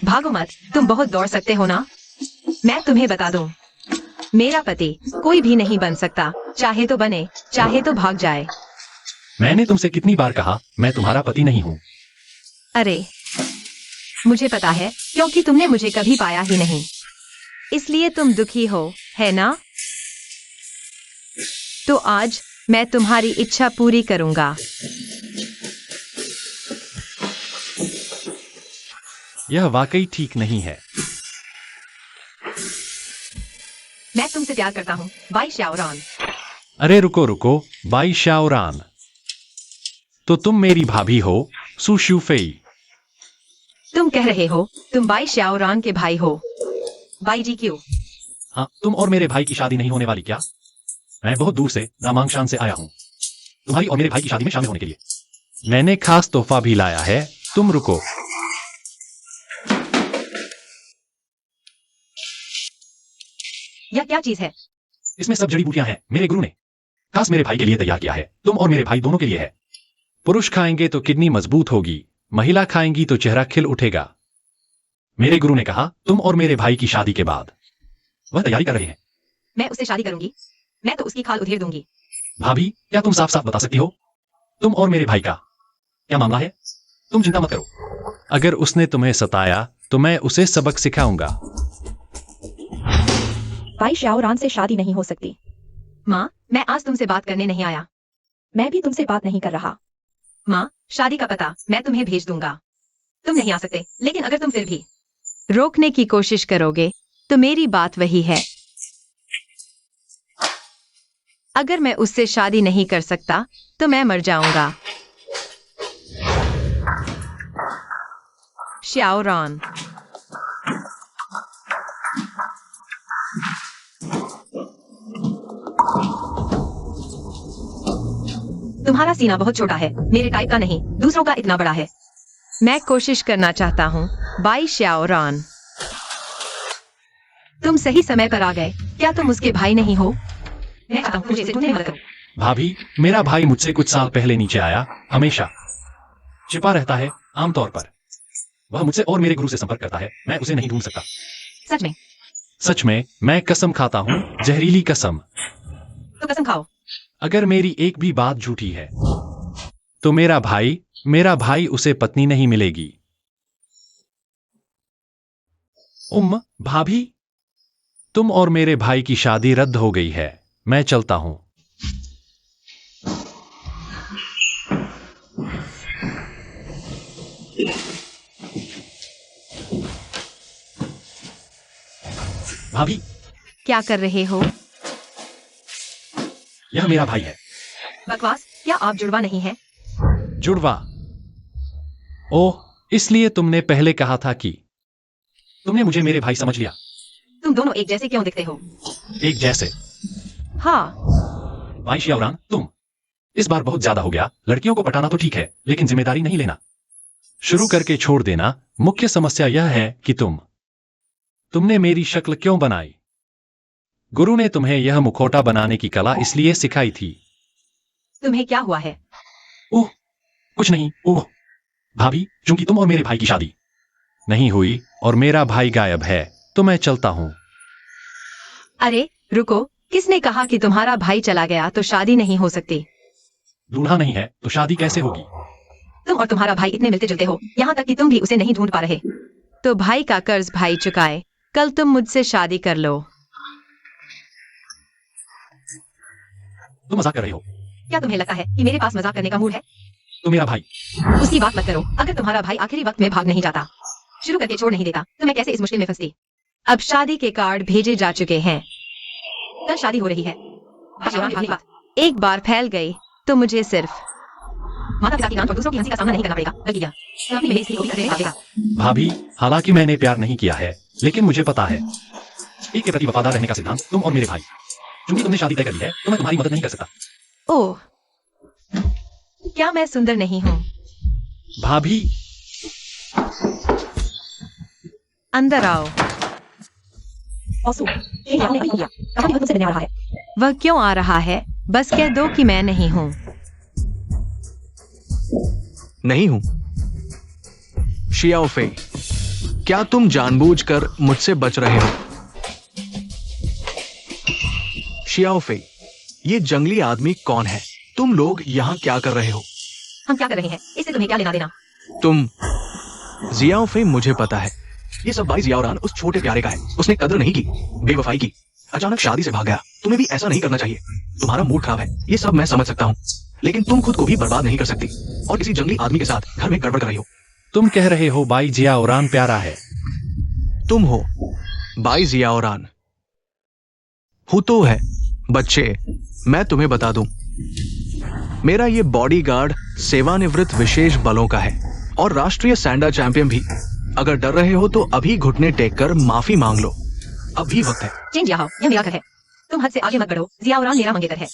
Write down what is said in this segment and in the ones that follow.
भागो मत, तुम बहुत दौड़ सकते हो ना। मैं तुम्हें बता दूं, मेरा पति कोई भी नहीं बन सकता, चाहे तो बने, चाहे तो भाग जाए। मैंने तुमसे कितनी बार कहा मैं तुम्हारा पति नहीं हूँ। अरे, मुझे पता है, क्योंकि तुमने मुझे कभी पाया ही नहीं, इसलिए तुम दुखी हो, है ना? तो आज मैं तुम्हारी इच्छा पूरी करूंगा। यह वाकई ठीक नहीं है। मैं तुमसे प्यार करता हूँ, बाई शाओरान। अरे रुको रुको, बाई शाओरान। तो तुम मेरी भाभी हो, सु शूफेई। तुम कह रहे हो तुम बाई शाओरान के भाई हो। बाई जी क्यों? हाँ, तुम और मेरे भाई की शादी नहीं होने वाली क्या? मैं बहुत दूर से नामांकन से आया हूँ तुम्हारी और मेरे भाई की शादी में शामिल होने के लिए। मैंने खास तोहफा भी लाया है, तुम रुको। यह क्या चीज है? इसमें सब जड़ी बूटियां हैं, मेरे गुरु ने खास मेरे भाई के लिए तैयार किया है। तुम और मेरे भाई दोनों के लिए है। पुरुष खाएंगे तो किडनी मजबूत होगी, महिला खाएंगी तो चेहरा खिल उठेगा। मेरे गुरु ने कहा तुम और मेरे भाई की शादी के बाद वह तैयारी कर रहे हैं। मैं उससे शादी करूंगी, मैं तो उसकी खाल उधेड़ दूंगी। भाभी, क्या तुम साफ साफ बता सकती हो तुम और मेरे भाई का क्या मामला है? तुम चिंता मत करो, अगर उसने तुम्हें सताया तो मैं उसे सबक सिखाऊंगा। बाई शाओरान से शादी नहीं हो सकती। माँ, मैं आज तुमसे बात करने नहीं आया। मैं भी तुमसे बात नहीं कर रहा। माँ, शादी का पता मैं तुम्हें भेज दूंगा। तुम नहीं आ सकते, लेकिन अगर तुम फिर भी रोकने की कोशिश करोगे तो मेरी बात वही है। अगर मैं उससे शादी नहीं कर सकता तो मैं मर जाऊंगा। शाओरान। तुम्हारा सीना बहुत छोटा है, मेरे टाइप का नहीं, दूसरों का इतना बड़ा है। मैं कोशिश करना चाहता हूँ, बाई शाओरान। तुम सही समय पर आ गए। क्या तुम उसके भाई नहीं हो? मैं चाहता हूँ मुझे इसे ढूंढने में मदद करो। भाभी, मेरा भाई मुझसे कुछ साल पहले नीचे आया, हमेशा छिपा रहता है। आमतौर पर वह मुझसे और मेरे गुरु से संपर्क करता है, मैं उसे नहीं ढूंढ सकता। सच में? सच में, मैं कसम खाता हूँ, जहरीली कसम। तो कसम खाओ। अगर मेरी एक भी बात झूठी है तो मेरा भाई उसे पत्नी नहीं मिलेगी। भाभी, तुम और मेरे भाई की शादी रद्द हो गई है, मैं चलता हूं। भाभी, क्या कर रहे हो? यह मेरा भाई है। बकवास, क्या आप जुड़वा नहीं है? जुड़वा? ओह, इसलिए तुमने पहले कहा था कि तुमने मुझे मेरे भाई समझ लिया। तुम दोनों एक जैसे क्यों दिखते हो? एक जैसे? हाँ। भाई शाओरान, तुम इस बार बहुत ज्यादा हो गया। लड़कियों को पटाना तो ठीक है, लेकिन जिम्मेदारी नहीं लेना। शुरू करके छोड़ देना। मुख्य समस्या यह है कि तुमने मेरी शक्ल क्यों बनाई? गुरु ने तुम्हें यह मुखौटा बनाने की कला इसलिए सिखाई थी। तुम्हें क्या हुआ है? ओह, कुछ नहीं। ओह भाभी, चूंकि तुम और मेरे भाई की शादी नहीं हुई और मेरा भाई गायब है, तो मैं चलता हूं। अरे रुको, किसने कहा कि तुम्हारा भाई चला गया तो शादी नहीं हो सकती? दूल्हा नहीं है तो शादी कैसे होगी? तुम और तुम्हारा भाई इतने मिलते जुलते हो, यहाँ तक कि तुम भी उसे नहीं ढूंढ पा रहे। तो भाई का कर्ज भाई चुकाए। कल तुम मुझसे शादी कर लो। तुम मजाक कर रहे हो? क्या तुम्हें लगता है कि मेरे पास मजाक करने का मूड है? तो मेरा भाई। उसकी बात मत करो। अगर तुम्हारा भाई आखिरी वक्त में भाग नहीं जाता, शुरू करके छोड़ नहीं देता, तो मैं कैसे इस मुश्किल में फंसती? अब शादी के कार्ड भेजे जा चुके हैं। कल शादी हो रही है। एक बार फैल गई तो मुझे सिर्फ माता पिता की डांट और दूसरों की हंसी का सामना नहीं करना पड़ेगा, बल्कि यह अपनी मेरी स्त्री को भी खतरे में डाल देगा। भाभी, हालांकि मैंने प्यार नहीं किया है, लेकिन मुझे पता है एक के प्रति वफादार रहने का सिद्धांत तुम और मेरे भाई। क्योंकि तुमने शादी तय कर ली है, तो मैं तुम्हारी मदद नहीं कर सकता। ओह, क्या मैं सुंदर नहीं हूँ? भाभी, अंदर आओ। बॉसू, ये आपने अभी किया। कहां भी तुमसे मिलने आ रहा है। वह क्यों आ रहा है? बस कह दो कि मैं नहीं हूँ। नहीं हूं। शियाओ फे, क्या तुम जानबूझकर मुझसे बच रहे हो? शियाओ फे, ये जंगली आदमी कौन है? तुम लोग यहाँ क्या कर रहे हो? हम क्या कर रहे हैं इससे तुम्हें क्या लेना देना? तुम जियाओ फे, मुझे पता है। ये सब भाई जियाओरान उस छोटे प्यारे का है। उसने कदर नहीं की, बेवफाई की, अचानक शादी से भाग गया। तुम्हें भी ऐसा नहीं करना चाहिए। तुम्हारा मूड खराब है, ये सब मैं समझ सकता हूँ, लेकिन तुम खुद को भी बर्बाद नहीं कर सकती और किसी जंगली आदमी के साथ घर में गड़बड़ कर रही हो। तुम कह रहे हो बाई जियाओरान प्यारा है? तुम हो बाई जियाओरान। हुतो है। बच्चे, मैं तुम्हें बता दूं, मेरा ये बॉडीगार्ड सेवानिवृत्त विशेष बलों का है और राष्ट्रीय सैंडा चैंपियन भी। अगर डर रहे हो तो अभी घुटने टेक कर माफी मांग लो, अभी वक्त है। चेंज यहाँ, यह मेरा घर है। तुम हद से आगे मत बढ़ो। जियाउरान मेरा मंगेतर है।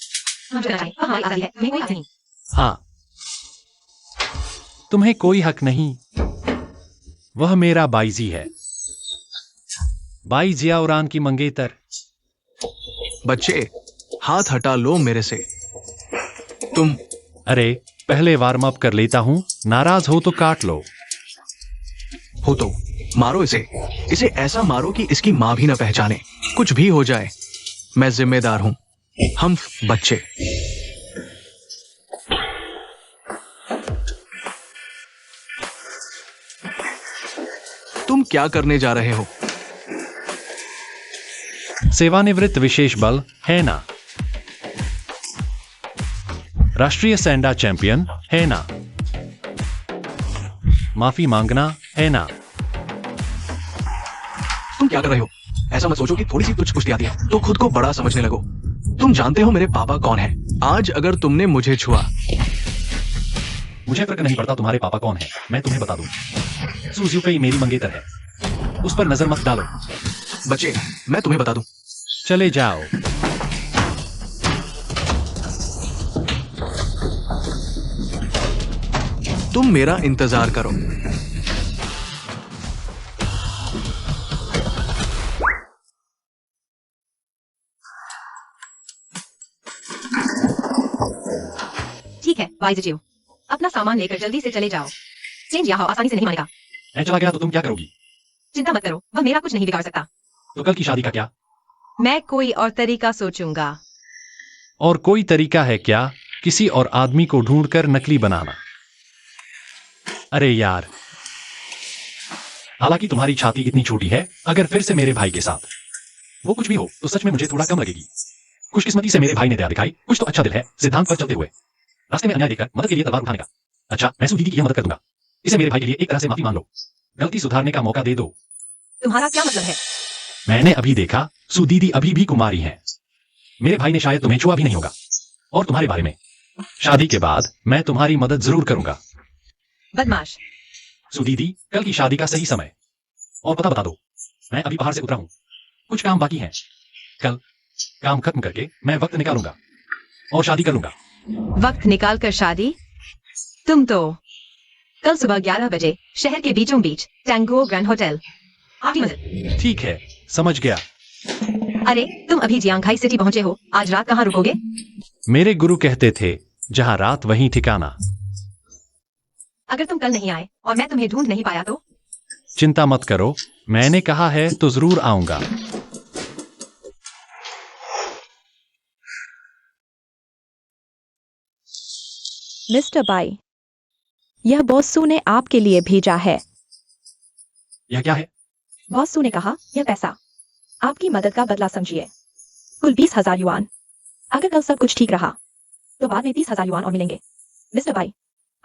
हम जो करना चाहें, वह हमारी आजादी है। तुम्हें कोई हक नहीं। हाँ, तुम्हें कोई हक नहीं। वह मेरा बाईजी है, बाई जियाओरान की मंगेतर। बच्चे, हाथ हटा लो मेरे से। तुम अरे, पहले वार्म अप कर लेता हूं। नाराज हो तो काट लो। हो तो मारो इसे। इसे ऐसा मारो कि इसकी मां भी न पहचाने। कुछ भी हो जाए, मैं जिम्मेदार हूं। हम बच्चे। तुम क्या करने जा रहे हो? सेवानिवृत्त विशेष बल है ना, राष्ट्रीय सैंडा चैंपियन है ना, माफी मांगना है ना। तुम क्या कर रहे हो? ऐसा मत सोचो कि थोड़ी सी तुच्छ कुश्ती आती है तो खुद को बड़ा समझने लगो। तुम जानते हो मेरे पापा कौन है? आज अगर तुमने मुझे छुआ। मुझे फर्क नहीं पड़ता तुम्हारे पापा कौन है, मैं तुम्हें बता दूं। सूजियो पे मेरी मंगेतर है, उस पर नजर मत डालो। बच्चे, मैं तुम्हें बता दूं। चले जाओ। तुम मेरा इंतजार करो। ठीक है वाइजियो, अपना सामान लेकर जल्दी से चले जाओ। चेंज यहाँ आसानी से नहीं मानेगा। मैं चला गया तो तुम क्या करोगी? चिंता मत करो, वह मेरा कुछ नहीं बिगाड़ सकता। तो कल की शादी का क्या? मैं कोई और तरीका सोचूंगा। और कोई तरीका है क्या? किसी और आदमी को ढूंढकर नकली बनाना। अरे यार, हालांकि तुम्हारी छाती इतनी छोटी है, अगर फिर से मेरे भाई के साथ वो कुछ भी हो तो सच में मुझे थोड़ा कम लगेगी। खुशकिस्मती से मेरे भाई ने दया दिखाई, कुछ तो अच्छा दिल है। सिद्धांत पर चलते हुए रास्ते में अन्याय देखकर मदद के लिए तलवार उठाने का। अच्छा, मैं दीदी की यह मदद कर दूंगा। इसे मेरे भाई के लिए एक तरह से माफी मान लो, गलती सुधारने का मौका दे दो। तुम्हारा क्या मतलब है? मैंने अभी देखा, सुदीदी अभी भी कुमारी हैं। मेरे भाई ने शायद तुम्हें छुआ भी नहीं होगा। और तुम्हारे बारे में, शादी के बाद मैं तुम्हारी मदद जरूर करूंगा। बदमाश। सुदीदी, कल की शादी का सही समय और पता बता दो। मैं अभी बाहर से उतरा हूं, कुछ काम बाकी है। कल काम खत्म करके मैं वक्त निकालूंगा और शादी कर लूंगा। वक्त निकाल कर शादी? तुम तो कल सुबह 11 बजे शहर के बीचों बीच टैंगो ग्रैंड होटल, 8वीं मंजिल। ठीक है, समझ गया। अरे, तुम अभी जियांगहाई सिटी पहुंचे हो। आज रात कहाँ रुकोगे? मेरे गुरु कहते थे, जहां रात वहीं ठिकाना। अगर तुम कल नहीं आए और मैं तुम्हें ढूंढ नहीं पाया तो? चिंता मत करो, मैंने कहा है तो जरूर आऊंगा। मिस्टर बाई, यह बॉसू ने आपके लिए भेजा है। यह क्या है? बॉसू ने कहा यह पैसा आपकी मदद का बदला समझिए। कुल 20,000 युआन। अगर कल सब कुछ ठीक रहा तो बाद में 30,000 युआन और मिलेंगे। मिस्टर बाई,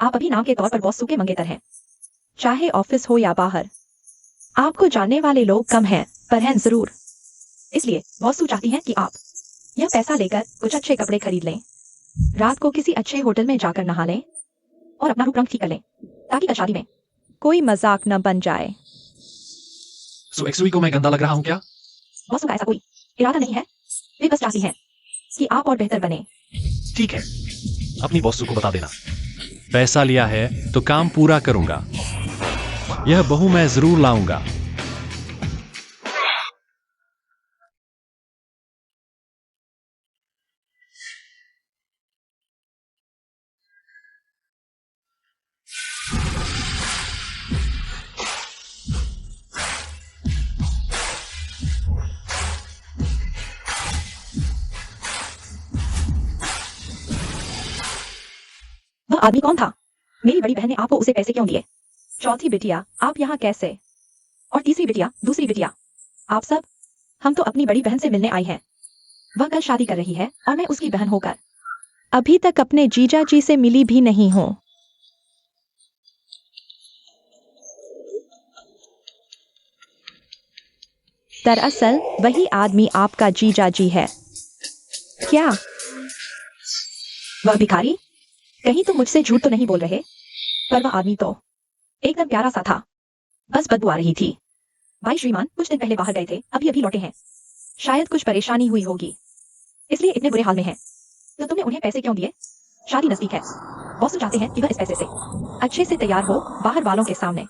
आप अभी नाम के तौर पर बॉसू के मंगेतर हैं, चाहे ऑफिस हो या बाहर। आपको जानने वाले लोग कम हैं, पर हैं जरूर। इसलिए बॉसू चाहती हैं कि आप यह पैसा लेकर कुछ अच्छे कपड़े खरीद लें, रात को किसी अच्छे होटल में जाकर नहा लें और अपना रूप रंग ठीक कर लें, ताकि कल शादी में कोई मजाक न बन जाए। सो एक्सुई को मैं गंदा लग रहा हूं क्या? बॉसू का ऐसा कोई इरादा नहीं है। वे बस चाहती हैं कि आप और बेहतर बने। ठीक है, अपनी बॉसू को बता देना। पैसा लिया है तो काम पूरा करूंगा। यह बहू मैं जरूर लाऊंगा। आदमी कौन था? मेरी बड़ी बहन ने आपको उसे पैसे क्यों दिए? चौथी बिटिया, आप यहाँ कैसे? और तीसरी बिटिया, दूसरी बिटिया, आप सब? हम तो अपनी बड़ी बहन से मिलने आई हैं। वह कल शादी कर रही है और मैं उसकी बहन होकर अभी तक अपने जीजा जी से मिली भी नहीं हो। दरअसल वही आदमी आपका जीजा जी है। क्या? वह भिखारी? कहीं तुम मुझसे झूठ तो नहीं बोल रहे? पर वह आदमी तो एकदम प्यारा सा था, बस बदबू आ रही थी। भाई श्रीमान कुछ दिन पहले बाहर गए थे, अभी अभी लौटे हैं। शायद कुछ परेशानी हुई होगी, इसलिए इतने बुरे हाल में हैं। तो तुमने उन्हें पैसे क्यों दिए? शादी नजदीक है, बॉस चाहते हैं कि वह इस पैसे से अच्छे से तैयार हो बाहर वालों के सामने,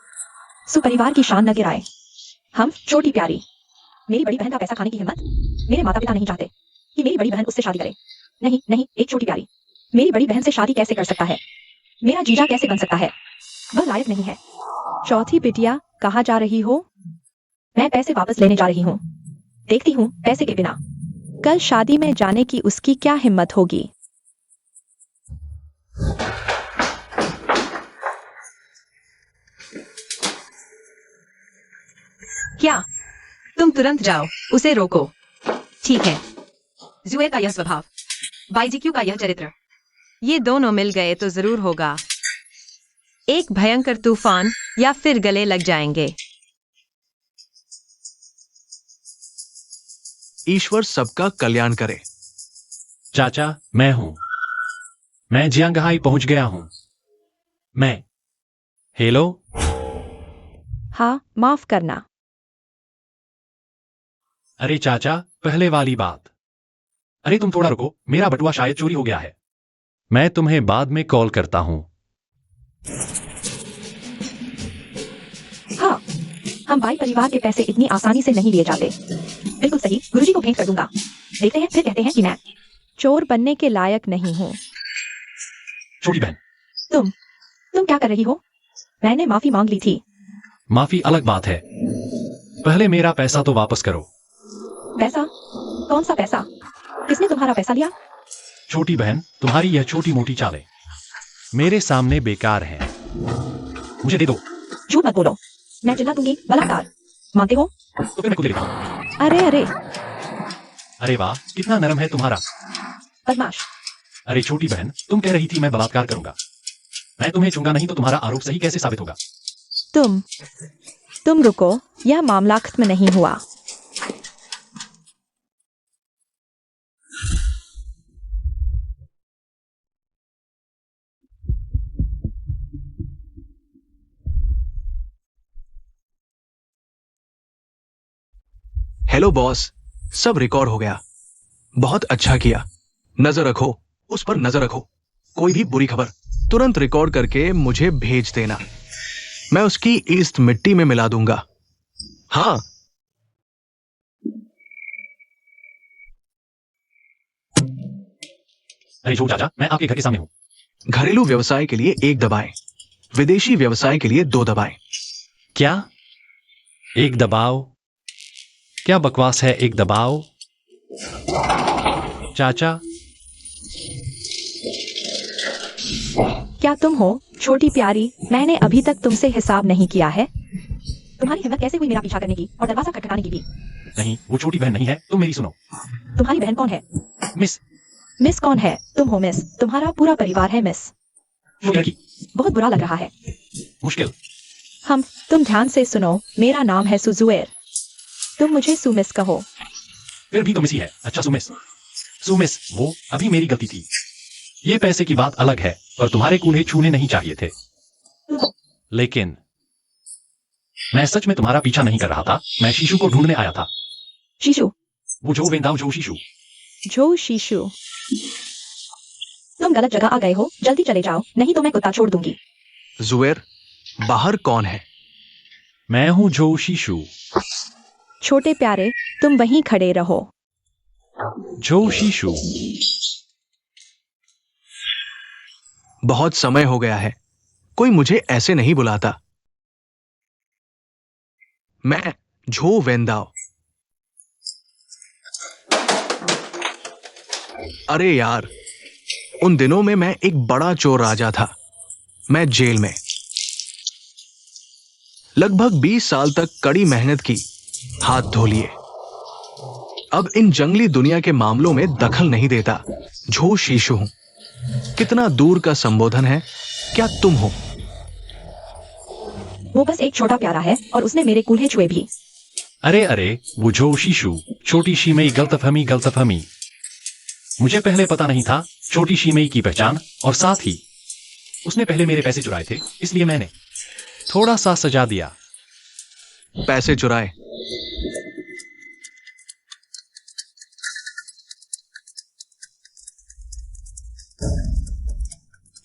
सुपरिवार की शान न गिराए। हम छोटी प्यारी, मेरी बड़ी बहन का पैसा खाने की हिम्मत मेरे माता पिता नहीं चाहते कि मेरी बड़ी बहन उससे शादी करे। नहीं नहीं, एक छोटी प्यारी मेरी बड़ी बहन से शादी कैसे कर सकता है? मेरा जीजा कैसे बन सकता है? वह लायक नहीं है। चौथी बिटिया, कहाँ जा रही हो? मैं पैसे वापस लेने जा रही हूँ। देखती हूँ पैसे के बिना कल शादी में जाने की उसकी क्या हिम्मत होगी? क्या? तुम तुरंत जाओ, उसे रोको। ठीक है। जुएर का यह स्वभाव, बाईजीक्यू का यह चरित्र, ये दोनों मिल गए तो जरूर होगा एक भयंकर तूफान, या फिर गले लग जाएंगे। ईश्वर सबका कल्याण करे। चाचा, मैं हूं। मैं जियांगहाई पहुंच गया हूं। मैं। हेलो। हाँ, माफ करना। अरे चाचा, पहले वाली बात। अरे तुम थोड़ा रुको, मेरा बटुआ शायद चोरी हो गया है। मैं तुम्हें बाद में कॉल करता हूं। हाँ, हम भाई परिवार के पैसे इतनी आसानी से नहीं लिए जाते। बिल्कुल सही, गुरुजी को भेंट कर दूंगा। देखते हैं, फिर कहते हैं कि मैं चोर बनने के लायक नहीं हूँ। छोटी बहन, तुम क्या कर रही हो? मैंने माफी मांग ली थी। माफी अलग बात है, पहले मेरा पैसा तो वापस करो। पैसा? कौन सा पैसा? किसने तुम्हारा पैसा लिया? छोटी बहन, तुम्हारी यह छोटी मोटी चालें मेरे सामने बेकार हैं। मुझे दे दो। झूठ मत बोलो, मैं चिल्ला दूंगी। बलात्कार मानते हो? तो फिर मैं खुद ले लेता हूं। अरे अरे, अरे वाह, कितना नरम है तुम्हारा। बदमाश। अरे छोटी बहन, तुम कह रही थी मैं बलात्कार करूंगा। मैं तुम्हें चूंगा नहीं तो तुम्हारा आरोप सही कैसे साबित होगा? तुम रुको, यह मामला खत्म नहीं हुआ। हेलो बॉस, सब रिकॉर्ड हो गया। बहुत अच्छा किया। नजर रखो, उस पर नजर रखो। कोई भी बुरी खबर तुरंत रिकॉर्ड करके मुझे भेज देना। मैं उसकी ईस्ट मिट्टी में मिला दूंगा। हाँ, अरे छोड़ चाचा, मैं आपके घर के सामने हूं। घरेलू व्यवसाय के लिए 1 दबाएं, विदेशी व्यवसाय के लिए 2 दबाएं। क्या? एक दबाव? क्या बकवास है एक दबाव? चाचा, क्या तुम हो छोटी प्यारी? मैंने अभी तक तुमसे हिसाब नहीं किया है। तुम्हारी हिम्मत कैसे हुई मेरा पीछा करने की और दरवाजा खटखटाने की भी? नहीं, वो छोटी बहन नहीं है, तुम मेरी सुनो। तुम्हारी बहन कौन है? मिस। मिस कौन है? तुम हो मिस, तुम्हारा पूरा परिवार है मिस। वो लड़की। बहुत बुरा लग रहा है। मुश्किल। तुम ध्यान से सुनो, मेरा नाम है सुजुएर। तुम मुझे सुमिस कहो। फिर भी तो मिसी है। अच्छा सुमिस। सुमिस, वो अभी मेरी गलती थी। ये पैसे की बात अलग है, पर तुम्हारे कूल्हे छूने नहीं चाहिए थे। लेकिन मैं सच में तुम्हारा पीछा नहीं कर रहा था, मैं शीशु को ढूंढने आया था। शीशु? वो जो वेंदाव जो शीशु। जो शीशु। तुम गलत जगह आ गए हो, जल्दी चले जाओ, नहीं तो मैं कुत्ता छोड़ दूंगी। जुएर, बाहर कौन है? मैं हूं जो शीशु। छोटे प्यारे, तुम वहीं खड़े रहो। जो शीशु। बहुत समय हो गया है, कोई मुझे ऐसे नहीं बुलाता। मैं झो वेंदाव। अरे यार, उन दिनों में मैं एक बड़ा चोर राजा था। मैं जेल में। लगभग 20 साल तक कड़ी मेहनत की, हाथ धो लिए। अब इन जंगली दुनिया के मामलों में दखल नहीं देता। झो शीशु हूं। कितना दूर का संबोधन है, क्या तुम हो? वो बस एक छोटा प्यारा है और उसने मेरे कूल्हे छुए भी। अरे अरे, वो जो शीशु, छोटी शीमई, गलतफहमी गलतफहमी। मुझे पहले पता नहीं था छोटी शीमई की पहचान, और साथ ही उसने पहले मेरे पैसे चुराए थे, इसलिए मैंने थोड़ा सा सजा दिया। पैसे चुराए?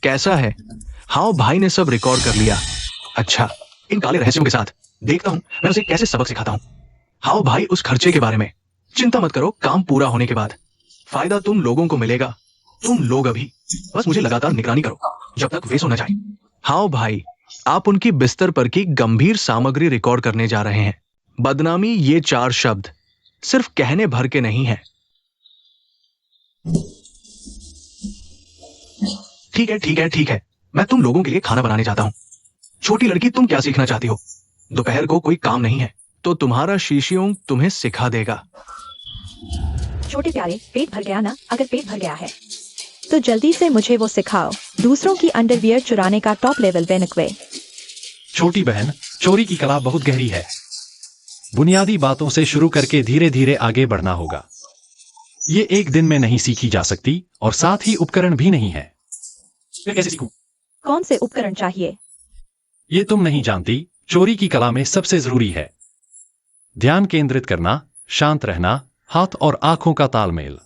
कैसा है? हाउ भाई ने सब रिकॉर्ड कर लिया। अच्छा, इन काले रहस्यों के साथ देखता हूं मैं उसे कैसे सबक सिखाता हूं। हाउ भाई, उस खर्चे के बारे में चिंता मत करो, काम पूरा होने के बाद फायदा तुम लोगों को मिलेगा। तुम लोग अभी बस मुझे लगातार निगरानी करो जब तक वे सो न जाए। हाउ भाई, आप उनकी बिस्तर पर की गंभीर सामग्री रिकॉर्ड करने जा रहे हैं। बदनामी, ये 4 शब्द सिर्फ कहने भर के नहीं है। ठीक है ठीक है ठीक है, मैं तुम लोगों के लिए खाना बनाने जाता हूं। छोटी लड़की, तुम क्या सीखना चाहती हो? दोपहर को कोई काम नहीं है तो तुम्हारा शीशियों तुम्हें सिखा देगा। छोटे प्यारे, पेट भर गया ना? अगर पेट भर गया है तो जल्दी से मुझे वो सिखाओ, दूसरों की अंडरवियर चुराने का टॉप लेवल वेनक्वे। छोटी बहन, चोरी की कला बहुत गहरी है। बुनियादी बातों से शुरू करके धीरे धीरे आगे बढ़ना होगा। ये एक दिन में नहीं सीखी जा सकती, और साथ ही उपकरण भी नहीं है। फिर कैसे सीखूं? कौन से उपकरण चाहिए? ये तुम नहीं जानती, चोरी की कला में सबसे जरूरी है ध्यान केंद्रित करना, शांत रहना, हाथ और आंखों का तालमेल।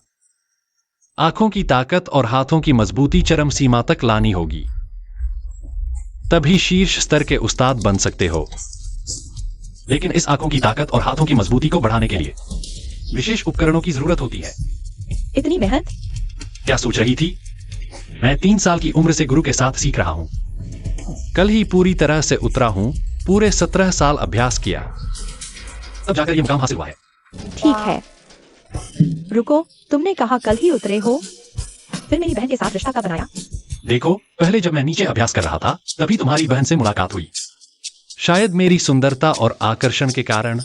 आंखों की ताकत और हाथों की मजबूती चरम सीमा तक लानी होगी, तभी शीर्ष स्तर के उस्ताद बन सकते हो। लेकिन इस आंखों की ताकत और हाथों की मजबूती को बढ़ाने के लिए विशेष उपकरणों की जरूरत होती है। इतनी मेहनत? क्या सोच रही थी? मैं 3 साल की उम्र से गुरु के साथ सीख रहा हूं। कल ही पूरी तरह से उतरा हूं, पूरे 17 साल अभ्यास किया, तब जाकर यह मुकाम हासिल हुआ है। ठीक है, रुको, तुमने कहा कल ही उतरे हो? फिर मेरी बहन के साथ रिश्ता कब बनाया? देखो, पहले जब मैं नीचे अभ्यास कर रहा था तभी तुम्हारी बहन से मुलाकात हुई। शायद मेरी सुंदरता और आकर्षण के कारण,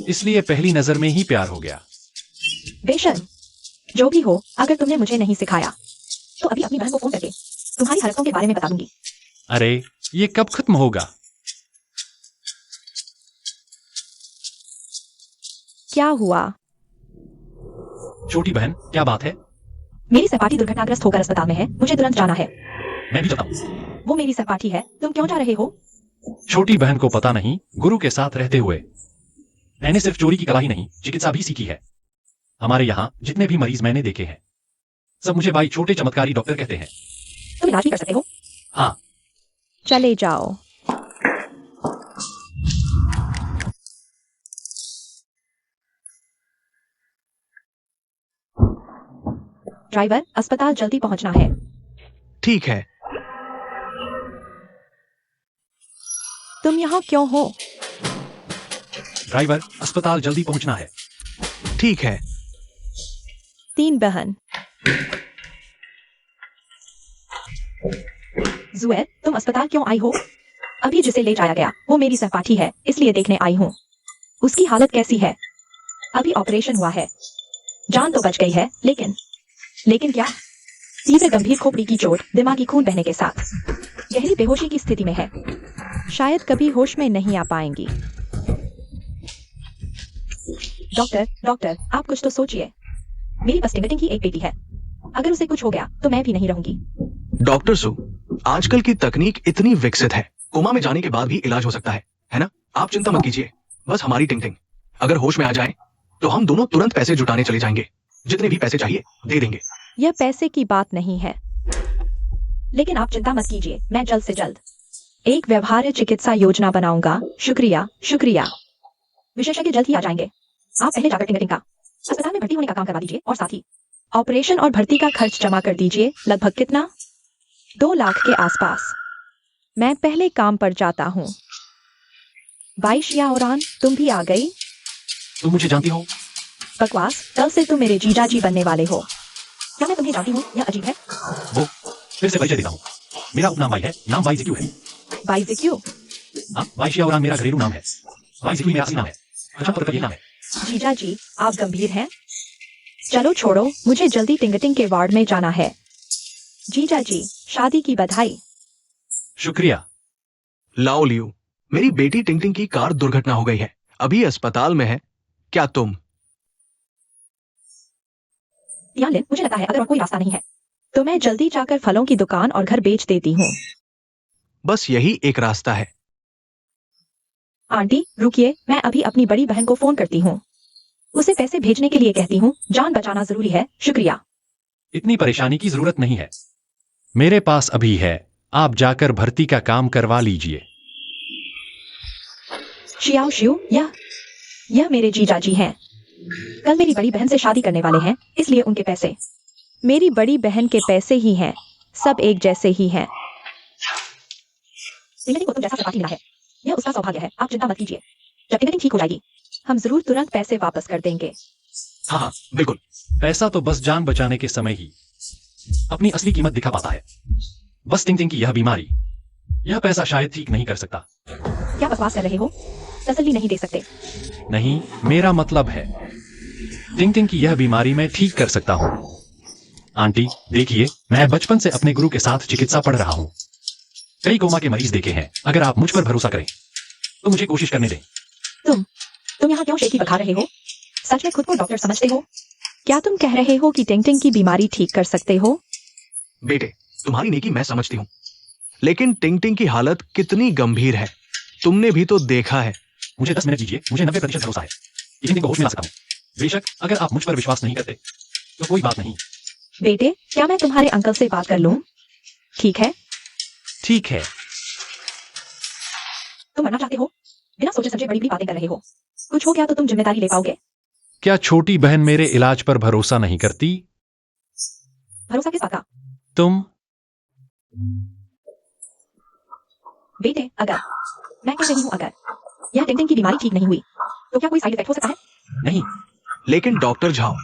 इसलिए पहली नजर में ही प्यार हो गया। बेशर्म, जो भी हो, अगर तुमने मुझे नहीं सिखाया तो अभी अपनी बहन को फोन करके तुम्हारी हरकतों के बारे में बता दूंगी। अरे, ये कब खत्म होगा? क्या हुआ? छोटी बहन, क्या बात है? मेरी सहपाठी दुर्घटनाग्रस्त होकर अस्पताल में है, मुझे तुरंत जाना है। मैं भी जाता हूं। वो मेरी सहपाठी है, तुम क्यों जा रहे हो? छोटी बहन को पता नहीं, गुरु के साथ रहते हुए मैंने सिर्फ चोरी की कला ही नहीं, चिकित्सा भी सीखी है। हमारे यहाँ जितने भी मरीज मैंने देखे हैं, सब मुझे भाई छोटे चमत्कारी डॉक्टर कहते हैं। तुम इलाज भी कर सकते हो? हाँ। चले जाओ। ड्राइवर, अस्पताल जल्दी पहुंचना है। ठीक है। तुम यहाँ क्यों हो? ड्राइवर, अस्पताल जल्दी पहुंचना है। ठीक है। 3 बहन। जुएल, तुम अस्पताल क्यों आई हो? अभी जिसे ले जाया गया वो मेरी सहपाठी है, इसलिए देखने आई हूँ। उसकी हालत कैसी है? अभी ऑपरेशन हुआ है, जान तो बच गई है, लेकिन क्या? तीव्र गंभीर खोपड़ी की चोट, दिमागी खून बहने के साथ गहरी बेहोशी की स्थिति में है। शायद कभी होश में नहीं आ पाएंगी। डॉक्टर, आप कुछ तो सोचिए। मेरी बस टिंगटिंग की एक बेटी है, अगर उसे कुछ हो गया तो मैं भी नहीं रहूंगी। डॉक्टर सु, आजकल की तकनीक इतनी विकसित है, कोमा में जाने के बाद भी इलाज हो सकता है ना? आप चिंता मत कीजिए, बस हमारी टिंग अगर होश में आ जाए तो हम दोनों तुरंत पैसे जुटाने चले जाएंगे। जितने भी पैसे चाहिए दे देंगे। यह पैसे की बात नहीं है। लेकिन आप चिंता मत कीजिए, मैं जल्द से जल्द एक व्यवहार्य चिकित्सा योजना बनाऊंगा। शुक्रिया। विशेषज्ञ जल्द ही आ जाएंगे। आप पहले जाकर टिंगटिंग का अस्पताल में भर्ती होने का काम करवा दीजिए और साथ ही ऑपरेशन और भर्ती का खर्च जमा कर दीजिए। लगभग कितना? 2 लाख के आसपास। मैं पहले काम पर जाता हूँ। बाई शियाओरान, तुम भी आ गई? तुम मुझे जानती हो? बकवास, कल से तुम मेरे जीजाजी बनने वाले हो। क्या मैं तुम्हें जानती हूँ? यह अजीब है। वो फिर से परिचय देता हूँ। मेरा उपनाम वाई है, नाम वाई जिक्यू है। बाइजिक्यू। हाँ, वाई शियाओरान मेरा घरेलू नाम है। वाई जिक्यू मेरा असली नाम है। अच्छा तो ये नाम है। जीजा जी, आप गंभीर हैं? चलो छोड़ो, मुझे जल्दी टिंगटिंग के वार्ड में जाना है। जीजा जी, शादी की बधाई। शुक्रिया। लाओ लियो, मेरी बेटी टिंगटिंग की कार दुर्घटना हो गई है, अभी अस्पताल में है। क्या तुम? यालिन, मुझे लगता है अगर और कोई रास्ता नहीं है तो मैं जल्दी जाकर फलों की दुकान और घर बेच देती हूँ। बस यही एक रास्ता है। आंटी रुकिए, मैं अभी अपनी बड़ी बहन को फोन करती हूँ। उसे पैसे भेजने के लिए कहती हूँ, जान बचाना जरूरी है। शुक्रिया। इतनी परेशानी की जरूरत नहीं है, मेरे पास अभी है, आप जाकर भर्ती का काम करवा लीजिए। शियाओ शिव, यह मेरे जीजा जी हैं। कल मेरी बड़ी बहन से शादी करने वाले हैं, इसलिए उनके पैसे। मेरी बड़ी बहन के पैसे ही हैं, सब एक जैसे ही हैं। टिंगटिंग को तुम जैसा सपाटी मिला है, यह उसका सौभाग्य है। आप चिंता मत कीजिए, जब टिंगटिंग ठीक हो जाएगी हम जरूर तुरंत पैसे वापस कर देंगे। हाँ हाँ बिल्कुल। पैसा तो बस जान बचाने के समय ही अपनी असली कीमत दिखा पाता है। बस टिंग टिंग की यह बीमारी, यह पैसा शायद ठीक नहीं कर सकता। क्या बकवास कर रहे हो? तसल्ली नहीं दे सकते। नहीं, मेरा मतलब है टिंग टिंग की यह बीमारी मैं ठीक कर सकता हूँ। आंटी देखिए, मैं बचपन से अपने गुरु के साथ चिकित्सा पढ़ रहा हूँ, कई कोमा के मरीज देखे हैं। अगर आप मुझ पर भरोसा करें तो मुझे कोशिश करने दें। तुम यहाँ क्यों शेखी बखा रहे हो? सच में खुद को डॉक्टर समझते हो? क्या तुम कह रहे हो कि टिंगटिंग की बीमारी ठीक कर सकते हो? बेटे, तुम्हारी नेकी मैं समझती हूँ, लेकिन टिंगटिंग की हालत कितनी गंभीर है तुमने भी तो देखा है। मुझे 10 मिनट दीजिए, मुझे 90% भरोसा है कि टिंग टिंग को होश में ला सकता हूँ। बेशक अगर आप मुझ पर विश्वास नहीं करते तो कोई बात नहीं। बेटे, क्या मैं तुम्हारे अंकल से बात कर लूं? ठीक है? ठीक है। तुम मरना चाहते हो? बिना सोचे समझे बड़ी बड़ी बातें कर रहे हो। कुछ हो गया तो तुम जिम्मेदारी ले पाओगे? क्या छोटी बहन मेरे इलाज पर भरोसा नहीं करती? भरोसा किस बात का? तुम? बेटे, अगर मैं कह रही हूँ अगर यह टिंगटिंग की बीमारी ठीक नहीं हुई तो क्या कोई साइड इफेक्ट हो सकता है? नहीं। लेकिन डॉक्टर झाओ,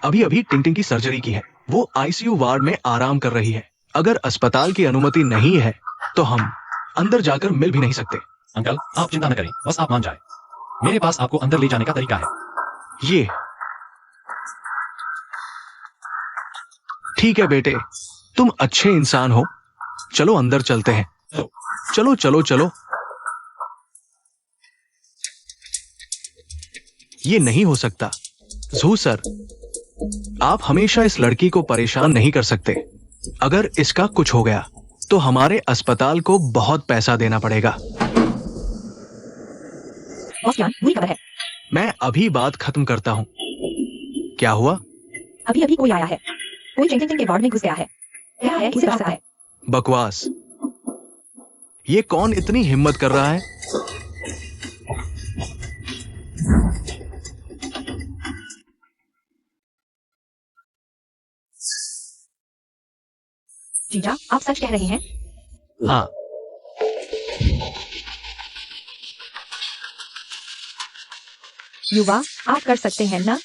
अभी अभी टिंगटिंग की सर्जरी की है, वो आईसीयू वार्ड में आराम कर रही है। अगर अस्पताल की अनुमति नहीं है तो हम अंदर जाकर मिल भी नहीं सकते। अंकल आप चिंता न करें, बस आप मान जाए, मेरे पास आपको अंदर ले जाने का तरीका है। ये ठीक है बेटे, तुम अच्छे इंसान हो, चलो अंदर चलते हैं। चलो चलो चलो। ये नहीं हो सकता जू सर, आप हमेशा इस लड़की को परेशान नहीं कर सकते। अगर इसका कुछ हो गया तो हमारे अस्पताल को बहुत पैसा देना पड़ेगा। बॉस ज्ञान, बुरी खबर है। मैं अभी बात खत्म करता हूं। क्या हुआ? अभी अभी कोई आया है, कोई टिंगटिंग के वार्ड में घुस गया है। क्या है, किसे बचा सकता है? बकवास। ये कौन इतनी हिम्मत कर रहा है? जीजा, आप सच कह रहे हैं? हाँ। युवा, आप कर सकते हैं ना?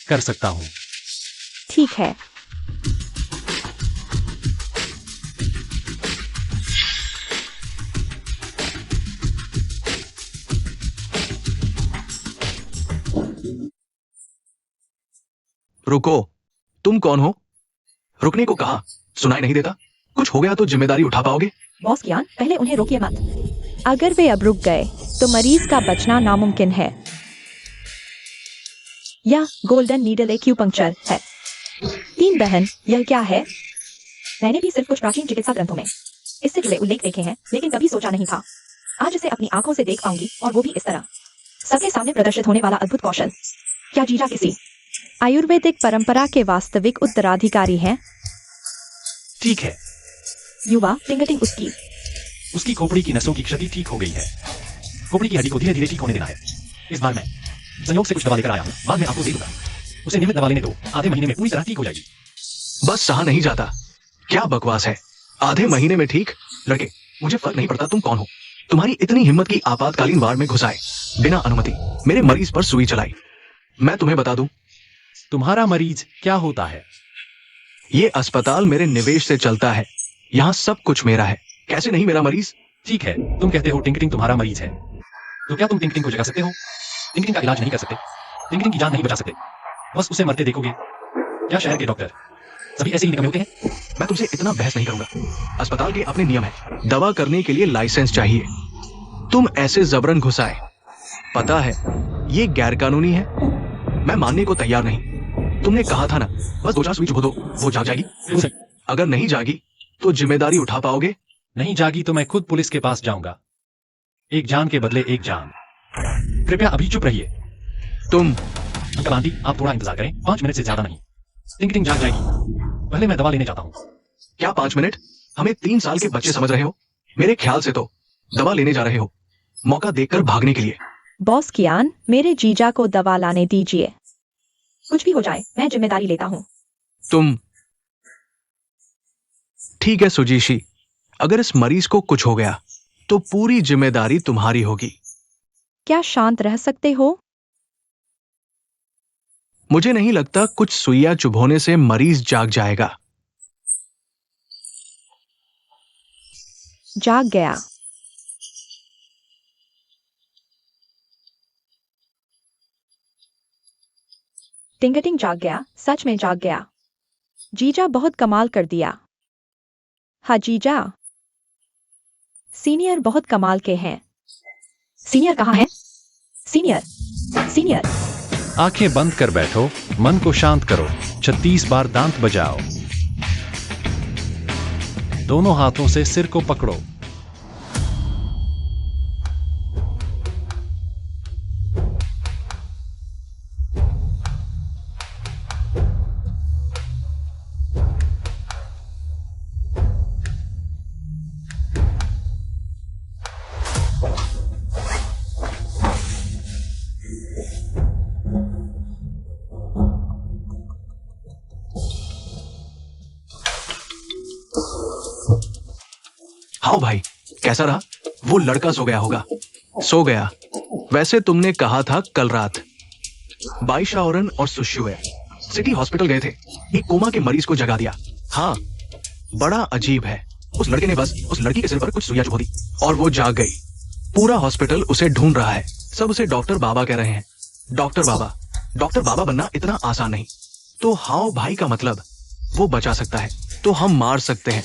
कर सकता हूँ। ठीक है। रुको, तुम कौन हो? रुकने को कहा, सुनाई नहीं देता? कुछ हो गया तो जिम्मेदारी उठा पाओगे? बॉस ज्ञान, पहले उन्हें रोकिए मत। अगर वे अब रुक गए तो मरीज का बचना नामुमकिन है। यह गोल्डन नीडल एक्यूपंक्चर है। 3 बहन, यह क्या है? मैंने भी सिर्फ कुछ प्राचीन चिकित्सा ग्रंथों में इससे जुड़े उल्लेख देखे हैं, लेकिन कभी सोचा नहीं था आज इसे अपनी आंखों से देख पाऊंगी, और वो भी इस तरह सबके सामने प्रदर्शित होने वाला अद्भुत कौशल। क्या जीजा किसी आयुर्वेदिक परंपरा के वास्तविक उत्तराधिकारी हैं? ठीक है। युवा, टिंगटिंग उसकी खोपड़ी की नसों की क्षति ठीक हो गई है। खोपड़ी की हड्डी को धीरे धीरे ठीक होने देना है। इस बार मैं संयोग से कुछ दवा लेकर आया हूँ, बाद में आपको दे दूंगा। उसे नियमित दवा लेने दो, आधे महीने में पूरी तरह ठीक हो जाएगी। बस सहा नहीं जाता। क्या बकवास है? आधे महीने में ठीक? लड़के, मुझे फर्क नहीं पड़ता तुम कौन हो। तुम्हारी इतनी हिम्मत की आपातकालीन वार्ड में घुसाए बिना अनुमति मेरे मरीज पर सुई चलाई। मैं तुम्हें बता दूं, तुम्हारा मरीज क्या होता है? ये अस्पताल मेरे निवेश से चलता है। यहाँ सब कुछ मेरा है। कैसे नहीं मेरा मरीज? ठीक है, तुम कहते हो टिंकटिंग तुम्हारा मरीज है, तो क्या तुम टिंकटिंग को जगा सकते हो? टिंकटिंग का इलाज नहीं कर सकते, टिंकटिंग की जान नहीं बचा सकते, बस उसे मरते देखोगे। क्या शहर के डॉक्टर सभी ऐसे ही निकम्मे होते हैं? मैं तुमसे इतना बहस नहीं करूंगा। अस्पताल के अपने नियम है। दवा करने के लिए लाइसेंस चाहिए। तुम ऐसे जबरन घुसाए, पता है ये गैर कानूनी है। मैं मानने को तैयार नहीं। तुमने कहा था ना, बस 2-4 स्विच हो दो, वो जाग जाएगी। अगर नहीं जागी तो जिम्मेदारी उठा पाओगे? नहीं जागी तो मैं खुद पुलिस के पास जाऊंगा। एक जान के बदले एक जान। कृपया अभी चुप रहिए। तुम अंकल आंटी, आप थोड़ा इंतजार करें, 5 मिनट से ज्यादा नहीं। टिंकटिंग जाग जाएगी। पहले मैं दवा लेने जाता हूँ। क्या 5 मिनट? हमें 3 साल के बच्चे समझ रहे हो? मेरे ख्याल से तो दवा लेने जा रहे हो, मौका देखकर भागने के लिए। बॉस कियान, मेरे जीजा को दवा लाने दीजिए। कुछ भी हो जाए, मैं जिम्मेदारी लेता हूँ। तुम ठीक है सुजीशी, अगर इस मरीज को कुछ हो गया तो पूरी जिम्मेदारी तुम्हारी होगी। क्या शांत रह सकते हो? मुझे नहीं लगता कुछ सुइयां चुभोने से मरीज जाग जाएगा। जाग गया। टिंगटिंग जाग गया, सच में जाग गया। जीजा बहुत कमाल कर दिया। हाँ जीजा, सीनियर बहुत कमाल के हैं। सीनियर कहाँ है? Senior, senior. आंखें बंद कर बैठो, मन को शांत करो, 36 बार दांत बजाओ, दोनों हाथों से सिर को पकड़ो। हाँ भाई, कैसा रहा? वो लड़का सो गया होगा। सो गया। वैसे तुमने कहा था कल रात बाइशा औरन और सुशुए सिटी हॉस्पिटल गए थे, एक कोमा के मरीज को जगा दिया। हाँ, बड़ा अजीब है। उस लड़के ने बस उस लड़की के सिर पर कुछ सुइयां चुभो दी और वो जाग गई। पूरा हॉस्पिटल उसे ढूंढ रहा है। सब उसे डॉक्टर बाबा कह रहे हैं। डॉक्टर बाबा, डॉक्टर बाबा बनना इतना आसान नहीं। तो हाउ भाई का मतलब वो बचा सकता है तो हम मार सकते हैं,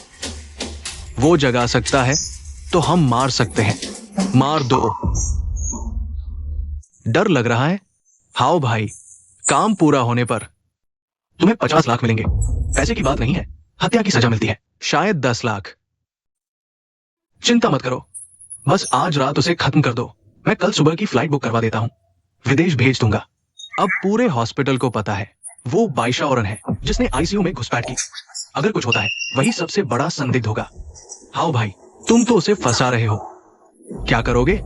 वो जगा सकता है तो हम मार सकते हैं। मार दो। डर लग रहा है? हाउ भाई, काम पूरा होने पर तुम्हें 50 लाख मिलेंगे। पैसे की बात नहीं है, हत्या की सजा मिलती है, शायद 10 लाख। चिंता मत करो, बस आज रात उसे खत्म कर दो। मैं कल सुबह की फ्लाइट बुक करवा देता हूं, विदेश भेज दूंगा। अब पूरे हॉस्पिटल को पता है वो बाइशा औरन है जिसने आईसीयू में घुसपैठ की। अगर कुछ होता है वही सबसे बड़ा संदिग्ध होगा। हाउ भाई, तुम तो उसे फंसा रहे हो। क्या करोगे?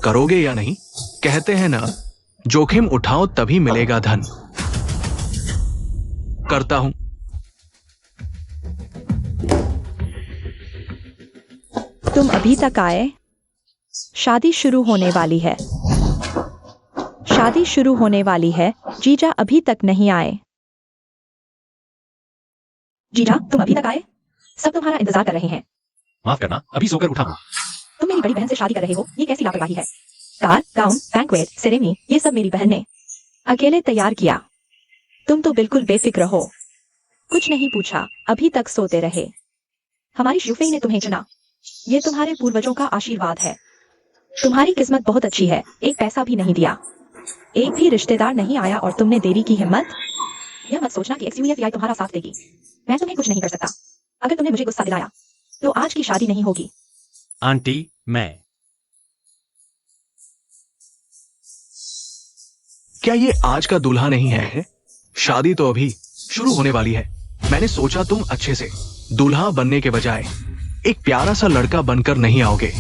करोगे या नहीं? कहते हैं ना, जोखिम उठाओ तभी मिलेगा धन। करता हूं। तुम अभी तक आए? शादी शुरू होने वाली है। शादी शुरू होने वाली है। जीजा अभी तक नहीं आए। जीजा, तुम अभी तक आए? सब तुम्हारा इंतजार कर रहे हैं। माफ करना, अभी सोकर उठा हूं। तुम मेरी बड़ी बहन से शादी कर रहे हो, ये कैसी लापरवाही है? कार, गाउन, बैंक्वेट, सेरेमनी, ये सब मेरी बहन ने अकेले तैयार किया। तुम तो बिल्कुल बेफिक्र हो, कुछ नहीं पूछा, अभी तक सोते रहे। हमारी शुफेई ने तुम्हें चुना। ये तुम्हारे पूर्वजों का आशीर्वाद है। तुम्हारी किस्मत बहुत अच्छी है। एक पैसा भी नहीं दिया, एक भी रिश्तेदार नहीं आया और तुमने देरी की हिम्मत। यह मत सोचना कि XUEFI तुम्हारा साथ देगी। मैं तुम्हें कुछ नहीं कर सकता। अगर तुमने मुझे गुस्सा दिलाया तो आज की शादी नहीं होगी। आंटी, मैं क्या ये आज का दूल्हा नहीं है? शादी तो अभी शुरू होने वाली है। मैंने सोचा तुम अच्छे से दूल्हा बनने के बजाय एक प्यारा सा लड़का बनकर नहीं आओगे।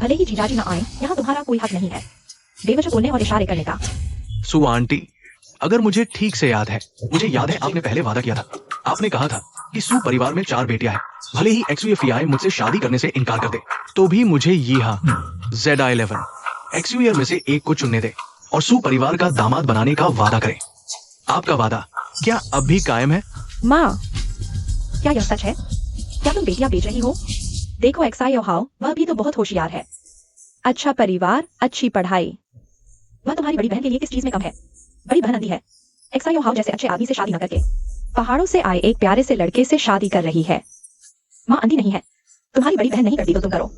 भले ही जीजाजी ना आए, यहाँ तुम्हारा कोई हक नहीं है बेवजह बोलने और इशारे करने का। सु आंटी, अगर मुझे ठीक से याद है, मुझे याद है आपने पहले वादा किया था। आपने कहा था कि सु परिवार में 4 बेटियां हैं। भले ही XUEFI मुझसे शादी करने से इनकार कर दे, तो भी मुझे यह ZI-11 XUER में से एक को चुनने दे और सु परिवार का दामाद बनाने का वादा करें। आपका वादा क्या अब भी कायम है? माँ, क्या यह सच है? क्या तुम बेटियां बेच रही हो? देखो एक्साई हाउ, वह भी तो बहुत होशियार है। अच्छा परिवार, अच्छी पढ़ाई। वह तुम्हारी बड़ी बहन के लिए किस चीज में कम है? बड़ी बहन अंधी है। एक्साई हाउ जैसे अच्छे आदमी से शादी न करके पहाड़ों से आए एक प्यारे से लड़के से शादी कर रही है। माँ अंधी नहीं है। तुम्हारी बड़ी बहन नहीं करती तो तुम करो।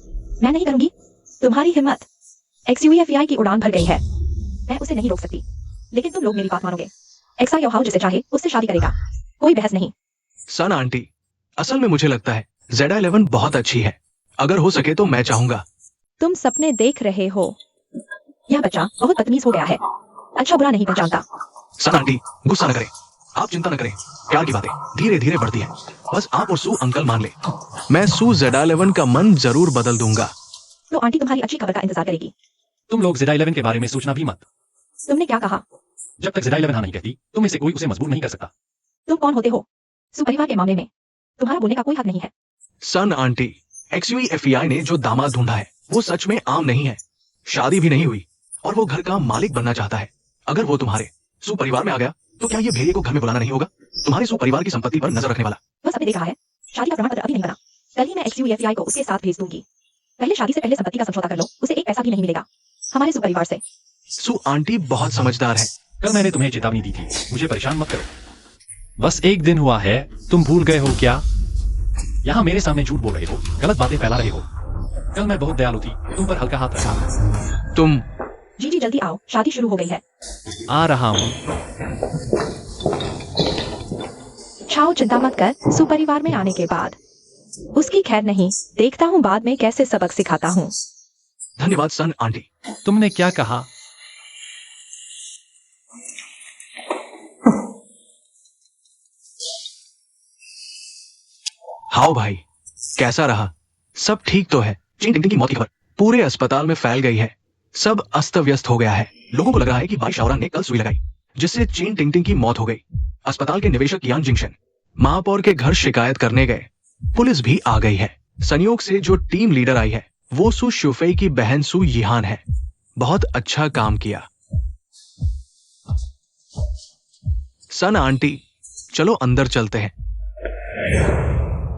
मैं नहीं करूंगी। तुम्हारी हिम्मत। XUEFI की उड़ान भर गई है। मैं उसे नहीं रोक सकती, लेकिन तुम लोग मेरी बात मानोगे। एक्साई हाउ जिसे चाहे उससे शादी करेगा, कोई बहस नहीं। सन आंटी, असल में मुझे लगता है Z11 बहुत अच्छी है। अगर हो सके तो मैं चाहूंगा। तुम सपने देख रहे हो। यह बच्चा बहुत बदतमीज हो गया है। अच्छा बुरा नहीं पहचानता। सन आंटी, गुस्सा न करें। आप चिंता न करें। प्यार की बातें धीरे धीरे बढ़ती हैं। बस आप और सू अंकल मान ले। मैं सू Z11 का मन जरूर बदल दूंगा। तो आंटी तुम्हारी अच्छी खबर का इंतजार करेगी। तुम लोग Z11 के बारे में सोचना भी मत। तुमने क्या कहा? जब तक Z11 हाँ नहीं कहती, तुम में से कोई उसे मजबूर नहीं कर सकता। तुम कौन होते हो? सुपरिवार के मामले में तुम्हारा बोलने का कोई हक नहीं है। सन आंटी, XUEFI ने जो दामाद ढूंढा है वो सच में आम नहीं है। शादी भी नहीं हुई और वो घर का मालिक बनना चाहता है। अगर वो तुम्हारे सू परिवार में आ गया तो क्या ये भेड़िए को घर में बुलाना नहीं होगा? तुम्हारे सू परिवार की संपत्ति पर नजर रखने वाला। बस अभी देख रहा है। शादी का प्रमाण पत्र अभी नहीं बना। कल ही मैं XUEFI को उसके साथ भेज दूंगी। पहले शादी से पहले संपत्ति का समझौता कर लो, उसे एक पैसा भी नहीं मिलेगा हमारे सू परिवार से। सू आंटी बहुत समझदार है। कल मैंने तुम्हें चेतावनी दी थी, मुझे परेशान मत करो। बस एक दिन हुआ है, तुम भूल गए हो क्या? यहाँ मेरे सामने झूठ बोल रहे हो, गलत बातें फैला रहे हो। कल मैं बहुत दयालु थी, तुम पर हल्का हाथ रखा। तुम जी जल्दी आओ, शादी शुरू हो गई है। आ रहा हूँ। छाओ चिंता मत कर। सुपरिवार में आने के बाद उसकी खैर नहीं, देखता हूँ बाद में कैसे सबक सिखाता हूँ। धन्यवाद सन आंटी। तुमने क्या कहा? हाउ भाई, कैसा रहा? सब ठीक तो है? चीन टिंगटिंग की मौत की खबर पूरे अस्पताल में फैल गई है। सब अस्त व्यस्त हो गया है। लोगों को लग रहा है कि भाई शाओरान ने कल सुई लगाई, जिससे चीन टिंगटिंग की मौत हो गई। अस्पताल के निदेशक यान जिंगशन महापौर के घर शिकायत करने गए। पुलिस भी आ गई है। संयोग से जो टीम लीडर आई है वो सू शुफेई की बहन सू यिहान है। बहुत अच्छा काम किया सन आंटी। चलो अंदर चलते हैं।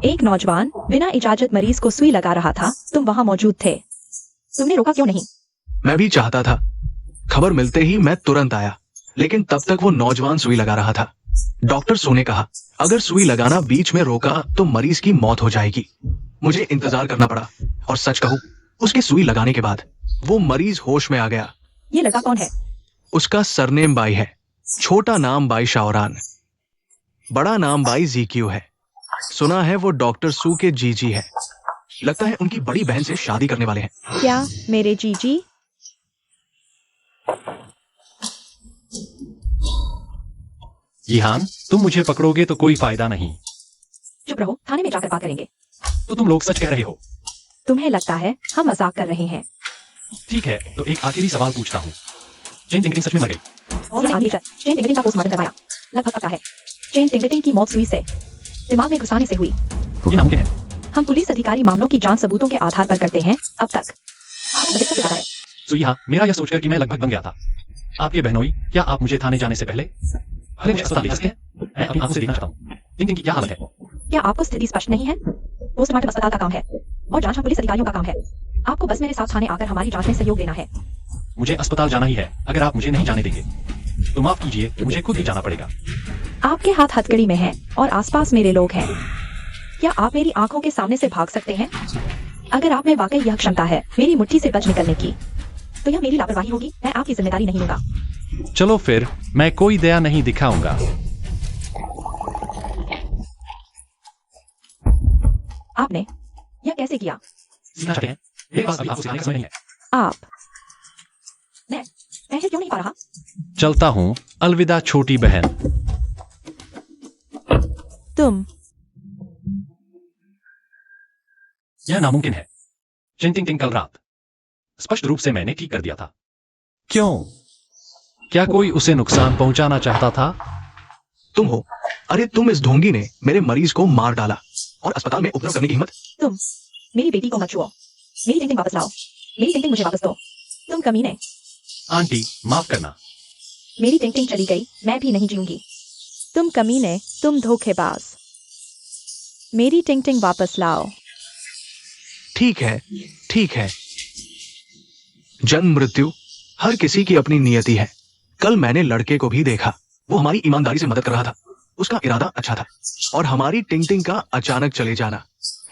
एक नौजवान बिना इजाजत मरीज को सुई लगा रहा था। तुम वहां मौजूद थे। तुमने रोका क्यों नहीं? मैं भी चाहता था। खबर मिलते ही मैं तुरंत आया, लेकिन तब तक वो नौजवान सुई लगा रहा था। डॉक्टर सू ने कहा अगर सुई लगाना बीच में रोका तो मरीज की मौत हो जाएगी। मुझे इंतजार करना पड़ा और सच कहूं, उसके सुई लगाने के बाद वो मरीज होश में आ गया। ये लड़का कौन है? उसका सरनेम बाई है। छोटा नाम बाई शाओरान, बड़ा नाम बाई जीक्यू है। सुना है वो डॉक्टर सू के जीजी है। लगता है उनकी बड़ी बहन से शादी करने वाले हैं। क्या मेरे जीजी? यिहान, तुम मुझे पकड़ोगे तो कोई फायदा नहीं। चुप रहो, थाने में जाकर बात करेंगे। तो तुम लोग सच कह रहे हो? तुम्हें लगता है हम मजाक कर रहे हैं? ठीक है, तो एक आखिरी सवाल पूछता हूँ। चेन टिंगटिंग सच में मर गई? और आगे चल, चेन टिंगटिंग का पोस्टमार्टम करवाया। लगभग पक्का है। चेन टिंगटिंग की मौत सुई से दिमाग में घुसाने से हुई। ये नामुमकिन है। हम पुलिस अधिकारी मामलों की जांच सबूतों के आधार पर करते हैं। अब तक आपको दिक्कत क्या है? तो यहाँ मेरा यह सोचकर कि मैं लगभग बन गया था। आपके बहनोई, क्या आप मुझे थाने जाने से पहले मुझे अस्पताल ले सकते हैं? मैं अपनी आंखों से देखना चाहता हूँ टिंगटिंग की क्या हालत है। क्या आपको स्थिति स्पष्ट नहीं है? पोस्टमार्टम अस्पताल का काम है और जांच हम पुलिस अधिकारियों का काम है। आपको बस मेरे साथ थाने आकर हमारी जांच में सहयोग देना है। मुझे अस्पताल जाना ही है। अगर आप मुझे नहीं जाने देंगे तो माफ कीजिए, मुझे खुद ही जाना पड़ेगा। आपके हाथ हथकड़ी में हैं और आसपास मेरे लोग हैं। क्या आप मेरी आंखों के सामने से भाग सकते हैं? अगर आप में वाकई यह क्षमता है मेरी मुट्ठी से बच निकलने की, तो यह मेरी लापरवाही होगी। मैं आपकी जिम्मेदारी नहीं लूंगा। चलो फिर, मैं कोई दया नहीं दिखाऊंगा। आपने यह कैसे किया? सीखना चाहते हैं? मेरे पास अभी आपको सिखाने का समय नहीं है। आप मैं क्यों नहीं पा रहा? चलता हूँ, अलविदा छोटी बहन। तुम यह नामुमकिन है। चिन टिंग टिंग कल रात स्पष्ट रूप से मैंने ठीक कर दिया था। क्यों? क्या कोई उसे नुकसान पहुंचाना चाहता था? तुम हो। अरे तुम इस ढोंगी ने मेरे मरीज को मार डाला और अस्पताल में उपद्रव करने की हिम्मत। तुम मेरी बेटी को मत छुओ। मेरी टिंग वापस लाओ। मेरी टिंग मुझे वापस दो। तुम कमीने। आंटी, माफ करना। मेरी टिंग चली गई, मैं भी नहीं जीऊंगी। तुम कमीने, तुम धोखेबाज। मेरी टिंग टिंग वापस लाओ। ठीक है, ठीक है। जन्म मृत्यु हर किसी की अपनी नियति है। कल मैंने लड़के को भी देखा, वो हमारी ईमानदारी से मदद कर रहा था, उसका इरादा अच्छा था। और हमारी टिंग टिंग का अचानक चले जाना,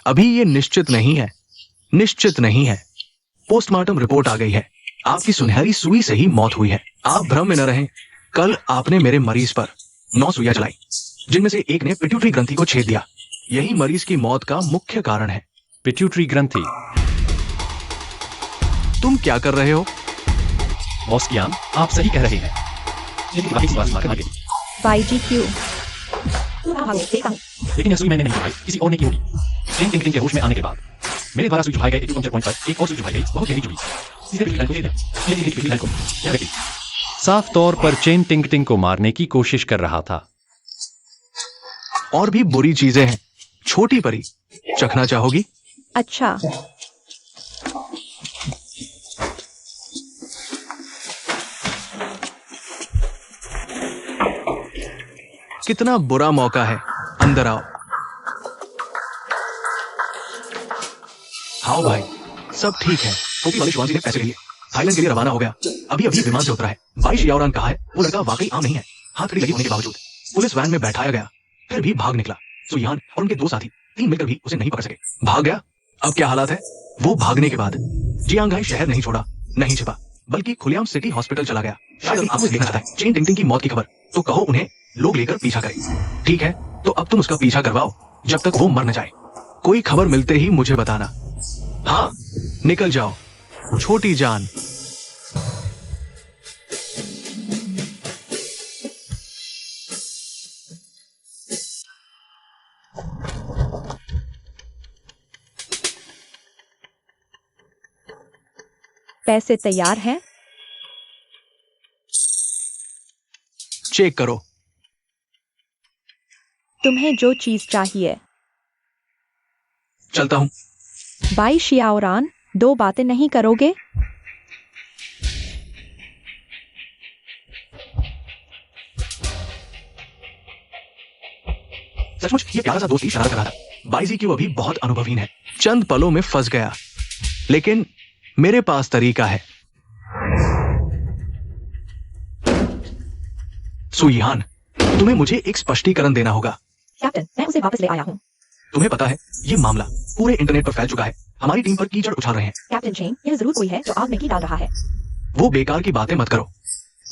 अभी ये निश्चित नहीं है, निश्चित नहीं है। पोस्टमार्टम रिपोर्ट आ गई है, आपकी सुनहरी सुई से ही मौत हुई है। आप भ्रम में न रहें, कल आपने मेरे मरीज पर 9 सुइयां चलाई, जिनमें से एक ने पिट्यूटरी ग्रंथि को छेद दिया। यही मरीज की मौत का मुख्य कारण है। पिट्यूटरी ग्रंथि। तुम क्या कर रहे हो? बॉस कियान, आप सही कह रहे हैं, लेकिन बाकी इस बात से आगे। भाई जी क्यों? लेकिन यह सुई मैंने नहीं चुभाई, किसी और ने की होगी। टिंग टिंग टिंग के होश में आने के बाद मेरे द्वारा सुई चुभाए गए एक्यूपंक्चर पॉइंट पर एक और सुई चुभाई गई, बहुत गहरी चुभी। सीधे पिछली लाइन को ले लें। ये देखिए पिछली लाइन को। यह व्यक्ति साफ तौर पर चेन टिंग टिंग को मारने की कोशिश कर रहा था। और भी बुरी चीजें हैं। छोटी परी, चखना चाहोगी? अच्छा, कितना बुरा मौका है, अंदर आओ। हाँ भाई, सब ठीक है। टोपी वाले शिवाजी ने पैसे ले लिए, थाईलैंड के लिए रवाना हो गया। अभी अभी विमान से उतरा है। भाई शियाओरान कहा है, वो लड़का वाकई आम नहीं है। हाथ लगी होने के बावजूद पुलिस वैन में बैठाया गया, फिर भी भाग निकला। सुयान और उनके 2 साथी 3 मिलकर भी उसे नहीं पकड़ सके, भाग गया। अब क्या हालात है? वो भागने के बाद जियांगाई शहर नहीं छोड़ा, नहीं छिपा, बल्कि खुलेआम सिटी हॉस्पिटल चला गया। शायद अभी आपको देखना चाहता है चेन टिंग टिंग की मौत की खबर, तो कहो उन्हें लोग लेकर पीछा करें। ठीक है, तो अब तुम उसका पीछा करवाओ जब तक वो मर न जाए। कोई खबर मिलते ही मुझे बताना। हाँ, निकल जाओ छोटी जान। पैसे तैयार हैं? चेक करो। तुम्हें जो चीज चाहिए। चलता हूं। भाई शियाओरान, 2 बातें नहीं करोगे? सचमुच ये प्यारा सा दोस्त ही शरारत कर रहा था। बाईजी की वो भी बहुत अनुभवहीन है। चंद पलों में फंस गया, लेकिन मेरे पास तरीका है। सुईहान, तुम्हें मुझे एक स्पष्टीकरण देना होगा। कैप्टन, मैं उसे वापस ले आया हूँ। तुम्हें पता है, ये मामला पूरे इंटरनेट पर फैल चुका है। हमारी टीम पर कीचड़ उछाल रहे हैं। कैप्टन चेंग, यह जरूर कोई है जो आग में घी डाल रहा है। वो बेकार की बातें मत करो।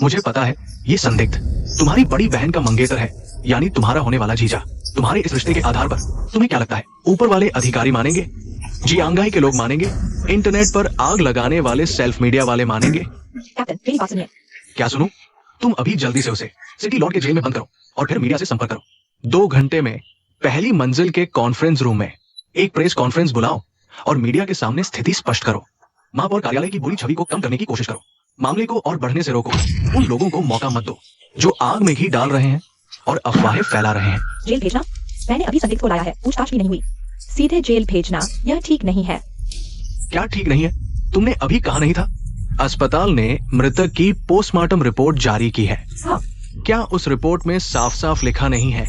मुझे पता है, ये संदिग्ध तुम्हारी बड़ी बहन का मंगेतर है, यानी तुम्हारा होने वाला जीजा। तुम्हारे इस रिश्ते के आधार पर तुम्हें क्या लगता है, ऊपर वाले अधिकारी मानेंगे, जियांगाई के लोग मानेंगे, इंटरनेट पर आग लगाने वाले सेल्फ मीडिया वाले मानेंगे? कैप्टन, मेरी बात सुनिए। क्या सुनूं? तुम अभी जल्दी से उसे सिटी लॉर्ड के जेल में बंद करो और फिर मीडिया से संपर्क करो। 2 घंटे में पहली मंजिल के कॉन्फ्रेंस रूम में एक प्रेस कॉन्फ्रेंस बुलाओ और मीडिया के सामने स्थिति स्पष्ट करो। महापौर कार्यालय की बुरी छवि को कम करने की कोशिश करो। मामले को और बढ़ने से रोको। उन लोगों को मौका मत दो जो आग में घी डाल रहे हैं और अफवाहें फैला रहे हैं। जेल भेजना? मैंने अभी संदिग्ध को लाया है, पूछताछ भी नहीं हुई। सीधे जेल भेजना, यह ठीक नहीं है। क्या ठीक नहीं है? तुमने अभी कहा नहीं था? अस्पताल ने मृतक की पोस्टमार्टम रिपोर्ट जारी की है। हाँ। क्या उस रिपोर्ट में साफ साफ लिखा नहीं है,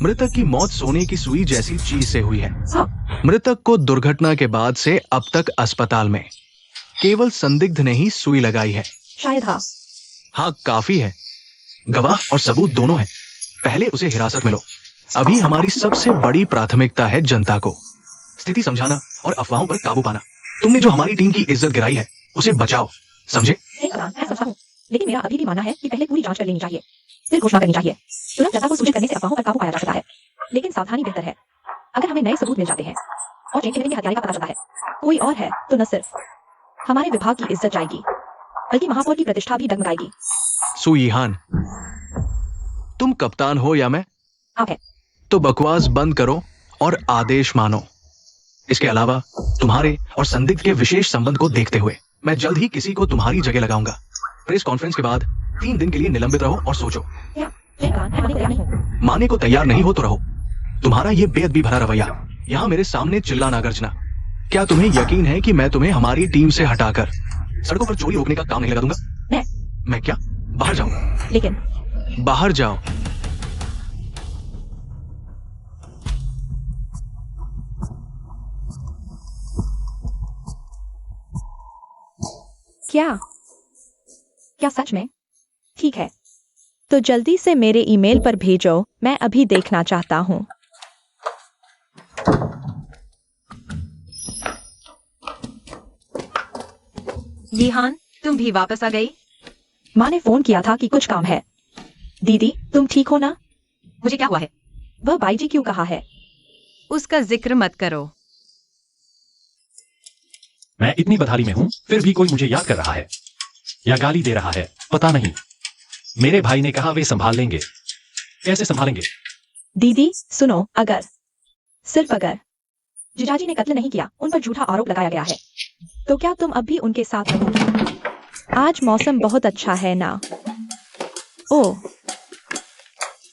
मृतक की मौत सोने की सुई जैसी चीज से हुई है? हाँ। मृतक को दुर्घटना के बाद से अब तक अस्पताल में केवल संदिग्ध ने ही सुई लगाई है। शायद हाँ। हाँ, काफी है। गवाह और सबूत दोनों हैं। पहले उसे हिरासत में लो। अभी हमारी सबसे बड़ी प्राथमिकता है जनता को स्थिति समझाना और अफवाहों पर काबू पाना। तुमने जो हमारी टीम की इज्जत गिराई है, उसे बचाओ, समझे? नहीं अमरान, मैं समझता हूँ, लेकिन मेरा अभी भी मानना है कि पहले पूरी जांच कर लेनी चाहिए, फिर घोषणा करनी चाहिए। तुरंत जनता को सूचित करने से अफवाहों पर काबू पाया जा सकता है, लेकिन सावधानी बेहतर है। अगर हमें नए सबूत मिल जाते हैं और चेंग के हत्यारे का पता चलता है कोई और है, तो न सिर्फ हमारे विभाग की इज्जत जाएगी, बल्कि महापौर की प्रतिष्ठा भी डगमगाएगी। सुईहान, तुम कप्तान हो या मैं? आप है। तो बकवास बंद करो और आदेश मानो। इसके अलावा तुम्हारे और संदिग्ध के विशेष संबंध को देखते हुए मैं जल्द ही किसी को तुम्हारी जगह लगाऊंगा। प्रेस कॉन्फ्रेंस के बाद 3 दिन के लिए निलंबित रहो और सोचो। माने को तैयार नहीं हो तो रहो। तुम्हारा ये बेअदबी भरा रवैया, यहाँ मेरे सामने चिल्लाना गर्जना, क्या तुम्हें यकीन है कि मैं तुम्हें हमारी टीम से हटाकर सड़कों पर चोरी रोकने का काम नहीं लगा दूंगा? मैं क्या? बाहर जाओ। लेकिन बाहर जाओ। क्या सच में? ठीक है, तो जल्दी से मेरे ईमेल पर भेजो, मैं अभी देखना चाहता हूँ। यीहान, तुम भी वापस आ गई? माँ ने फोन किया था कि कुछ काम है। दीदी, तुम ठीक हो ना? मुझे क्या हुआ है? वह बाईजी क्यों कहा है? उसका जिक्र मत करो। मैं इतनी बदहाली में हूं, फिर भी कोई मुझे याद कर रहा है या गाली दे रहा है, पता नहीं। मेरे भाई ने कहा वे संभाल लेंगे। कैसे संभालेंगे? दीदी सुनो, सिर्फ अगर जीजाजी ने कत्ल नहीं किया, उन पर झूठा आरोप लगाया गया है, तो क्या तुम अब भी उनके साथ रहोगी? आज मौसम बहुत अच्छा है ना? ओह,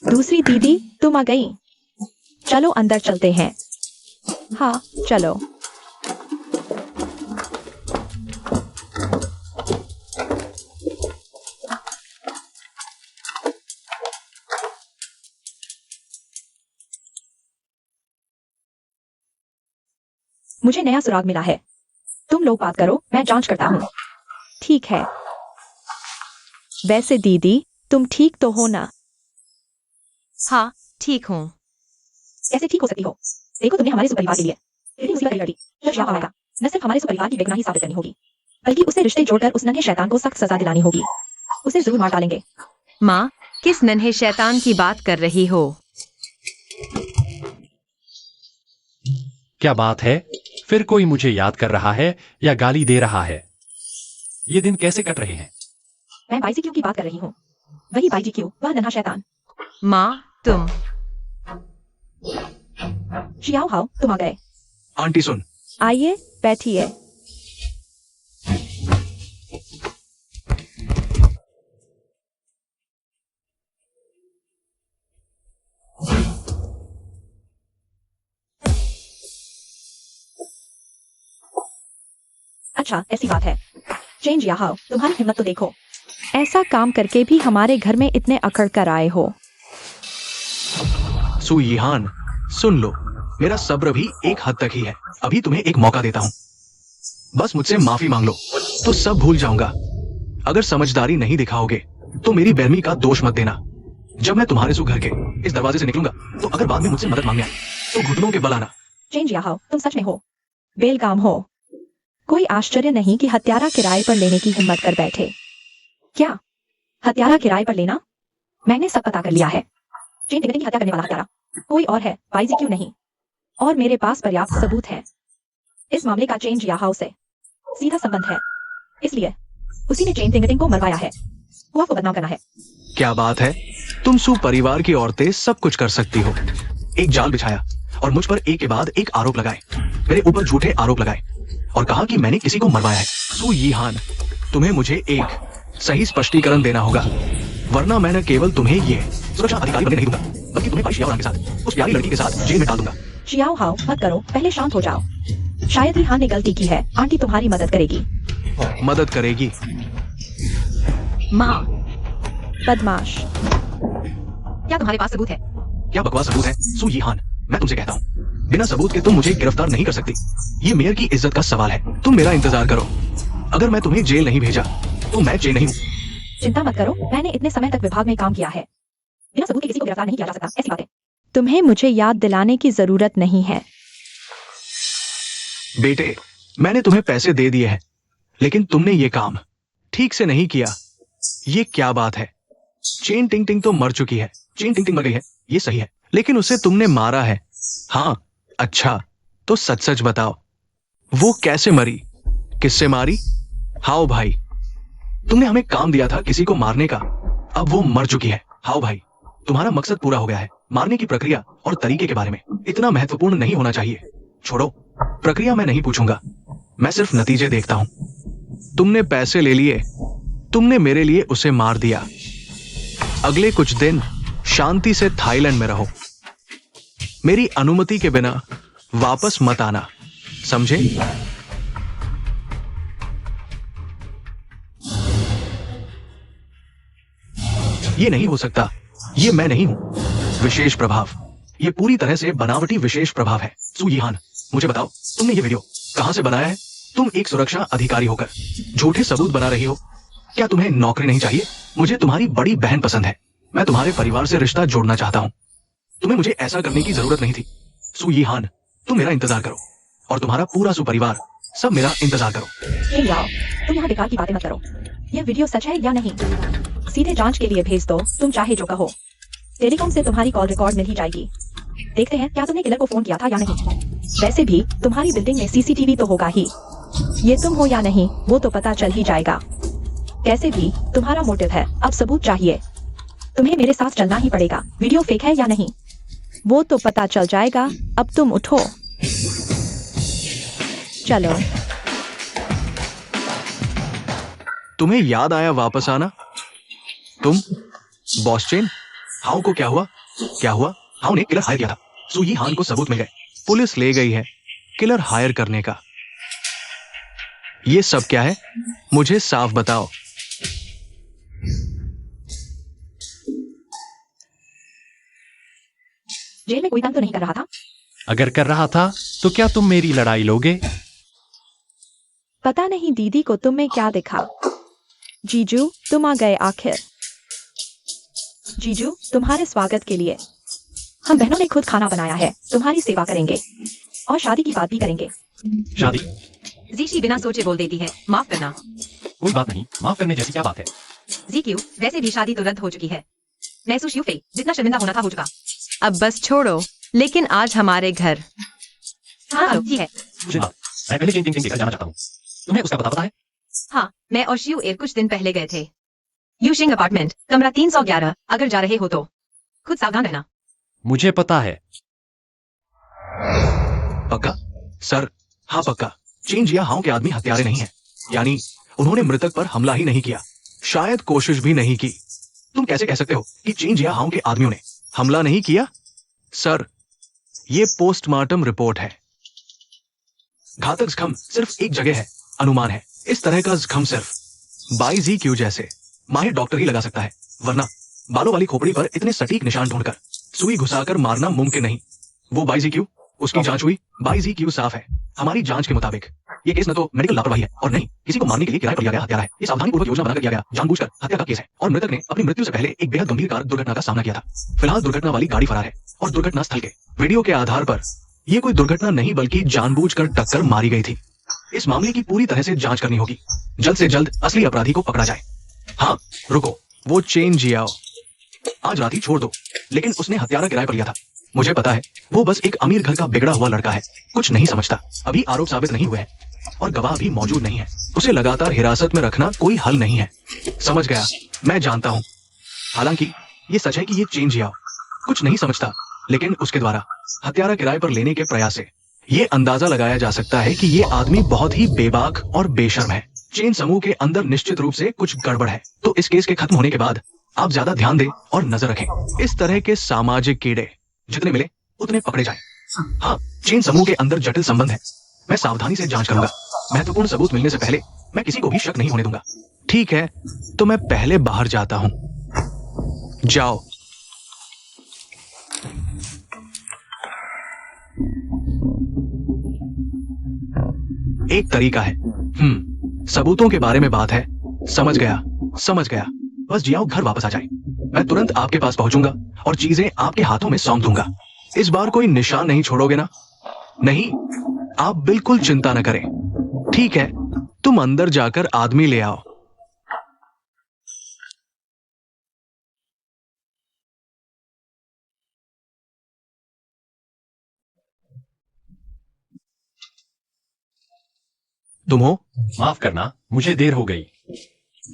दूसरी दीदी तुम आ गई। चलो अंदर चलते हैं। हाँ चलो। मुझे नया सुराग मिला है। तुम लोग बात करो, मैं जांच करता हूँ। ठीक है। वैसे दीदी, तुम ठीक तो हो ना? हाँ, ठीक हूँ। कैसे ठीक हो सकती हो? देखो, तुमने हमारे सुपरिवार के लिए इतनी मुसीबत लड़ी। जब शाह आएगा, न सिर्फ हमारे सुपरिवार की बेगुनाही साबित करनी होगी, बल्कि उसे रिश्ते जोड़कर उस नन्हे शैतान को सख्त सजा दिलानी होगी। उसे जरूर मार डालेंगे। माँ, किस नन्हे शैतान की बात कर रही हो? क्या बात है? फिर कोई मुझे याद कर रहा है या गाली दे रहा है? ये दिन कैसे कट रहे हैं? मैं बाईजी क्यों की बात कर रही हूँ। वही बाईजी क्यों, वह नन्हा शैतान। माँ, तुम। शियाओ हाओ, तुम आ गए। आंटी सुन, आइए, बैठिए। अच्छा, ऐसी बात है। चेंज या हाओ, तुम्हारी हिम्मत तो देखो। ऐसा काम करके भी हमारे घर में इतने अकड़ कर आए हो। सु यीहान, सुन लो, मेरा सब्र भी एक हद तक ही है। अभी तुम्हें एक मौका देता हूँ, बस मुझसे माफी मांग लो तो सब भूल जाऊंगा। अगर समझदारी नहीं दिखाओगे तो मेरी बेरमी का दोष मत देना। जब मैं तुम्हारे सु घर के इस दरवाजे से निकलूंगा तो अगर बाद में मुझसे मदद मांगने आए तो घुटनों के बल आना। चेंज या हाओ, तुम सच में हो बेलगाम हो। कोई आश्चर्य नहीं कि हत्यारा किराए पर लेने की हिम्मत कर बैठे। क्या हत्यारा किराए पर लेना? मैंने सब पता कर लिया है। चेन टिगटिंग की हत्या करने वाला हत्यारा कोई और है, बाईजी क्यों नहीं। और मेरे पास पर्याप्त सबूत है। इस मामले का चेन जियाहाउ से सीधा संबंध है, इसलिए उसी ने चेन टिंगटिंग को मरवाया है। वो आपको बदनाम करना है। क्या बात है, तुम सु परिवार की औरतें सब कुछ कर सकती हो। एक जाल बिछाया और मुझ पर एक के बाद एक आरोप लगाए, मेरे ऊपर झूठे आरोप लगाए और कहा कि मैंने किसी को मरवाया है। सु यीहान, तुम्हें मुझे एक सही स्पष्टीकरण देना होगा, वरना मैं न केवल तुम्हें ये सुरक्षा अधिकारी बनने नहीं दूंगा, बल्कि तुम्हें शियाओ के साथ, उस प्यारी लड़की के साथ जेल में डाल दूंगा। शियाओ हाओ, मत करो, पहले शांत हो जाओ। शायद ही हान ने गलती की है। आंटी तुम्हारी मदद करेगी। मदद करेगी? माँ, बदमाश। क्या तुम्हारे पास सबूत है? क्या बकवास सबूत है? सु यीहान, मैं तुमसे कहता हूँ, बिना सबूत के तुम मुझे गिरफ्तार नहीं कर सकती। ये मेयर की इज्जत का सवाल है। तुम मेरा इंतजार करो। अगर मैं तुम्हें जेल नहीं भेजा तो मैं जेल नहीं हूँ। चिंता मत करो, मैंने इतने समय तक विभाग में काम किया है। बिना सबूत के किसी को गिरफ्तार नहीं किया जा सकता, ऐसी बात है। तुम्हें मुझे याद दिलाने की जरूरत नहीं है। बेटे, मैंने तुम्हें पैसे दे दिए हैं, लेकिन तुमने ये काम ठीक से नहीं किया। ये क्या बात है? चेन टिंग टिंग तो मर चुकी है। चेन टिंग टिंग मर गई है, ये सही है, लेकिन उसे तुमने मारा है। हाँ, अच्छा, तो सच सच बताओ, वो कैसे मरी, किससे मारी? हाओ भाई, तुमने हमें काम दिया था किसी को मारने का, अब वो मर चुकी है। हाओ भाई, तुम्हारा मकसद पूरा हो गया है। मारने की प्रक्रिया और तरीके के बारे में इतना महत्वपूर्ण नहीं होना चाहिए। छोड़ो, प्रक्रिया मैं नहीं पूछूंगा, मैं सिर्फ नतीजे देखता हूं। तुमने पैसे ले लिए, तुमने मेरे लिए उसे मार दिया। अगले कुछ दिन शांति से थाईलैंड में रहो। मेरी अनुमति के बिना वापस मत आना, समझे? ये नहीं हो सकता, ये मैं नहीं हूं। विशेष प्रभाव, ये पूरी तरह से बनावटी विशेष प्रभाव है। सु यीहान, मुझे बताओ, तुमने ये वीडियो कहां से बनाया है? तुम एक सुरक्षा अधिकारी होकर झूठे सबूत बना रही हो। क्या तुम्हें नौकरी नहीं चाहिए? मुझे तुम्हारी बड़ी बहन पसंद है। मैं तुम्हारे परिवार से रिश्ता जोड़ना चाहता हूँ। तुम्हें मुझे ऐसा करने की जरूरत नहीं थी। सु यी हान, तुम मेरा इंतजार करो और तुम्हारा पूरा सुपरिवार सब मेरा इंतजार करो। हे याओ, तुम यहाँ बेकार की बातें मत करो। यह वीडियो सच है या नहीं सीधे जांच के लिए भेज दो। तुम चाहे जो कहो। टेलीकॉम से तुम्हारी कॉल रिकॉर्ड मिल ही जाएगी। देखते हैं क्या तुमने किलर को फोन किया था या नहीं। वैसे भी तुम्हारी बिल्डिंग में सीसीटीवी तो होगा ही। ये तुम हो या नहीं वो तो पता चल ही जाएगा। कैसे भी तुम्हारा मोटिव है, अब सबूत चाहिए। तुम्हें मेरे साथ चलना ही पड़ेगा। वीडियो फेक है या नहीं वो तो पता चल जाएगा। अब तुम उठो, चलो। तुम्हें याद आया वापस आना? तुम बॉस चेन, हाउ को क्या हुआ? क्या हुआ? हाउ ने किलर हायर किया था। सु यी हान को सबूत मिल गए। पुलिस ले गई है किलर हायर करने का। ये सब क्या है? मुझे साफ बताओ। जेल में कोई तंग तो नहीं कर रहा था? अगर कर रहा था तो क्या तुम मेरी लड़ाई लोगे? पता नहीं दीदी को तुम में क्या दिखा। जीजू तुम आ गए आखिर। जीजू तुम्हारे स्वागत के लिए हम बहनों ने खुद खाना बनाया है। तुम्हारी सेवा करेंगे और शादी की बात भी करेंगे। शादी? जीशी बिना सोचे बोल देती है। माफ करना। कोई बात नहीं, माफ करने जैसी क्या बात है? जी क्यों, वैसे भी शादी तो रद्द हो चुकी है। मैं सुशियू फे, जितना शर्मिंदा होना था हो चुका। अब बस छोड़ो। लेकिन आज हमारे घर हाँ ठीक है। मुझे बात, मैं पहले चिंग के घर जाना चाहता हूँ। तुम्हें उसका पता है? हाँ, मैं और शिव एर कुछ दिन पहले गए थे। यूशिंग अपार्टमेंट, कमरा 311। अगर जा रहे हो तो खुद सावधान रहना। मुझे पता है। पक्का? सर हाँ पक्का। चेन जिया हाउ के आदमी हत्यारे नहीं है। यानी उन्होंने मृतक पर हमला ही नहीं किया, शायद कोशिश भी नहीं की। तुम कैसे कह सकते हो कि चेन जिया हाउ के आदमियों ने हमला नहीं किया? सर ये पोस्टमार्टम रिपोर्ट है। घातक जख्म सिर्फ एक जगह है, अनुमान है। इस तरह का जख्म सिर्फ बाइजी क्यू जैसे माहिर डॉक्टर ही लगा सकता है, वरना बालों वाली खोपड़ी पर इतने सटीक निशान ढूंढकर सुई घुसाकर मारना मुमकिन नहीं। वो बाइजी क्यू, उसकी जांच हुई। बाइजी क्यू साफ है। हमारी जांच के मुताबिक ये केस न तो मेडिकल लापरवाही है और नहीं किसी को मारने के लिए किराए पर लिया गया हत्यारा है। ये सावधानीपूर्वक योजना बनाकर किया गया जानबूझकर हत्या का केस है और मृतक ने अपनी मृत्यु से पहले एक बेहद गंभीर कार दुर्घटना का सामना किया था। फिलहाल दुर्घटना वाली गाड़ी फरार है और दुर्घटना स्थल के वीडियो के आधार पर ये कोई दुर्घटना नहीं बल्कि जानबूझकर टक्कर मारी गई थी। इस मामले की पूरी तरह से जांच करनी होगी। जल्द से जल्द असली अपराधी को पकड़ा जाए। हाँ रुको, वो चेन जियाओ आज रात ही छोड़ दो, लेकिन उसने हत्यारा किराए पर लिया था। मुझे पता है वो बस एक अमीर घर का बिगड़ा हुआ लड़का है, कुछ नहीं समझता। अभी आरोप साबित नहीं हुए हैं और गवाह भी मौजूद नहीं है। उसे लगातार हिरासत में रखना कोई हल नहीं है। समझ गया, मैं जानता हूँ। हालांकि ये सच है कि ये चेन जियाओ कुछ नहीं समझता, लेकिन उसके द्वारा हत्यारा किराए पर लेने के प्रयास से ये अंदाजा लगाया जा सकता है कि ये आदमी बहुत ही बेबाक और बेशर्म है। चेन समूह के अंदर निश्चित रूप से कुछ गड़बड़ है। तो इस केस के खत्म होने के बाद आप ज्यादा ध्यान दें और नजर रखें। इस तरह के सामाजिक कीड़े जितने मिले उतने पकड़े जाएं। हाँ, चेन समूह के अंदर जटिल संबंध है। मैं सावधानी से जांच करूंगा। महत्वपूर्ण सबूत मिलने से पहले मैं किसी को भी शक नहीं होने दूंगा। ठीक है, तो मैं पहले बाहर जाता हूं। जाओ। एक तरीका है। सबूतों के बारे में बात है। समझ गया, समझ गया। बस जियाओ घर वापस आ जाए। मैं तुरंत आपके पास पहुंचूंगा और चीजें आपके हाथों में सौंप दूंगा। इस बार कोई निशान नहीं छोड़ोगे ना? नहीं, आप बिल्कुल चिंता न करें। ठीक है, तुम अंदर जाकर आदमी ले आओ। तुम हो? माफ करना, मुझे देर हो गई।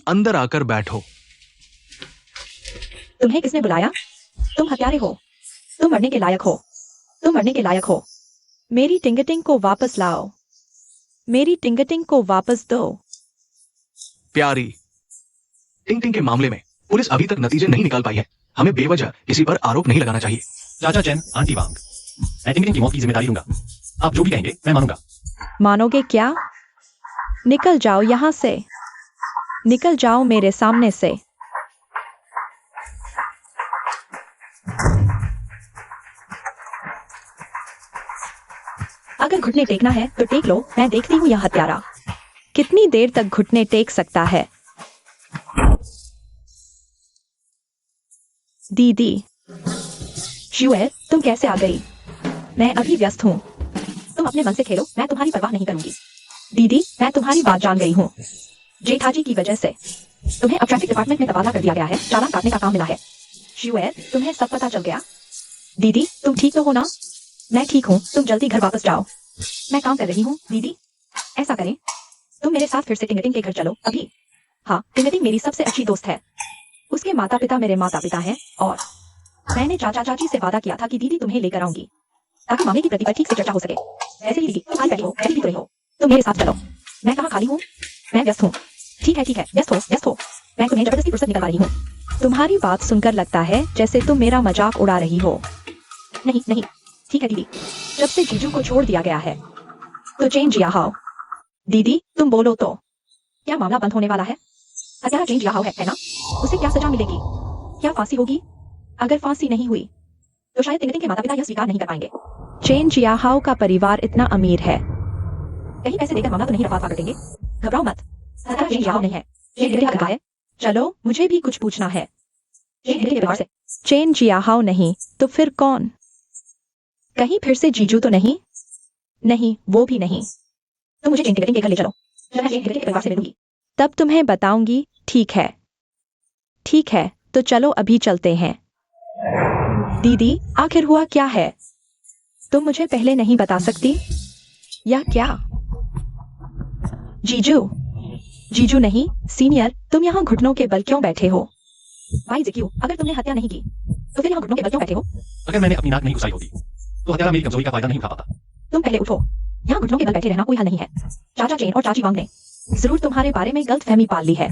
अंदर आकर बैठो। तुम्हें किसने बुलाया? तुम हत्यारे हो। तुम मरने के लायक हो। तुम मरने के लायक हो। मेरी टिंगटिंग को वापस लाओ। मेरी टिंगटिंग को वापस दो। प्यारी, टिंग टिंग के मामले में पुलिस अभी तक नतीजे नहीं निकाल पाई है। हमें बेवजह किसी पर आरोप नहीं लगाना चाहिए। चाचा चैन, आंटी वांग, मैं टिंग टिंग की मौत की जिम्मेदारी लूंगा। आप जो भी कहेंगे मैं मानूंगा। मानोगे क्या? निकल जाओ यहां से। निकल जाओ मेरे सामने से। अगर घुटने टेकना है तो टेक लो। मैं देखती हूँ यह हत्यारा। कितनी देर तक घुटने टेक सकता है? दीदी। शिवेर, तुम कैसे आ गई? मैं अभी व्यस्त हूँ। तुम अपने मन से खेलो, मैं तुम्हारी परवाह नहीं करूंगी। दीदी, मैं तुम्हारी बात जान गई हूँ। जेठाजी की वजह से तुम्हें अब ट्रैफिक डिपार्टमेंट में तबादला कर दिया गया है। चालान काटने का काम मिला है। शिवेर, तुम्हें सब पता चल गया? दीदी, तुम ठीक तो हो ना? मैं ठीक हूँ, तुम जल्दी घर वापस जाओ। मैं काम कर रही हूँ दीदी। ऐसा करें, तुम मेरे साथ फिर से टिंगटिंग के घर चलो अभी। हाँ, टिंगटिंग मेरी सबसे अच्छी दोस्त है। उसके माता पिता मेरे माता पिता हैं और मैंने चाचा चाची से वादा किया था कि दीदी तुम्हें लेकर आऊंगी ताकि मामले की प्रति पर ठीक से चर्चा हो सके। वैसे ही दीदी, तुम खाली बैठी हो, बैठी भी तो रही हो। तुम मेरे साथ चलो। मैं कहाँ खाली हूँ? मैं व्यस्त हूँ। ठीक है, व्यस्त हो। मैं तुम्हें जबरदस्ती फुर्सत निकलवा रही हूँ। तुम्हारी बात सुनकर लगता है जैसे तुम मेरा मजाक उड़ा रही हो। नहीं, ठीक है दीदी। जब से जीजू को छोड़ दिया गया है तो चेन जियाहाओ। दीदी, तुम बोलो तो, क्या मामला बंद होने वाला है? हत्यारा चेन जियाहाओ है ना? उसे क्या सजा मिलेगी? क्या फांसी होगी? अगर फांसी नहीं हुई तो शायद टिंगटिंग के माता पिता यह स्वीकार नहीं कर पाएंगे। चेन जियाहाओ का परिवार इतना अमीर है। कहीं पैसे देकर मामला तो नहीं रफा कर देंगे? घबराओ मत, हत्यारा चेन जियाहाओ नहीं है। चेन टिंगटिंग का है। चलो, मुझे भी कुछ पूछना है। चेन टिंगटिंग के परिवार से। चेन जियाहाओ नहीं तो फिर कौन? कहीं फिर से जीजू तो नहीं? नहीं, वो भी नहीं। तो मुझे चेन टिंगटिंग के घर ले चलो। मैं चेन टिंगटिंग के परिवार से मिलूंगी। तब तुम्हें बताऊंगी। ठीक है, तो चलो अभी चलते हैं। दीदी, आखिर हुआ क्या है? तुम मुझे पहले नहीं बता सकती? या क्या? जीजू नहीं, सीनियर, तुम यहाँ घुटनों के बल क्यों बैठे हो? भाई जिक्यू, अगर तुमने हत्या नहीं की तो फिर यहाँ घुटनों के बल क्यों बैठे हो? अगर मैंने अपनी नाक नहीं घुसाई होती तो हत्यारा मेरी कमजोरी का फायदा नहीं उठा पाता। तुम पहले उठो। यहाँ घुटनों के बल बैठे रहना कोई हल नहीं है। चाचा चेन और चाची वांग ने जरूर तुम्हारे बारे में गलतफहमी पाल ली है।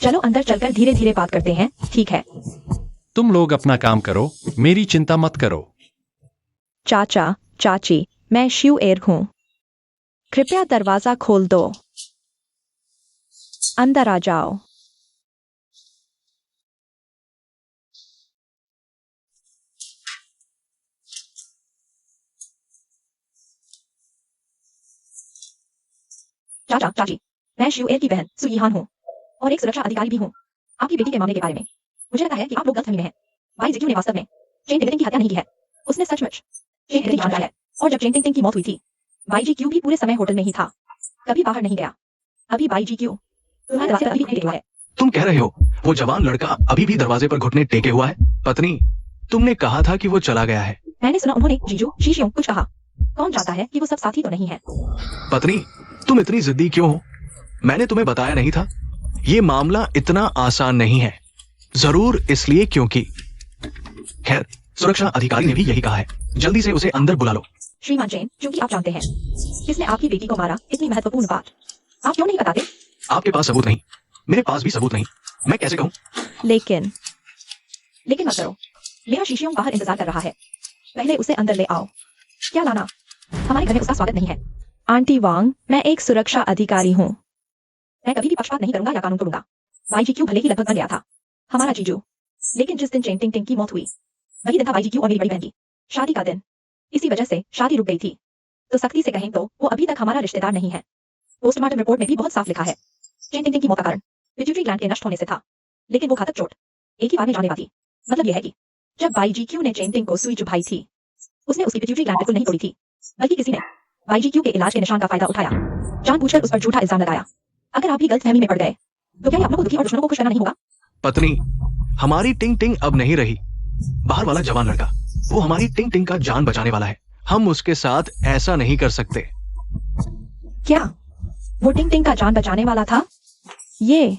चलो अंदर चलकर धीरे धीरे बात करते हैं, ठीक है? तुम लोग अपना काम करो, मेरी चिंता मत करो। चाचा, चाची, मैं शिवेर हूँ। कृपया दरवाजा खोल दो। अंदर आ जाओ। चाचा चाची, मैं शिवेर की बहन सुईहान हूँ और एक सुरक्षा अधिकारी भी हूँ। आपकी बेटी के मामले के बारे में मुझे लगता है कि आप लोग गलतफहमी में हैं। भाई जिक्यू ने वास्तव में चेन टिंगटिंग की हत्या नहीं की है। उसने सचमुच चेन टिंगटिंग जान लिया है। और जब चेन टिंगटिंग की मौत हुई थी, भाई जी क्यू भी पूरे समय होटल में ही था, कभी बाहर नहीं गया। अभी भाई जी क्यू तुम्हारे दरवाजे पर अभी भी टिका है। तुम कह रहे हो वो जवान लड़का अभी भी दरवाजे पर घुटने टेके हुआ है? पत्नी, तुमने कहा था कि वो चला गया है। मैंने सुना उन्होंने जीजू शीशियों कुछ कहा। कौन जानता है कि वो सब साथी तो नहीं है। पत्नी, तुम इतनी जिद्दी क्यों हो? मैंने तुम्हें बताया नहीं था? ये मामला इतना आसान नहीं है। जरूर इसलिए क्योंकि खैर, सुरक्षा अधिकारी ने भी यही कहा है। जल्दी से उसे अंदर बुला लो। श्रीमान चेन, क्योंकि आप जानते हैं किसने आपकी बेटी को मारा, इतनी महत्वपूर्ण बात आप क्यों नहीं बताते? आपके पास सबूत नहीं, मेरे पास भी सबूत नहीं, मैं कैसे कहूँ? लेकिन मत करो। मेरा शीशियों बाहर इंतजार कर रहा है। पहले उसे अंदर ले आओ। क्या लाना? हमारे घर में उसका स्वागत नहीं है। आंटी वांग, मैं एक सुरक्षा अधिकारी हूँ। मैं कभी भी पक्षपात नहीं करूंगा या कानून तोड़ूंगा। भाई जी क्यों भले ही लगभग बन गया था हमारा जीजू, लेकिन जिस दिन चेन टिंगटिंग की मौत हुई वही दिन था भाई जी क्यों और मेरी बड़ी बहन की शादी का दिन। इसी वजह से शादी रुक गई थी। तो सख्ती से कहें तो वो अभी तक हमारा रिश्तेदार नहीं है। पोस्टमार्टम रिपोर्ट में भी बहुत साफ लिखा है चेन टिंगटिंग की मौत का कारण पिट्यूटरी ग्लैंड के नष्ट होने से था, लेकिन वो घातक चोट एक ही बार में जानलेवा थी। मतलब यह है कि जब भाई जी क्यू ने चेन टिंग को सुई चुभाई थी, उसने उसकी पिट्यूटरी ग्लैंड बिल्कुल नहीं तोड़ी थी, बल्कि किसी ने भाई जी क्यू के इलाज के निशान का फायदा उठाया, जानबूझकर उस पर झूठा इल्जाम लगाया। अगर आप भी गलतफहमी में पड़ गए तो क्या ये अपनों को दुखी और दुश्मनों को खुश करना नहीं होगा? पत्नी, हमारी टिंग टिंग अब नहीं रही। बाहर वाला जवान लड़का, वो हमारी टिंग टिंग का जान बचाने वाला है। हम उसके साथ ऐसा नहीं कर सकते। क्या वो टिंग टिंग का जान बचाने वाला था? ये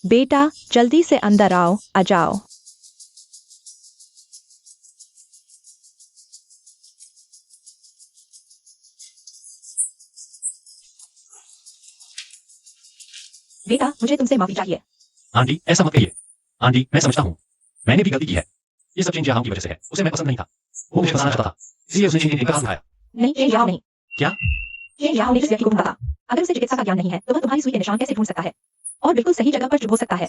बेटा, जल्दी से अंदर आओ, आ जाओ। बेटा, मुझे तुमसे माफी चाहिए। आंटी, ऐसा मत कहिए। आंटी, मैं समझता हूँ, मैंने भी गलती की है। ये सब चेन जियाहांग की वजह से है। उसे मैं पसंद नहीं था, वो मुझे फंसाना चाहता था, इसलिए उसने चेन टिंग का हाथ उठाया। नहीं, चेन जियाहांग नहीं। क्या? चेन जियाहांग ने इस व्यक्ति को ढूंढा था। अगर उसे चिकित्सा का ज्ञान नहीं है तो वह तुम्हारी सुई के निशान कैसे ढूंढ सकता है और बिल्कुल सही जगह पर चुभ हो सकता है?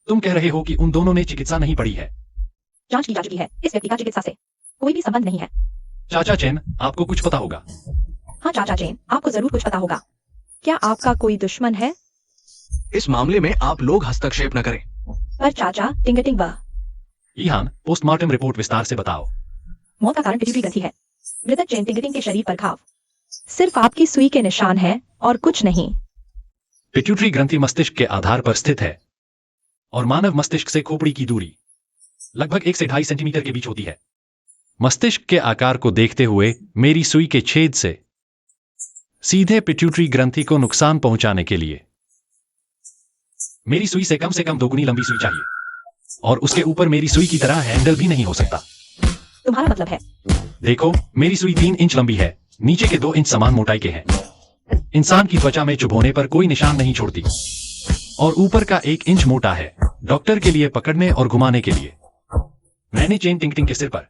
तुम कह रहे हो कि उन दोनों ने चिकित्सा नहीं पढ़ी है? जांच की जा चुकी है। इस व्यक्ति का चिकित्सा से कोई भी संबंध नहीं है। चाचा चेन, आपको कुछ पता होगा। हाँ चाचा चेन, आपको जरूर कुछ पता होगा। क्या आपका कोई दुश्मन है? इस मामले में आप लोग हस्तक्षेप न करें। पर चाचा टिंगटिंग वह ईहान, पोस्टमार्टम रिपोर्ट विस्तार से बताओ। मौत का कारण पिट्यूटरी ग्रंथि है। मृतक चेन टिंगटिंग के शरीर पर घाव सिर्फ आपकी सुई के निशान है और कुछ नहीं। पिट्यूटरी ग्रंथि मस्तिष्क के आधार पर स्थित है और मानव मस्तिष्क से खोपड़ी की दूरी लगभग 1 से 2.5 सेंटीमीटर के बीच होती है। मस्तिष्क के आकार को देखते हुए मेरी सुई के छेद से सीधे पिट्यूटरी ग्रंथि को नुकसान पहुंचाने के लिए मेरी सुई से कम दोगुनी लंबी सुई चाहिए और उसके ऊपर मेरी सुई की तरह हैंडल भी नहीं हो सकता। तुम्हारा मतलब है? देखो, मेरी सुई 3 इंच लंबी है, नीचे के 2 इंच समान मोटाई के हैं। इंसान की त्वचा में चुभोने पर कोई निशान नहीं छोड़ती और ऊपर का 1 इंच मोटा है, डॉक्टर के लिए पकड़ने और घुमाने के लिए। मैंने चेन टिंगटिंग के सिर पर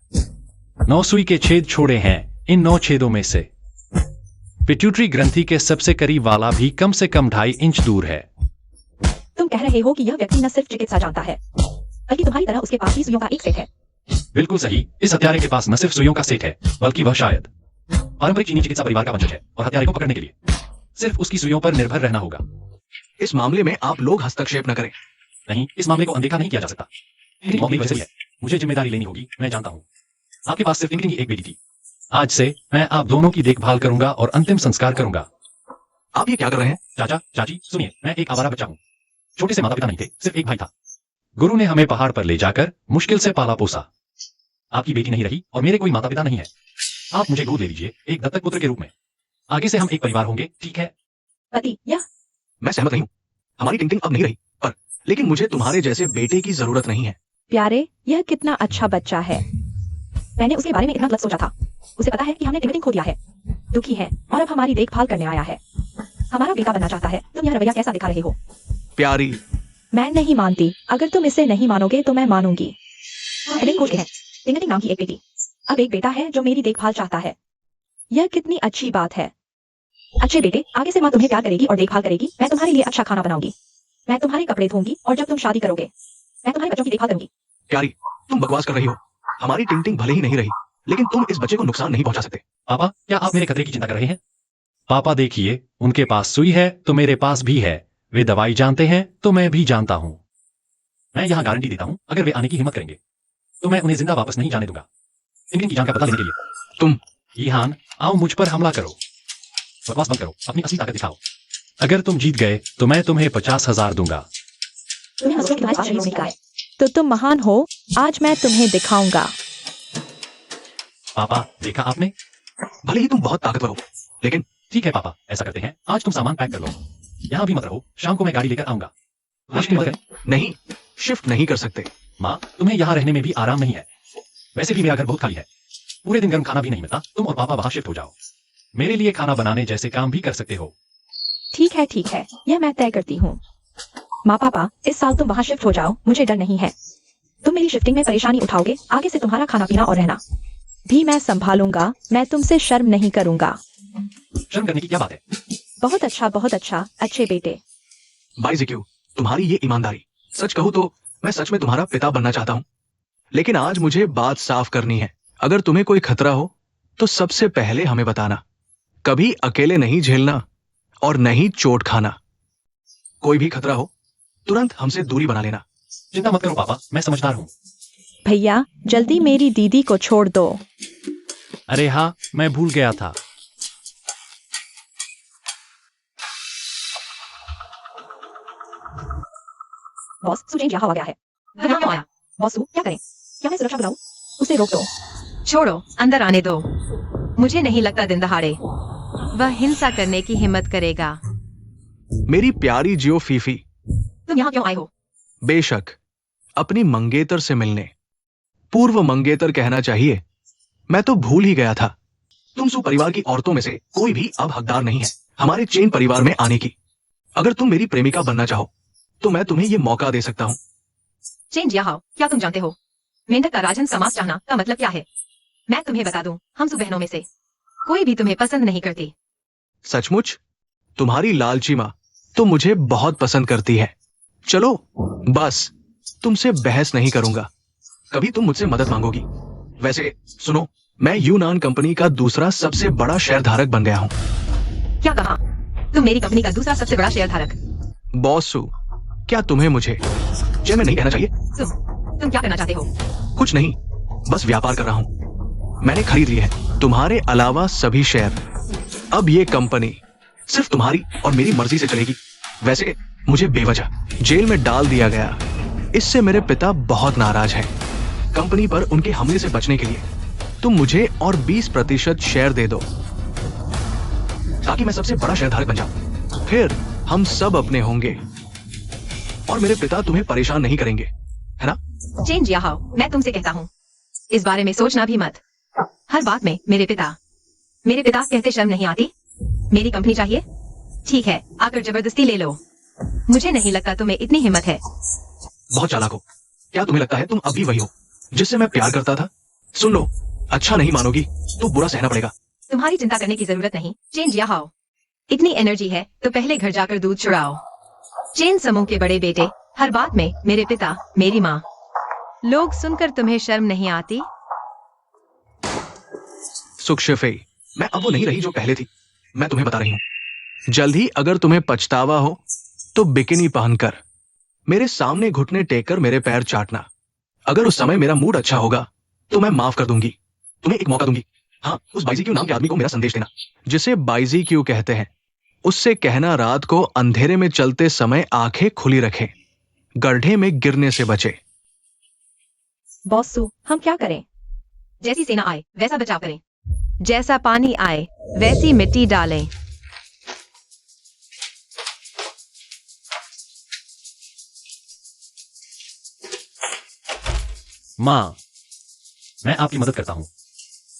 9 सुई के छेद छोड़े हैं। इन 9 छेदों में से पिट्यूटरी ग्रंथि के सबसे करीब वाला भी कम से कम 2.5 इंच दूर है। तुम कह रहे हो कि यह व्यक्ति न सिर्फ चिकित्सा जानता है बल्कि तुम्हारी तरह उसके पास भी सुइयों का एक सेट है। बिल्कुल सही। इस हत्यारे के पास न सिर्फ सुइयों का सेट है बल्कि वह शायद पारंपरिक चीनी चिकित्सा परिवार का वंशज है और हत्यारे को पकड़ने के लिए सिर्फ उसकी सुइयों पर निर्भर रहना होगा। इस मामले में आप लोग हस्तक्षेप न करें। नहीं, इस मामले को अनदेखा नहीं किया जा सकता। मामले वैसे ही है, मुझे जिम्मेदारी लेनी होगी। मैं जानता हूँ आपके पास सिर्फ टिंगटिंग की एक बेटी थी। आज से मैं आप दोनों की देखभाल करूंगा और अंतिम संस्कार करूंगा। आप ये क्या कर रहे हैं? चाचा चाची सुनिए, मैं एक आवारा बच्चा हूँ। छोटे से माता पिता नहीं थे, सिर्फ एक भाई था। गुरु ने हमें पहाड़ पर ले जाकर मुश्किल से पाला पोसा। आपकी बेटी नहीं रही और मेरे कोई माता पिता नहीं है। आप मुझे गोद ले लीजिए, एक दत्तक पुत्र के रूप में। आगे से हम एक परिवार होंगे, ठीक है? पति यह मैं सहमत नहीं हूँ। हमारी टिंगटिंग अब नहीं रही, पर लेकिन मुझे तुम्हारे जैसे बेटे की जरूरत नहीं है। प्यारे, यह कितना अच्छा बच्चा है। मैंने उसके बारे में इतना गलत सोचा था। उसे पता है कि हमने टिंगटिंग खो दिया है, दुखी है और अब हमारी देखभाल करने आया है। हमारा बेटा बनना चाहता है। तुम यह रवैया कैसा दिखा रहे हो? प्यारी, मैं नहीं मानती। अगर तुम इसे नहीं मानोगे तो मैं मानूंगी। हेलेन कोच है, टिंगटिंग नाम की एक बेटी। अब एक बेटा है जो मेरी देखभाल चाहता है। यह कितनी अच्छी बात है। अच्छे बेटे, आगे से माँ तुम्हें प्यार करेगी और देखभाल करेगी। मैं तुम्हारे लिए अच्छा खाना बनाऊंगी। मैं तुम्हारे कपड़े धोऊंगी और जब तुम शादी करोगे मैं तुम्हारे बच्चों की देखभाल करूंगी। प्यारी, तुम बकवास कर रही हो। हमारी टिंगटिंग भले ही नहीं रही, लेकिन तुम इस बच्चे को नुकसान नहीं पहुंचा सकते। पापा, क्या आप मेरे खतरे की चिंता कर रहे हैं? पापा देखिए, उनके पास सुई है तो मेरे पास भी है। वे दवाई जानते हैं तो मैं भी जानता हूँ। मैं यहाँ गारंटी देता हूँ, अगर वे आने की हिम्मत करेंगे तो मैं उन्हें जिंदा वापस नहीं जाने दूंगा। टिंगटिंग की जान का बदला लेने के लिए। तुम ईहान, आओ मुझ पर हमला करो। बकवास बंद करो, अपनी असली ताकत दिखाओ। अगर तुम जीत गए तो मैं तुम्हें 50,000 दूंगा। तुम्हें हंसने की तुम्हारे पास है। तो तुम महान हो। आज मैं तुम्हें दिखाऊंगा। पापा, देखा आपने? भले ही तुम बहुत ताकतवर हो, लेकिन ठीक है पापा, ऐसा करते हैं, आज तुम सामान पैक कर लो। यहाँ भी मत रहो, शाम को मैं गाड़ी लेकर आऊंगा। मुश्किल मत है। नहीं, शिफ्ट नहीं कर सकते। माँ, तुम्हें यहाँ रहने में भी आराम नहीं है। वैसे भी मेरा घर बहुत खाली है, पूरे दिन गर्म खाना भी नहीं मिलता। तुम और पापा वहां शिफ्ट हो जाओ। मेरे लिए खाना बनाने जैसे काम भी कर सकते हो। ठीक है, यह मैं तय करती हूँ। माँ पापा, इस साल तुम वहाँ शिफ्ट हो जाओ, मुझे डर नहीं है। तुम मेरी शिफ्टिंग में परेशानी उठाओगे, आगे से तुम्हारा खाना पीना और रहना भी मैं संभालूंगा। मैं तुमसे शर्म नहीं करूंगा। शर्म करने की क्या बात है? बहुत अच्छा, अच्छे बेटे। बाई ज़िक्यू, तुम्हारी ये ईमानदारी। सच कहूँ तो मैं सच में तुम्हारा पिता बनना चाहता हूँ, लेकिन आज मुझे बात साफ करनी है। अगर तुम्हें कोई खतरा हो तो सबसे पहले हमें बताना। कभी अकेले नहीं झेलना और नहीं चोट खाना। कोई भी खतरा हो तुरंत हमसे दूरी बना लेना। चिंता मत करो पापा, मैं समझदार हूँ। भैया, जल्दी मेरी दीदी को छोड़ दो। अरे हाँ, मैं भूल गया था। बॉस, सुचेंज यहाँ आ गया है। घर क्यों आया? बॉस, क्या करें? क्या मैं सुरक्षा बुलाऊं? उसे रोक दो। छोड़ो, अंदर आने दो। मुझे नहीं लगता दिन दहाड़े वह हिंसा करने की हिम्मत करेगा। मेरी प्यारी जियो फीफी, तुम यहाँ क्यों आए हो? बेशक अपनी मंगेतर से मिलने। पूर्व मंगेतर कहना चाहिए, मैं तो भूल ही गया था। तुम सुपरिवार की औरतों में से कोई भी अब हकदार नहीं है हमारे चेन परिवार में आने की। अगर तुम मेरी प्रेमिका बनना चाहो तो मैं तुम्हें यह मौका दे सकता हूँ। चेंज यहाँ, क्या तुम जानते हो मेंढक का राजन समाज चाहना का मतलब क्या है? मैं तुम्हें बता दूं, हम सु बहनों में से कोई भी तुम्हें पसंद नहीं करती। सचमुच? तुम्हारी लालची माँ तो मुझे बहुत पसंद करती है। चलो बस, तुमसे बहस नहीं करूंगा। कभी तुम मुझसे मदद मांगोगी। वैसे सुनो, मैं यूनान कंपनी का दूसरा सबसे बड़ा शेयरधारक बन गया हूँ। क्या कहा? तुम मेरी कंपनी का दूसरा सबसे बड़ा शेयर धारक। बॉस सू, क्या तुम्हें मुझे चेयरमैन नहीं कहना चाहिए? तुम क्या करना चाहते हो? कुछ नहीं, बस व्यापार कर रहा हूँ। मैंने खरीद लिए हैं तुम्हारे अलावा सभी शेयर। अब ये कंपनी सिर्फ तुम्हारी और मेरी मर्जी से चलेगी। वैसे मुझे बेवजह जेल में डाल दिया गया, इससे मेरे पिता बहुत नाराज हैं। कंपनी पर उनके हमले से बचने के लिए तुम मुझे और 20% शेयर दे दो ताकि मैं सबसे बड़ा शेयरधारक बन जाऊं। फिर हम सब अपने होंगे और मेरे पिता तुम्हें परेशान नहीं करेंगे, है ना? चेन जियाहाओ, मैं तुमसे कहता हूँ, इस बारे में सोचना भी मत। हर बात में मेरे पिता कहते शर्म नहीं आती। मेरी कंपनी चाहिए? ठीक है, आकर जबरदस्ती ले लो। मुझे नहीं लगता तुम्हें इतनी हिम्मत है। बहुत चालाक हो। क्या तुम्हें लगता है तुम अभी वही हो जिससे मैं प्यार करता था? सुन लो, अच्छा नहीं मानोगी तो बुरा सहना पड़ेगा। तुम्हारी चिंता करने की जरूरत नहीं। चेन जियाहाओ, इतनी एनर्जी है तो पहले घर जाकर दूध चुराओ। चेन समूह के बड़े बेटे, हर बात में मेरे पिता, मेरी माँ। लोग सुनकर तुम्हें शर्म नहीं आती? सुख शेफई, मैं अब वो नहीं रही जो पहले थी। मैं तुम्हें बता रही हूँ, जल्द ही अगर तुम्हें पछतावा हो तो बिकिनी पहनकर मेरे सामने घुटने टेक कर मेरे पैर चाटना। अगर उस समय मेरा मूड अच्छा होगा तो मैं माफ कर दूंगी, तुम्हें एक मौका दूंगी। हाँ, उस बाइजी क्यू नाम के आदमी को मेरा संदेश देना, जिसे बाइजी क्यू कहते हैं। उससे कहना रात को अंधेरे में चलते समय आंखें खुली रखे, गड्ढे में गिरने से बचे। बॉस सू, हम क्या करें? जैसी सेना आए वैसा बचाव करें, जैसा पानी आए वैसी मिट्टी डालें। माँ, मैं आपकी मदद करता हूँ।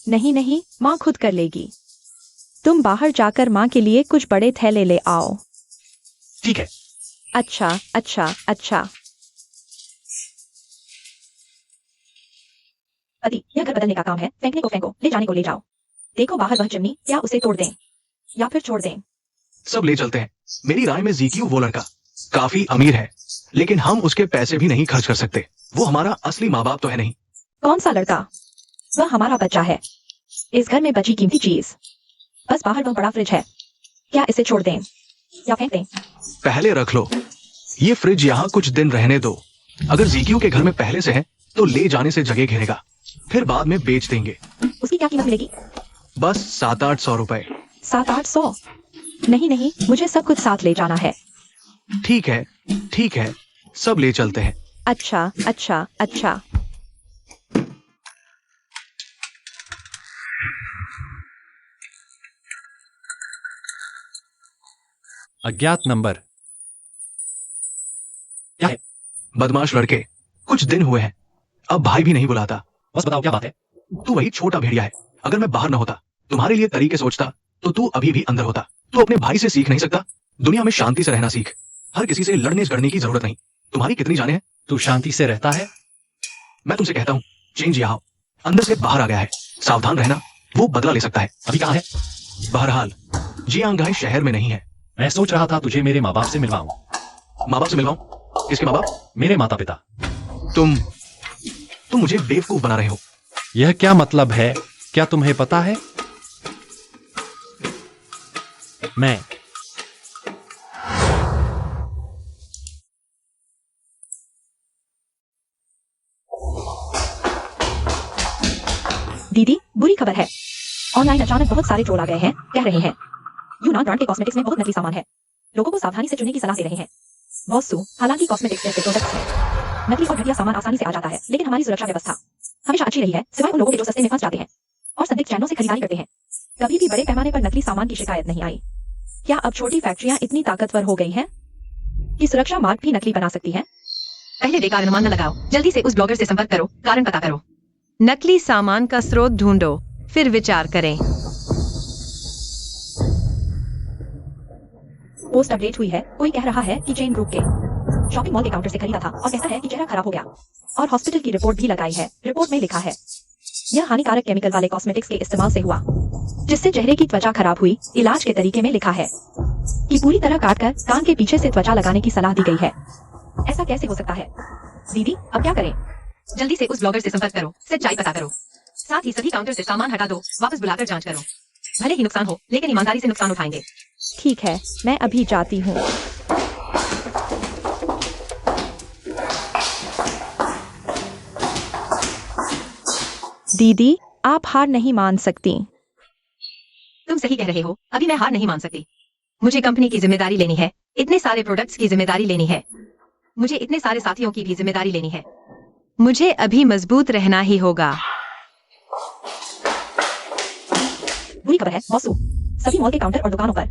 नहीं नहीं, माँ खुद कर लेगी। तुम बाहर जाकर माँ के लिए कुछ बड़े थैले ले आओ। ठीक है। अच्छा अच्छा अच्छा। पति, यह घर बदलने का काम है। फेंकने को फेंको, ले जाने को ले जाओ। देखो बाहर वह चिमनी, क्या उसे तोड़ दें या फिर छोड़ दें? सब ले चलते हैं। मेरी राय में जीक्यू वो लड़का काफी अमीर है, लेकिन हम उसके पैसे भी नहीं खर्च कर सकते। वो हमारा असली माँ बाप तो है नहीं। कौन सा लड़का? वह हमारा बच्चा है, इस घर में बची कीमती चीज। बस बाहर वह बड़ा फ्रिज है, क्या इसे छोड़ दें या फेंक दें? पहले रख लो, ये फ्रिज यहाँ कुछ दिन रहने दो। अगर जीक्यू के घर में पहले से है तो ले जाने से जगह घेरेगा, फिर बाद में बेच देंगे। उसकी क्या कीमत मिलेगी? बस 700-800 रुपए। 700-800? नहीं नहीं, मुझे सब कुछ साथ ले जाना है। ठीक है ठीक है, सब ले चलते हैं। अच्छा अच्छा अच्छा। अज्ञात नंबर। क्या है? बदमाश लड़के, कुछ दिन हुए हैं, अब भाई भी नहीं बुलाता। बस बताओ क्या बात है? तू वही छोटा भेड़िया है। अगर मैं बाहर न होता, तुम्हारे लिए तरीके सोचता, तो तू अभी भी अंदर होता। तू अपने भाई से सीख नहीं सकता? दुनिया में शांति से रहना सीख। हर किसी से लड़ने झगड़ने की जरूरत नहीं। तुम्हारी कितनी जाने हैं? तू शांति से रहता है? मैं तुमसे कहता हूँ, चेंज यहाँ अंदर से बाहर आ गया है, सावधान रहना, वो बदला ले सकता है। अभी कहाँ है? बहरहाल जियांगाई शहर में नहीं है। मैं सोच रहा था तुझे मेरे माँ बाप से मिलवाऊं। माँ बाप से मिलवाऊं? किसके माँ बाप? मेरे माता पिता। तुम मुझे बेवकूफ बना रहे हो। यह क्या मतलब है? क्या तुम्हें पता है? मैं दीदी, बुरी खबर है। ऑनलाइन अचानक बहुत सारे ट्रोल आ गए हैं, कह रहे हैं यूनान ब्रांड के कॉस्मेटिक्स में बहुत नकली सामान है। लोगों को सावधानी से चुनने की सलाह दे रहे हैं। बॉस सू, हालांकि कॉस्मेटिक्स जैसे प्रोडक्ट्स में नकली और घटिया सामान आसानी से आ जाता है, लेकिन हमारी सुरक्षा व्यवस्था हमेशा अच्छी रही है, सिवाय उन लोगों के जो सस्ते में फंस जाते हैं और संदिग्ध चैनलों से खरीदारी करते हैं। कभी भी बड़े पैमाने पर नकली सामान की शिकायत नहीं आई। क्या अब छोटी फैक्ट्रियां इतनी ताकतवर हो गई हैं कि सुरक्षा मार्क भी नकली बना सकती हैं? पहले बेकार अनुमान न लगाओ, जल्दी से उस ब्लॉगर से संपर्क करो, कारण पता करो। नकली सामान का स्रोत ढूंढो, फिर विचार करें। पोस्ट अपडेट हुई है। कोई कह रहा है कि चेन ग्रुप के शॉपिंग मॉल के काउंटर से खरीदा था और कहता है कि चेहरा खराब हो गया और हॉस्पिटल की रिपोर्ट भी लगाई है। रिपोर्ट में लिखा है यह हानिकारक केमिकल वाले कॉस्मेटिक्स के इस्तेमाल से हुआ, जिससे चेहरे की त्वचा खराब हुई। इलाज के तरीके में लिखा है कि पूरी तरह काटकर कान के पीछे से त्वचा लगाने की सलाह दी गई है। ऐसा कैसे हो सकता है? दीदी, अब क्या करें? जल्दी से उस ब्लॉगर से संपर्क करो, सच्चाई पता करो। साथ ही सभी काउंटर से सामान हटा दो, वापस बुलाकर जांच करो। भले ही नुकसान हो, लेकिन ईमानदारी से नुकसान उठाएंगे। ठीक है, मैं अभी जाती हूँ। दीदी, आप हार नहीं मान सकती। तुम सही कह रहे हो, अभी मैं हार नहीं मान सकती। मुझे कंपनी की जिम्मेदारी लेनी है, इतने सारे प्रोडक्ट्स की जिम्मेदारी लेनी है, मुझे इतने सारे साथियों की भी जिम्मेदारी लेनी है। मुझे अभी मजबूत रहना ही होगा। बुरी खबर है बॉसू, सभी मॉल के काउंटर और दुकानों पर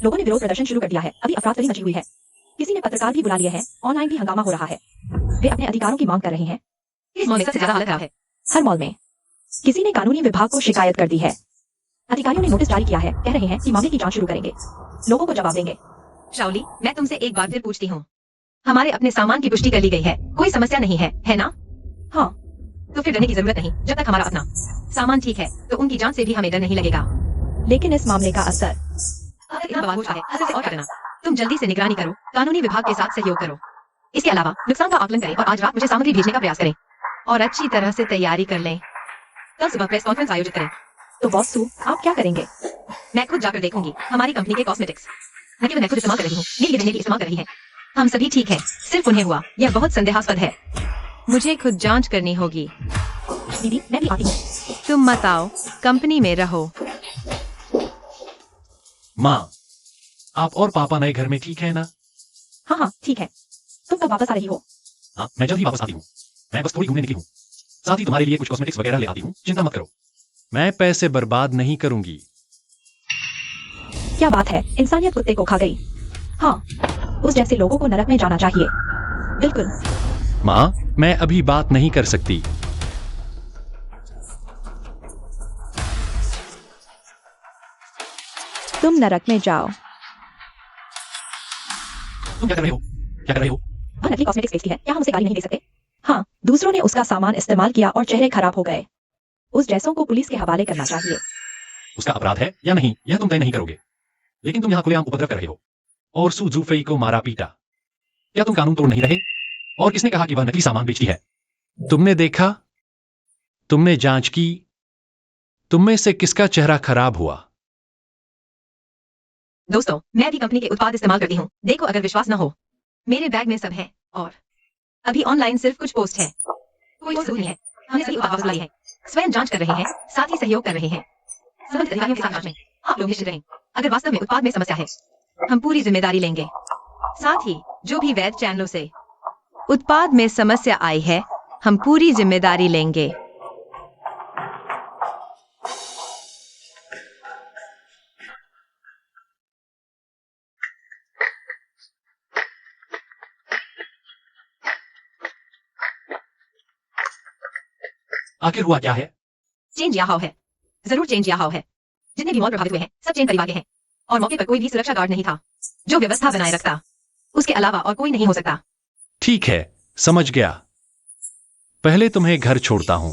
लोगों ने विरोध प्रदर्शन शुरू कर दिया है। अभी अफरा-तफरी मची हुई है। किसी ने पत्रकार भी बुला लिए हैं, ऑनलाइन भी हंगामा हो रहा है। वे अपने अधिकारों की मांग कर रहे हैं। इस मॉल में सबसे ज्यादा हालत खराब है। हर मॉल में किसी ने कानूनी विभाग को शिकायत कर दी है। अधिकारियों ने नोटिस जारी किया है, कह रहे हैं कि मामले की जांच शुरू करेंगे, लोगों को जवाब देंगे। शाओली, मैं तुमसे एक बार फिर पूछती हूँ, हमारे अपने सामान की पुष्टि कर ली गई है, कोई समस्या नहीं है ना? हाँ। तो फिर डरने की जरूरत नहीं, जब तक हमारा अपना सामान ठीक है, तो उनकी जांच से भी हमें डर नहीं लगेगा। लेकिन इस मामले का असर। अगर इतना बवाल हो रहा है, असर से और क्या करना? तुम जल्दी से निगरानी करो, कानूनी विभाग के साथ सहयोग करो। इसके अलावा नुकसान का आकलन करें और आज रात मुझे सामग्री भेजने का प्रयास करें और अच्छी तरह से तैयारी कर लें। कल सुबह प्रेस कॉन्फ्रेंस आयोजित करें। तो बॉसू, आप क्या करेंगे? मैं खुद जाकर देखूंगी हमारी कंपनी के कॉस्मेटिक्स। न केवल मैं खुद इस्तेमाल कर रही हूँ, मेरी बहनें भी इस्तेमाल कर रही हैं। हम सभी ठीक है, सिर्फ उन्हें हुआ, यह बहुत संदेहास्पद है। मुझे खुद जांच करनी होगी। दीदी, मैं भी आती हूँ। तुम मत आओ, कंपनी में रहो। माँ, आप और पापा नए घर में ठीक है ना? हाँ हाँ, ठीक है। तुम कब वापस आ रही हो? हाँ, मैं जल्द ही वापस आती हूँ। मैं बस थोड़ी घूमने निकली हूँ। साथ ही तुम्हारे लिए कुछ कॉस्मेटिक्स वगैरह ले आती हूँ, चिंता मत करो। मैं पैसे बर्बाद नहीं करूंगी। क्या बात है, इंसानियत कुत्ते को खा गई। हाँ, उस जैसे लोगों को नरक में जाना चाहिए। बिल्कुल। माँ, मैं अभी बात नहीं कर सकती। तुम नरक में जाओ। तुम क्या कर रहे हो? क्या कर रहे हो? वह नकली कॉस्मेटिक्स बेचती है, क्या हम उसे गाली नहीं दे सकते? हाँ, दूसरों ने उसका सामान इस्तेमाल किया और चेहरे खराब हो गए। उस जैसों को पुलिस के हवाले करना चाहिए। उसका अपराध है या नहीं, यह तुम तय नहीं करोगे। लेकिन तुम यहाँ खुलेआम उपद्रव कर रहे हो और सू जूफई को मारा पीटा। क्या तुम कानून तोड़ नहीं रहे? और किसने कहा कि वह नकली सामान बेचती है? तुमने देखा? तुमने जांच की? तुम में से किसका चेहरा खराब हुआ? दोस्तों, मैं भी कंपनी के उत्पाद इस्तेमाल करती हूँ। देखो, अगर विश्वास न हो, मेरे बैग में सब है और अभी ऑनलाइन सिर्फ कुछ पोस्ट है। कोई सबूत नहीं है। हमने सभी उत्पाद वापस लाई है। स्वयं जांच कर रहे हैं, साथ ही सहयोग कर रहे हैं। संबंधित अधिकारियों के साथ जांच में आप लोग निश्चित रहें। अगर वास्तव में उत्पाद में समस्या है, हम पूरी जिम्मेदारी लेंगे। साथ ही जो भी वैध चैनलों से उत्पाद में समस्या आई है, हम पूरी जिम्मेदारी लेंगे। आखिर हुआ क्या है? चेंज याहाओ है, जरूर चेंज याहाओ है। जितने भी मॉल प्रभावित हुए हैं, सब चेन परिवार के हैं और मौके पर कोई भी सुरक्षा गार्ड नहीं था जो व्यवस्था बनाए रखता। उसके अलावा और कोई नहीं हो सकता। ठीक है, समझ गया। पहले तुम्हें घर छोड़ता हूं।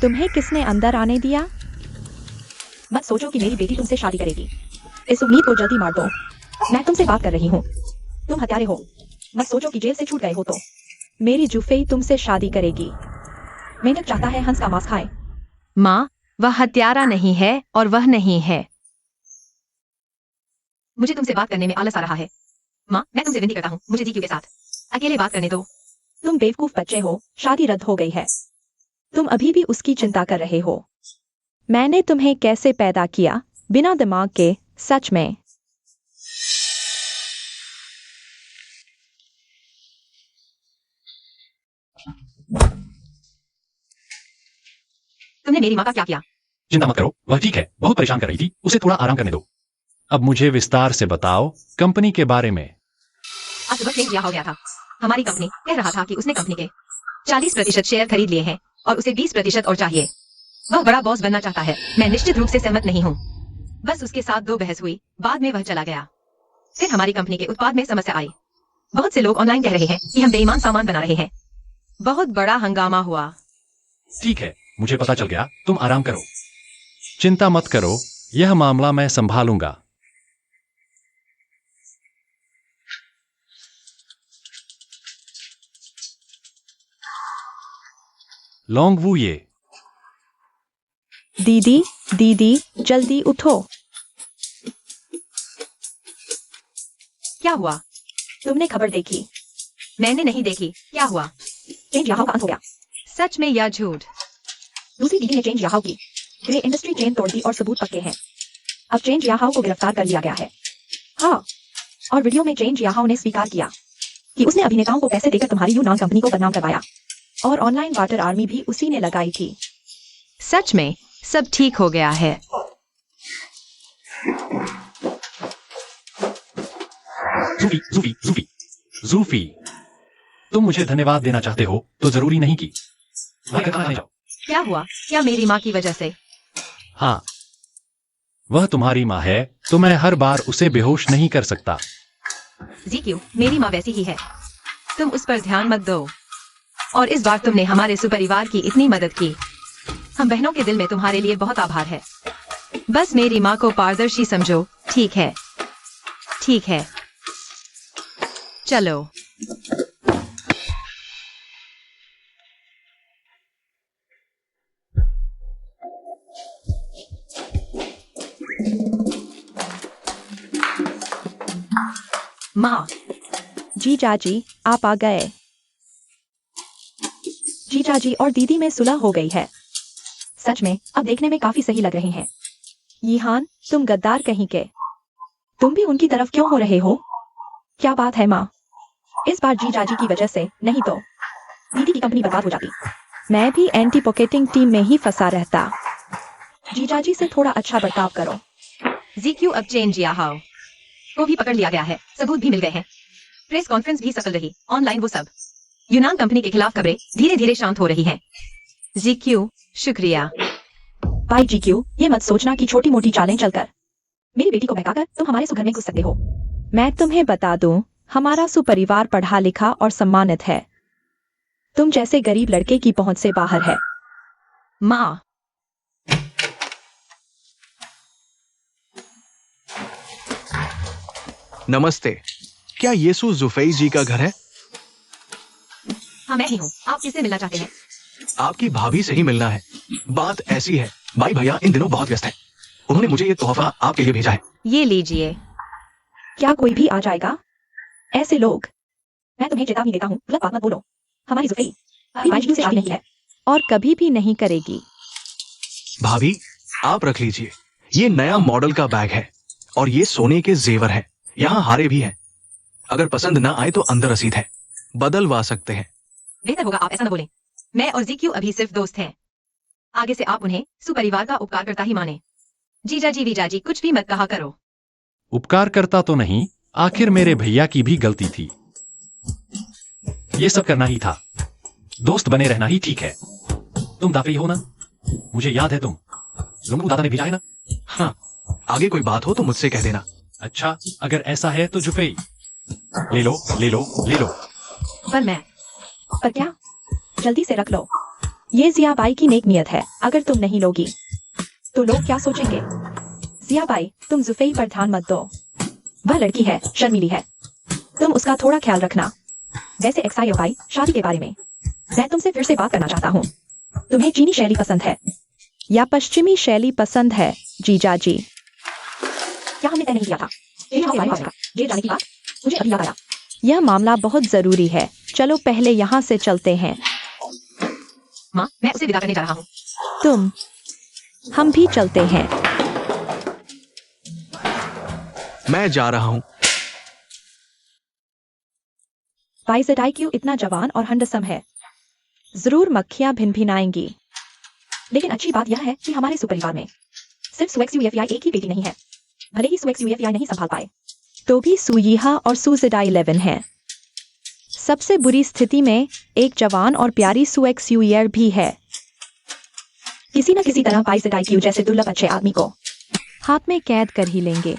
तुम्हें किसने अंदर आने दिया? मत सोचो कि मेरी बेटी तुमसे शादी करेगी। इस उम्मीद को जल्दी मार दो। मैं तुमसे बात कर रही हूँ। तुम हत्यारे हो। मत सोचो कि जेल से छूट गए हो तो। मेरी जुफेई तुमसे शादी करेगी। मेंढक चाहता है हंस का मांस खाए। माँ, वह हत्यारा नहीं है और वह नहीं है। मुझे तुमसे बात करने में आलस आ रहा है। माँ, मैं तुमसे विनती करता हूँ, मुझे जीक्यू के साथ अकेले बात करने दो। तुम बेवकूफ बच्चे हो, शादी रद्द हो गई है। तुम अभी भी उसकी चिंता कर रहे हो। मैंने तुम्हें कैसे पैदा किया, बिना दिमाग के, सच में। तुमने मेरी माँ का क्या किया? चिंता मत करो, वह ठीक है। बहुत परेशान कर रही थी, उसे थोड़ा आराम करने दो। अब मुझे विस्तार से बताओ कंपनी के बारे में। आज सुबह चेंज हो गया था। हमारी कंपनी कह रहा था कि उसने कंपनी के 40% शेयर खरीद लिए हैं और उसे 20% और चाहिए। वह बड़ा बॉस बनना चाहता है। मैं निश्चित रूप से सहमत नहीं हूँ। बस उसके साथ 2 बहस हुई, बाद में वह चला गया। फिर हमारी कंपनी के उत्पाद में समस्या आई। बहुत से लोग ऑनलाइन कह रहे हैं कि हम बेईमान सामान बना रहे हैं। बहुत बड़ा हंगामा हुआ। ठीक है, मुझे पता चल गया। तुम आराम करो। चिंता मत करो, यह मामला मैं संभालूंगा। लॉन्ग वू ये। दीदी दीदी जल्दी उठो। क्या हुआ? तुमने खबर देखी? मैंने नहीं देखी। क्या हुआ? चेंज याहाओ का अंत हो गया। सच में या झूठ? दूसरी दीदी ने चेंज याहाओ की ग्रे इंडस्ट्री चेन तोड़ दी और सबूत पक्के हैं। अब चेंज याहाओ को गिरफ्तार कर लिया गया है। हाँ, और वीडियो में चेंज याहाओ ने स्वीकार किया कि उसने अभिनेताओं को पैसे देकर तुम्हारी यूनान कंपनी को बदनाम करवाया और ऑनलाइन वाटर आर्मी भी उसी ने लगाई थी। सच में सब ठीक हो गया है। जूफी जूफी जूफी जूफी, तुम मुझे धन्यवाद देना चाहते हो तो जरूरी नहीं कि भाई खाने जाओ। क्या हुआ? क्या मेरी माँ की वजह से? हाँ, वह तुम्हारी माँ है तो मैं हर बार उसे बेहोश नहीं कर सकता। जीक्यू, मेरी माँ वैसी ही है। तुम उस पर ध्यान मत दो। और इस बार तुमने हमारे सुपरिवार की इतनी मदद की। हम बहनों के दिल में तुम्हारे लिए बहुत आभार है। बस मेरी माँ को पारदर्शी समझो, ठीक है? ठीक है, चलो। माँ, जीजा जी आप आ गए। जीजा जी और दीदी में सुलह हो गई है। सच में अब देखने में काफी सही लग रही हैं। यीहान, तुम गद्दार कहीं के। तुम भी उनकी तरफ क्यों हो रहे हो? क्या बात है माँ? इस बार जीजा जी की वजह से, नहीं तो दीदी की कंपनी बर्बाद हो जाती। मैं भी एंटी पॉकेटिंग टीम में ही फंसा रहता। जीजा जी से थोड़ा अच्छा बर्ताव करो। जीक्यू, अब चेंज याहाओ को भी पकड़ लिया गया है। सबूत भी मिल गए हैं। प्रेस कॉन्फ्रेंस भी सफल रही। ऑनलाइन वो सब। यूनान कंपनी के खिलाफ खबरें धीरे धीरे शांत हो रही हैं। जीक्यू, शुक्रिया। भाई जीक्यू, ये मत सोचना कि छोटी मोटी चालें चलकर मेरी बेटी को बहकाकर तुम हमारे सुघर में घुस सकते हो। मैं तुम्हें बता दूं, हमारा सुपरिवार पढ़ा लिखा और सम्मानित है। तुम जैसे गरीब लड़के की पहुंच से बाहर है। माँ, नमस्ते, क्या येसु जुफई जी का घर है? हाँ मैं ही हूँ। आप किससे मिलना चाहते हैं? आपकी भाभी से ही मिलना है। बात ऐसी है, भाई भैया इन दिनों बहुत व्यस्त है। उन्होंने मुझे ये तोहफा आपके लिए भेजा है। ये लीजिए। क्या कोई भी आ जाएगा? ऐसे लोग। मैं तुम्हें चेतावनी देता हूँ, गलत बात मत बोलो। हमारी जुफई अभी बाईजू से शादी नहीं है और कभी भी नहीं करेगी। भाभी, आप रख लीजिए। ये नया मॉडल का बैग है और ये सोने के जेवर है। यहाँ हारे भी हैं। अगर पसंद ना आए तो अंदर रसीद है, बदलवा सकते हैं। बेहतर होगा आप ऐसा न बोलें। मैं और जीक्यू अभी सिर्फ दोस्त हैं। आगे से आप उन्हें सुपरिवार का उपकार करता ही माने। जीजा जी वीजा जी कुछ भी मत कहा करो। उपकार करता तो नहीं, आखिर मेरे भैया की भी गलती थी। ये सब करना ही था। दोस्त बने रहना ही ठीक है। तुम दाफी हो ना? मुझे याद है तुम लुंगू दादा ने भेजा है ना? हाँ, आगे कोई बात हो तो मुझसे कह देना। अच्छा, अगर ऐसा है तो जुफई ले लो ले लो ले लो। पर मैं पर क्या? जल्दी से रख लो। ये जियाबाई की नेक नियत है। अगर तुम नहीं लोगी तो लोग क्या सोचेंगे? जियाबाई, तुम जुफई पर ध्यान मत दो। वह लड़की है, शर्मीली है। तुम उसका थोड़ा ख्याल रखना। वैसे एक्साई भाई, शादी के बारे में मैं तुमसे फिर से बात करना चाहता हूँ। तुम्हें चीनी शैली पसंद है या पश्चिमी शैली पसंद है जीजा जी? क्या हमने तय नहीं किया था? ये जाने की बात मुझे अभी याद आया। यह मामला बहुत जरूरी है। चलो पहले यहाँ से चलते हैं। माँ, मैं उसे विदा करने जा रहा हूँ। तुम, हम भी चलते हैं। मैं जा रहा हूँ। वाइज़डाइक्यू इतना जवान और हंडसम है। जरूर मक्खियां भिनभिनाएंगी। लेकिन अच्छी बात यह है कि हमारे सुपरिवार में सिर्फ सुएक्स यूएफआई एक ही बेटी नहीं है। भले ही सुएक्स यूएफआई नहीं संभाल पाए तो भी सुयीहा और सुजिडा 11 हैं। सबसे बुरी स्थिति में एक जवान और प्यारी सुएक्स यूयर भी है। किसी न किसी तरह वाइज़डाइक्यू जैसे दुर्लभ अच्छे आदमी को हाथ में कैद कर ही लेंगे।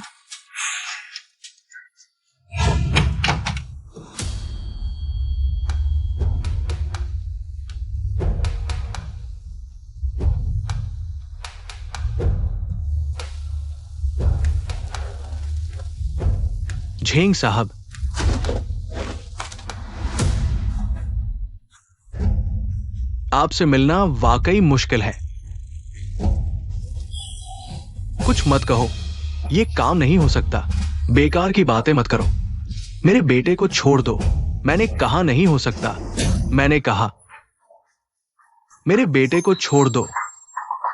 झेंग साहब, आपसे मिलना वाकई मुश्किल है। कुछ मत कहो, ये काम नहीं हो सकता। बेकार की बातें मत करो। मेरे बेटे को छोड़ दो। मैंने कहा नहीं हो सकता। मैंने कहा मेरे बेटे को छोड़ दो।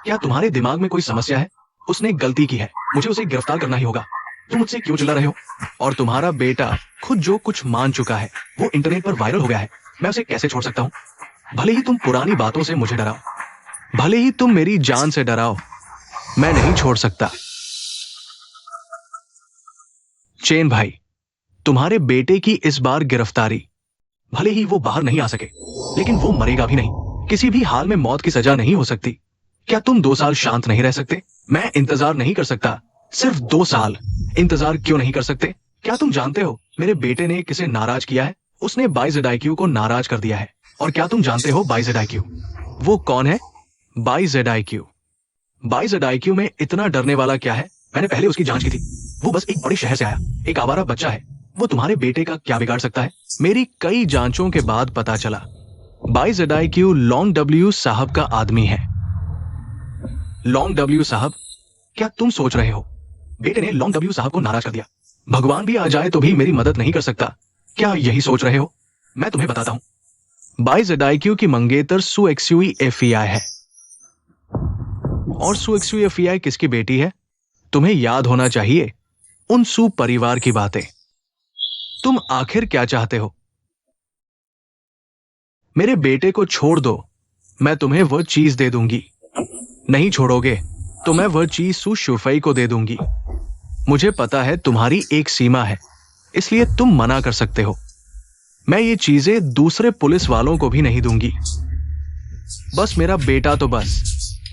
क्या तुम्हारे दिमाग में कोई समस्या है? उसने गलती की है, मुझे उसे गिरफ्तार करना ही होगा। तुम मुझसे क्यों चिल्ला रहे हो? और तुम्हारा बेटा खुद जो कुछ मान चुका है वो इंटरनेट पर वायरल हो गया है। मैं उसे कैसे छोड़ सकता हूं? भले ही तुम पुरानी बातों से मुझे डराओ, भले ही तुम मेरी जान से डराओ, मैं नहीं छोड़ सकता। चेन भाई, तुम्हारे बेटे की इस बार गिरफ्तारी, भले ही वो बाहर नहीं आ सके, लेकिन वो मरेगा भी नहीं। किसी भी हाल में मौत की सजा नहीं हो सकती। क्या तुम 2 साल शांत नहीं रह सकते? मैं इंतजार नहीं कर सकता। सिर्फ 2 साल इंतजार क्यों नहीं कर सकते? क्या तुम जानते हो मेरे बेटे ने किसे नाराज किया है? उसने बाइजेडाइक्यू को नाराज कर दिया है। और क्या तुम जानते हो बाइजेडाइक्यू वो कौन है? बाइजेडाइक्यू, बाइजेडाइक्यू में इतना डरने वाला क्या है? मैंने पहले उसकी जांच की थी। वो बस एक बड़े शहर से आया, एक आवारा बच्चा है। वो तुम्हारे बेटे का क्या बिगाड़ सकता है? मेरी कई जांचों के बाद पता चला बाइजेडाइक्यू लॉन्ग डब्ल्यू साहब का आदमी है। लॉन्ग डब्ल्यू साहब, क्या तुम सोच रहे हो बेटे ने लॉन्ग डब्ल्यू साहब को नाराज कर दिया? भगवान भी आ जाए तो भी मेरी मदद नहीं कर सकता। क्या यही सोच रहे हो? मैं तुम्हें बताता हूं। बाइजेडाइक्यू की मंगेतर सु एक्सुई एफईआई है। और सु एक्सुई एफईआई किसकी बेटी है? तुम्हें याद होना चाहिए उन सु परिवार की बातें। तुम आखिर क्या चाहते हो? मेरे बेटे को छोड़ दो, मैं तुम्हें वह चीज दे दूंगी। नहीं छोड़ोगे तो मैं वह चीज सु शुफई को दे दूंगी। मुझे पता है तुम्हारी एक सीमा है, इसलिए तुम मना कर सकते हो। मैं ये चीजें दूसरे पुलिस वालों को भी नहीं दूंगी। बस मेरा बेटा तो बस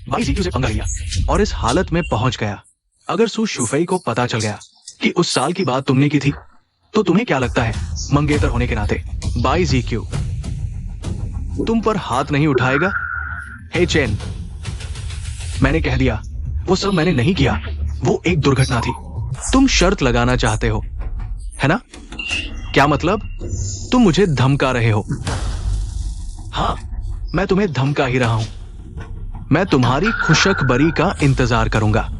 भाई जीक्यू से पंगा लिया और इस हालत में पहुंच गया। अगर सु शुफई को पता चल गया कि उस साल की बात तुमने की थी, तो तुम्हें क्या लगता है मंगेतर होने के नाते बाई जीक्यू तुम पर हाथ नहीं उठाएगा? हे चेन, मैंने कह दिया, वो सब मैंने नहीं किया। वो एक दुर्घटना थी। तुम शर्त लगाना चाहते हो, है ना? क्या मतलब? तुम मुझे धमका रहे हो? हाँ, मैं तुम्हें धमका ही रहा हूं। मैं तुम्हारी खुशखबरी का इंतजार करूंगा।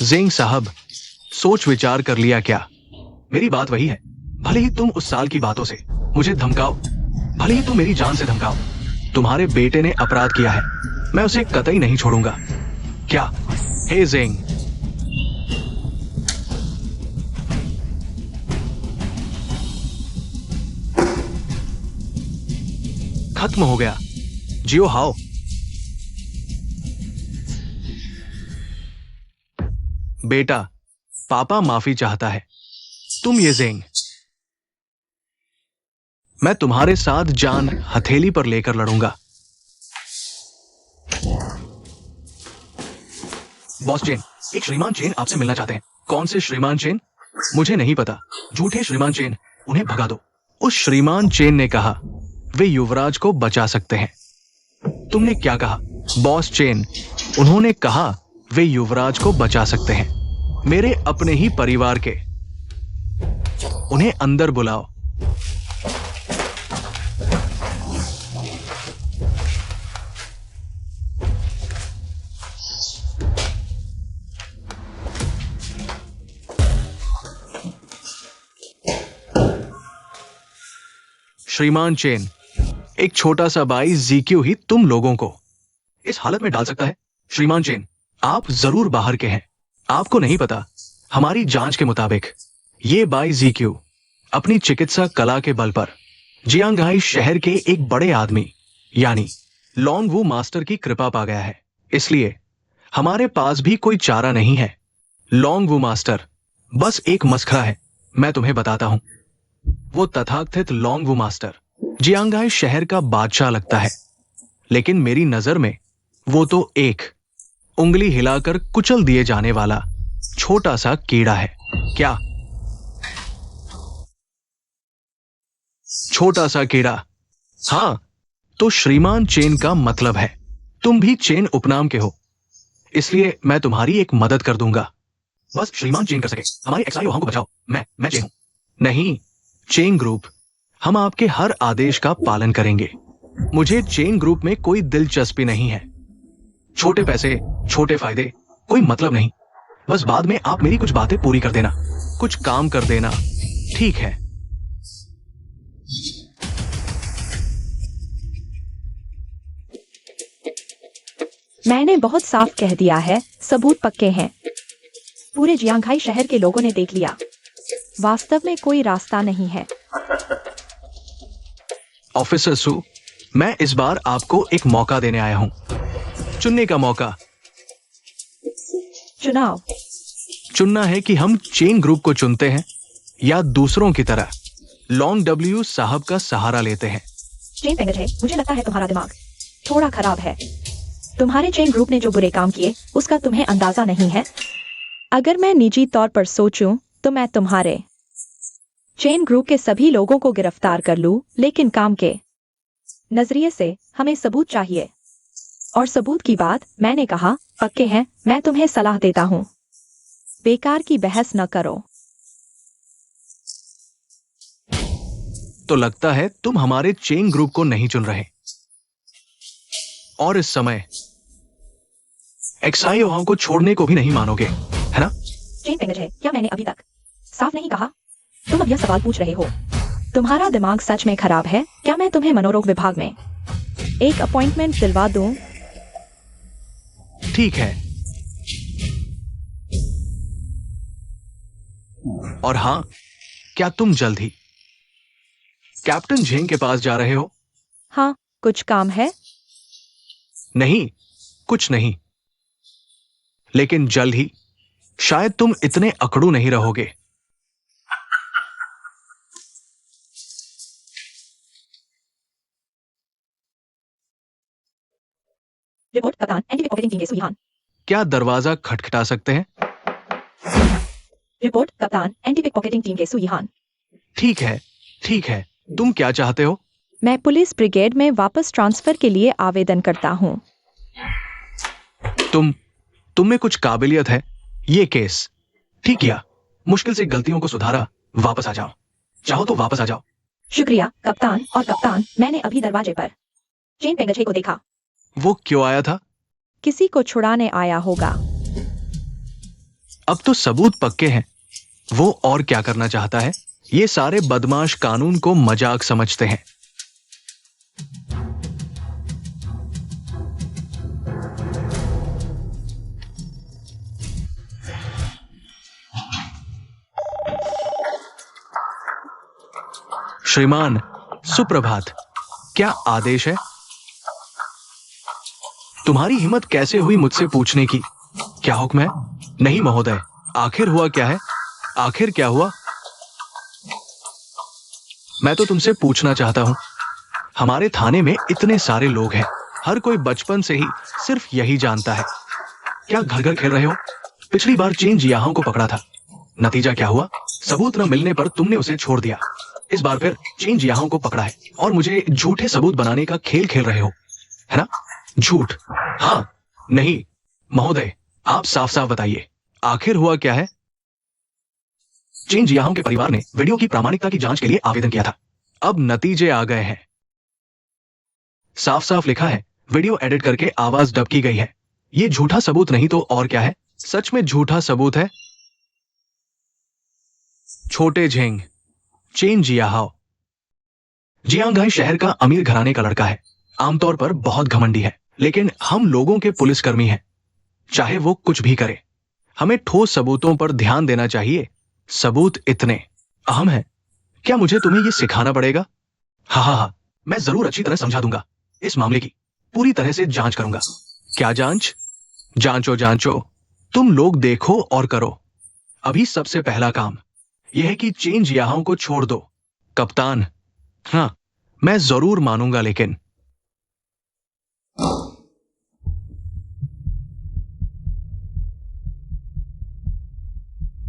ज़ेंग साहब, सोच विचार कर लिया क्या? मेरी बात वही है। भले ही तुम उस साल की बातों से मुझे धमकाओ, भले ही तुम मेरी जान से धमकाओ, तुम्हारे बेटे ने अपराध किया है, मैं उसे कतई नहीं छोड़ूंगा। क्या? हे ज़ेंग, खत्म हो गया। जियो हाओ। बेटा, पापा माफी चाहता है। तुम ये ज़ेंग, मैं तुम्हारे साथ जान हथेली पर लेकर लड़ूंगा। बॉस चेन, एक श्रीमान चेन आपसे मिलना चाहते हैं। कौन से श्रीमान चेन? मुझे नहीं पता। झूठे श्रीमान चेन, उन्हें भगा दो। उस श्रीमान चेन ने कहा वे युवराज को बचा सकते हैं। तुमने क्या कहा? बॉस चेन, उन्होंने कहा वे युवराज को बचा सकते हैं, मेरे अपने ही परिवार के। उन्हें अंदर बुलाओ। श्रीमान चेन, एक छोटा सा बाई जीक्यू ही तुम लोगों को इस हालत में डाल सकता है। श्रीमान चेन, आप जरूर बाहर के हैं। आपको नहीं पता, हमारी जांच के मुताबिक ये बाई जीक्यू अपनी चिकित्सा कला के बल पर जियांगहाई शहर के एक बड़े आदमी यानी लॉन्ग वू मास्टर की कृपा पा गया है। इसलिए हमारे पास भी कोई चारा नहीं है। लॉन्ग वू मास्टर बस एक मस्खरा है। मैं तुम्हें बताता हूं, वो तथाकथित लॉन्ग वू मास्टर जियांगहाई शहर का बादशाह लगता है, लेकिन मेरी नजर में वो तो एक उंगली हिलाकर कुचल दिए जाने वाला छोटा सा कीड़ा है। क्या? छोटा सा कीड़ा? हाँ, तो श्रीमान चेन का मतलब है तुम भी चेन उपनाम के हो, इसलिए मैं तुम्हारी एक मदद कर दूंगा। बस श्रीमान चेन कर सके, हमारी एक्साई वहां को बचाओ। मैं चेन हूं। नहीं, चेन ग्रुप, हम आपके हर आदेश का पालन करेंगे। मुझे चेन ग्रुप में कोई दिलचस्पी नहीं है। छोटे पैसे, छोटे फायदे, कोई मतलब नहीं। बस बाद में आप मेरी कुछ बातें पूरी कर देना, कुछ काम कर देना, ठीक है? मैंने बहुत साफ कह दिया है, सबूत पक्के हैं। पूरे जियांघाई शहर के लोगों ने देख लिया। वास्तव में कोई रास्ता नहीं है। ऑफिसर सू, मैं इस बार आपको एक मौका देने आया हूं, चुनने का मौका। चुनाव? चुनना है कि हम चेन ग्रुप को चुनते हैं या दूसरों की तरह लॉन्ग डब्ल्यू साहब का सहारा लेते हैं। चेन पेंगज है, मुझे लगता है तुम्हारा दिमाग थोड़ा खराब है। तुम्हारे चेन ग्रुप ने जो बुरे काम किए उसका तुम्हें अंदाजा नहीं है। अगर मैं निजी तौर पर सोचूं तो मैं तुम्हारे चेन ग्रुप के सभी लोगों को गिरफ्तार कर लूं, लेकिन काम के नजरिए से हमें सबूत चाहिए। और सबूत की बात मैंने कहा पक्के हैं। मैं तुम्हें सलाह देता हूं, बेकार की बहस न करो। तो लगता है तुम हमारे चेन ग्रुप को नहीं चुन रहे। और इस समय एक्साई वहां को छोड़ने को भी नहीं मानोगे, है ना? चेन पेंगज है, क्या मैंने अभी तक साफ नहीं कहा? तुम अब यह सवाल पूछ रहे हो। तुम्हारा दिमाग सच में खराब है। क्या मैं तुम्हें मनोरोग विभाग में एक अपॉइंटमेंट दिलवा दूं? ठीक है। और हां, क्या तुम जल्द ही कैप्टन झेंग के पास जा रहे हो? हाँ, कुछ काम है। नहीं, कुछ नहीं, लेकिन जल्द ही शायद तुम इतने अकड़ू नहीं रहोगे। रिपोर्ट कप्तान, एंटी पिकपॉकेटिंग टीम के सुइहान। क्या दरवाजा खटखटा सकते हैं? रिपोर्ट कप्तान, एंटी पिकपॉकेटिंग टीम के सुइहान। ठीक है, ठीक है। तुम क्या चाहते हो? मैं पुलिस ब्रिगेड में वापस ट्रांसफर के लिए आवेदन करता हूं। तुम में कुछ काबिलियत है। ये केस ठीक किया, मुश्किल से गलतियों को सुधारा। वापस आ जाओ, चाहो तो वापस आ जाओ। शुक्रिया कप्तान। और कप्तान, मैंने अभी दरवाजे पर चेन पेंगजे को देखा। वो क्यों आया था? किसी को छुड़ाने आया होगा। अब तो सबूत पक्के हैं। वो और क्या करना चाहता है? ये सारे बदमाश कानून को मजाक समझते हैं। श्रीमान, सुप्रभात। क्या आदेश है? तुम्हारी हिम्मत कैसे हुई मुझसे पूछने की? क्या हुक्म है? नहीं महोदय, आखिर हुआ क्या है? आखिर क्या हुआ? मैं तो तुमसे पूछना चाहता हूं। हमारे थाने में इतने सारे लोग हैं, हर कोई बचपन से ही सिर्फ यही जानता है। क्या घर घर खेल रहे हो? पिछली बार चेन जियाहों को पकड़ा था, नतीजा क्या हुआ? सबूत न मिलने पर तुमने उसे छोड़ दिया। इस बार फिर चेन जियाहों को पकड़ा है और मुझे झूठे सबूत बनाने का खेल खेल रहे हो, है ना? झूठ? हाँ, नहीं महोदय, आप साफ साफ बताइए, आखिर हुआ क्या है? चेन जियाहों के परिवार ने वीडियो की प्रामाणिकता की जांच के लिए आवेदन किया था। अब नतीजे आ गए हैं। साफ साफ लिखा है, वीडियो एडिट करके आवाज डब की गई है। ये झूठा सबूत नहीं तो और क्या है? सच में झूठा सबूत है। छोटे झेंग, चेन जियाहाओ जियांघाई शहर का अमीर घराने का लड़का है। आमतौर पर बहुत घमंडी है, लेकिन हम लोगों के पुलिसकर्मी हैं। चाहे वो कुछ भी करे, हमें ठोस सबूतों पर ध्यान देना चाहिए। सबूत इतने अहम है, क्या मुझे तुम्हें ये सिखाना पड़ेगा? हाँ, मैं जरूर अच्छी तरह समझा दूंगा। इस मामले की पूरी तरह से जांच करूंगा। क्या जांच? जांचो, तुम लोग देखो और करो। अभी सबसे पहला काम यह है कि चेन जियाहों को छोड़ दो। कप्तान, हाँ, मैं जरूर मानूंगा, लेकिन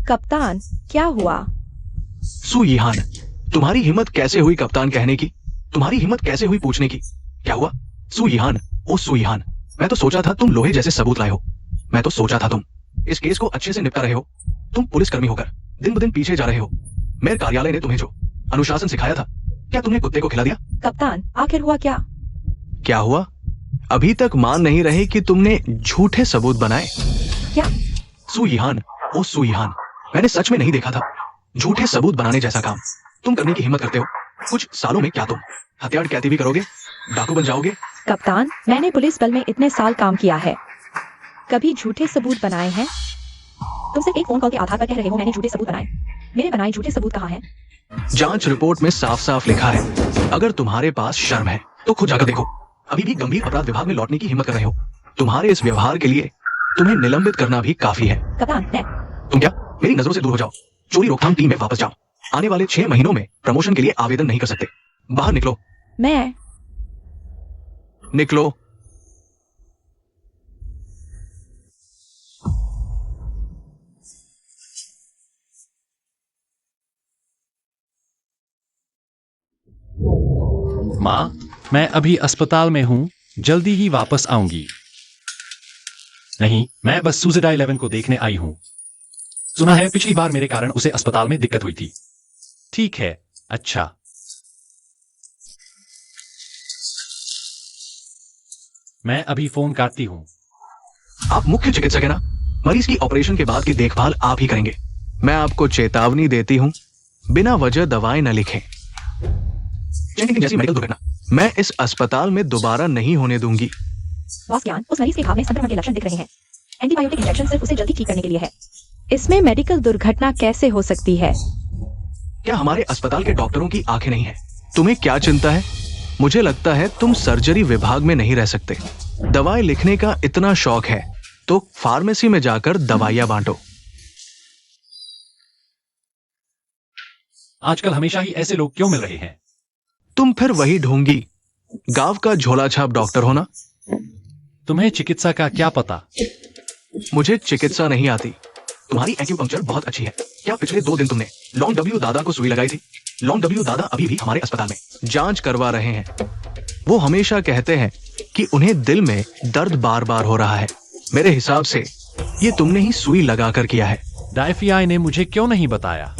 कप्तान, क्या हुआ? सु यीहान, तुम्हारी हिम्मत कैसे हुई कप्तान कहने की? तुम्हारी हिम्मत कैसे हुई पूछने की? क्या हुआ? सु यीहान, ओ सु यीहान, मैं तो सोचा था तुम लोहे जैसे सबूत लाए हो। मैं तो सोचा था तुम इस केस को अच्छे से निपटा रहे हो। तुम पुलिसकर्मी होकर दिन ब दिन पीछे जा रहे हो। मेरे कार्यालय ने तुम्हें जो अनुशासन सिखाया था, क्या तुमने कुत्ते को खिला दिया? कप्तान, आखिर हुआ क्या? क्या हुआ? अभी तक मान नहीं रहे कि तुमने झूठे सबूत बनाए। क्या? सु यीहान, ओ सु यीहान, मैंने सच में नहीं देखा था झूठे सबूत बनाने जैसा काम तुम करने की हिम्मत करते हो। कुछ सालों में क्या तुम हत्या डकैती भी करोगे, डाकू बन जाओगे? कप्तान, मैंने पुलिस बल में इतने साल काम किया है, कभी झूठे सबूत बनाए हैं? तुम सिर्फ एक फोन कॉल के आधार पर कह रहे हो मैंने झूठे सबूत बनाए। मेरे बनाए झूठे सबूत कहाँ हैं? जांच रिपोर्ट में साफ साफ लिखा है। अगर तुम्हारे पास शर्म है तो खुद जाकर देखो। अभी भी गंभीर अपराध विभाग में लौटने की हिम्मत कर रहे हो। तुम्हारे इस व्यवहार के लिए तुम्हें निलंबित करना भी काफी है। कप्तान, मैं तुम क्या मेरी नजरों से दूर हो जाओ। चोरी रोकथाम टीम में वापस जाओ। आने वाले 6 महीनों में प्रमोशन के लिए आवेदन नहीं कर सकते। बाहर निकलो, मैं निकलो। माँ, मैं अभी अस्पताल में हूँ, जल्दी ही वापस आऊंगी। नहीं, मैं बस सुज़ेडा 11 को देखने आई हूँ। सुना है पिछली बार मेरे कारण उसे अस्पताल में दिक्कत हुई थी। ठीक है, अच्छा। मैं अभी फोन काटती हूँ। आप मुख्य चिकित्सक है ना? मरीज की ऑपरेशन के बाद की देखभाल आप ही करेंगे। मैं आपको चेतावनी देती हूँ, बिना वजह दवाएं न लिखें। जैसी मेडिकल दुर्घटना मैं इस अस्पताल में दोबारा नहीं होने दूंगी। बॉस ज्ञान, उस मरीज के घाव में संक्रमण के लक्षण दिख रहे हैं। एंटीबायोटिक इंजेक्शन सिर्फ उसे जल्दी ठीक करने के लिए है। इसमें मेडिकल दुर्घटना कैसे हो सकती है? क्या हमारे अस्पताल के डॉक्टरों की आंखें नहीं है? तुम्हें क्या चिंता है? मुझे लगता है तुम सर्जरी विभाग में नहीं रह सकते। दवाएं लिखने का इतना शौक है तो फार्मेसी में जाकर दवाइयां बांटो। आजकल हमेशा ही ऐसे लोग क्यों मिल रहे हैं? तुम फिर वही ढोंगी गांव का झोला छाप डॉक्टर हो ना? तुम्हें चिकित्सा का क्या पता? मुझे चिकित्सा नहीं आती। तुम्हारी एक्यूपंक्चर बहुत अच्छी है। क्या पिछले 2 दिन तुमने लॉन्ग डब्ल्यू दादा को सुई लगाई थी? लॉन्ग डब्ल्यू दादा अभी भी हमारे अस्पताल में जांच करवा रहे हैं। वो हमेशा कहते हैं कि उन्हें दिल में दर्द बार बार हो रहा है। मेरे हिसाब से ये तुमने ही सुई लगाकर किया है। डायफीआई ने मुझे क्यों नहीं बताया?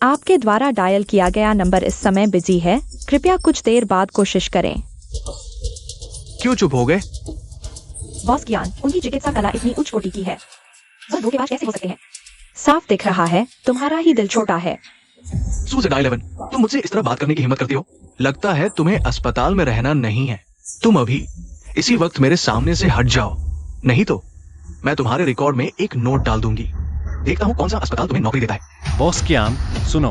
आपके द्वारा डायल किया गया नंबर इस समय बिजी है, कृपया कुछ देर बाद कोशिश करें। क्यों चुप हो गए? बॉस ज्ञान, उनकी चिकित्सा कला इतनी उच्च कोटि की है, वह धोखेबाज कैसे हो सकते हैं? साफ दिख रहा है तुम्हारा ही दिल छोटा है। सुज़ेडा 11, तुम मुझसे इस तरह बात करने की हिम्मत करती हो? लगता है तुम्हें अस्पताल में रहना नहीं है। तुम अभी इसी वक्त मेरे सामने से हट जाओ, नहीं तो मैं तुम्हारे रिकॉर्ड में एक नोट डाल दूंगी। देखता हूँ कौन सा अस्पताल तुम्हें नौकरी देता है। बॉस क्यान, सुनो,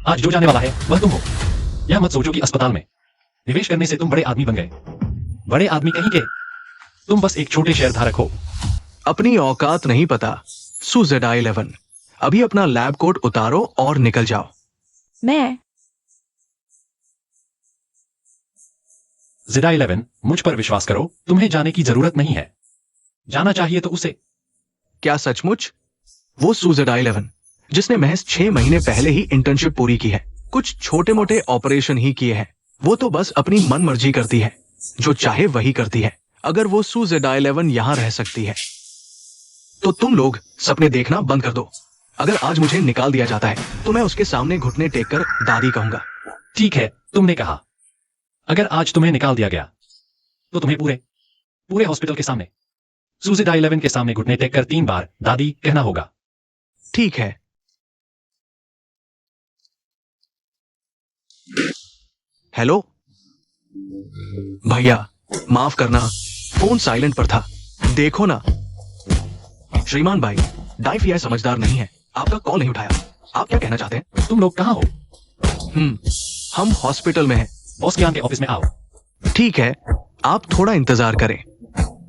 आज जो जाने वाला है वह तुम हो। यह मत सोचो कि अस्पताल में निवेश करने से तुम बड़े आदमी बन गए। बड़े आदमी कहीं के, तुम बस एक छोटे शेयर धारक हो। अपनी औकात नहीं पता सुज़ेडा 11। अभी अपना लैब कोट उतारो और निकल जाओ। मैं ज़ेडा 11, मुझ पर विश्वास करो, तुम्हें जाने की जरूरत नहीं है। जाना चाहिए तो उसे। क्या सचमुच? वो सुज़ेडा 11 जिसने महज 6 महीने पहले ही इंटर्नशिप पूरी की है, कुछ छोटे मोटे ऑपरेशन ही किए हैं, वो तो बस अपनी मन मर्जी करती है, जो चाहे वही करती है। अगर वो सुज़ेडा 11 यहां रह सकती है तो तुम लोग सपने देखना बंद कर दो। अगर आज मुझे निकाल दिया जाता है तो मैं उसके सामने घुटने टेक कर दादी कहूंगा। ठीक है, तुमने कहा। अगर आज तुम्हें निकाल दिया गया तो तुम्हें पूरे हॉस्पिटल के सामने सुज़ेडा 11 के सामने घुटने टेक कर 3 बार दादी कहना होगा। ठीक है। हेलो भैया, माफ करना, फोन साइलेंट पर था। देखो ना श्रीमान भाई, डायफीआई समझदार नहीं है, आपका कॉल नहीं उठाया। आप क्या कहना चाहते हैं? तुम लोग कहाँ हो? हम हॉस्पिटल में हैं। बॉस ज्ञान के ऑफिस में आओ। ठीक है, आप थोड़ा इंतजार करें,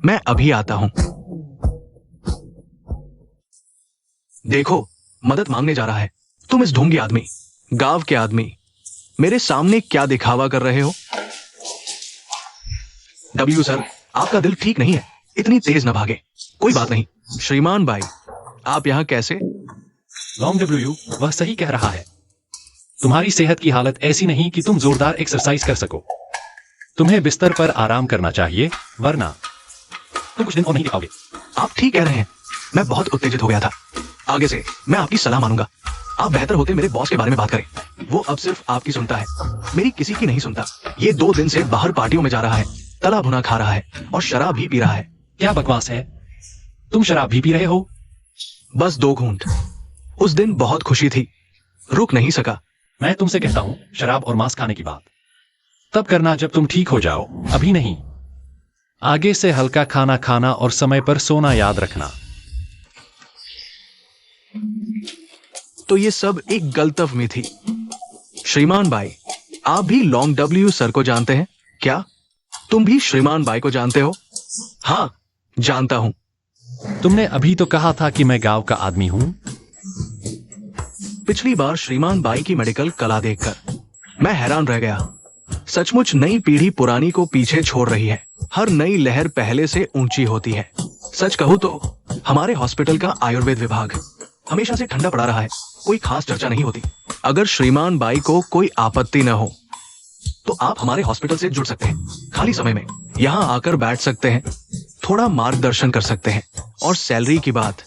मैं अभी आता हूं। देखो, मदद मांगने जा रहा है। तुम इस ढोंगी आदमी, गांव के आदमी, मेरे सामने क्या दिखावा कर रहे हो? डब्ल्यू सर, आपका दिल ठीक नहीं है, इतनी तेज न भागे। कोई बात नहीं, श्रीमान भाई, आप यहाँ कैसे? लॉन्ग डब्ल्यू, वह सही कह रहा है। तुम्हारी सेहत की हालत ऐसी नहीं कि तुम जोरदार एक्सरसाइज कर सको। तुम्हें बिस्तर पर आराम करना चाहिए, वरना तुम कुछ दिन और नहीं दे पाओगे। आप ठीक कह रहे हैं। मैं बहुत उत्तेजित हो गया था। आगे से मैं आपकी सलाह मानूंगा। आप बेहतर होते मेरे बॉस के बारे में बात करें। वो अब सिर्फ आपकी सुनता है, मेरी किसी की नहीं सुनता। ये 2 दिन से बाहर पार्टियों में जा रहा है, तला भुना खा रहा है और शराब भी पी रहा है। क्या बकवास है? तुम शराब भी पी रहे हो? बस 2 घूंट। उस दिन बहुत खुशी थी, रुक नहीं सका। मैं तुमसे कहता हूं, शराब और मांस खाने की बात तब करना जब तुम ठीक हो जाओ, अभी नहीं। आगे से हल्का खाना खाना और समय पर सोना याद रखना। तो ये सब एक गलतफहमी थी। श्रीमान भाई, आप भी लॉन्ग डब्ल्यू सर को जानते हैं क्या? तुम भी श्रीमान भाई को जानते हो? हाँ, जानता हूं। तुमने अभी तो कहा था कि मैं गांव का आदमी हूं। पिछली बार श्रीमान बाई की मेडिकल कला देखकर मैं हैरान रह गया। सचमुच नई पीढ़ी पुरानी को पीछे छोड़ रही है। हर नई लहर पहले से ऊंची होती है। सच कहूं तो हमारे हॉस्पिटल का आयुर्वेद विभाग हमेशा से ठंडा पड़ा रहा है। कोई खास चर्चा नहीं होती। अगर श्रीमान बाई को कोई आपत्ति न हो तो आप हमारे हॉस्पिटल से जुड़ सकते हैं। खाली समय में यहाँ आकर बैठ सकते हैं, थोड़ा मार्गदर्शन कर सकते हैं। और सैलरी की बात,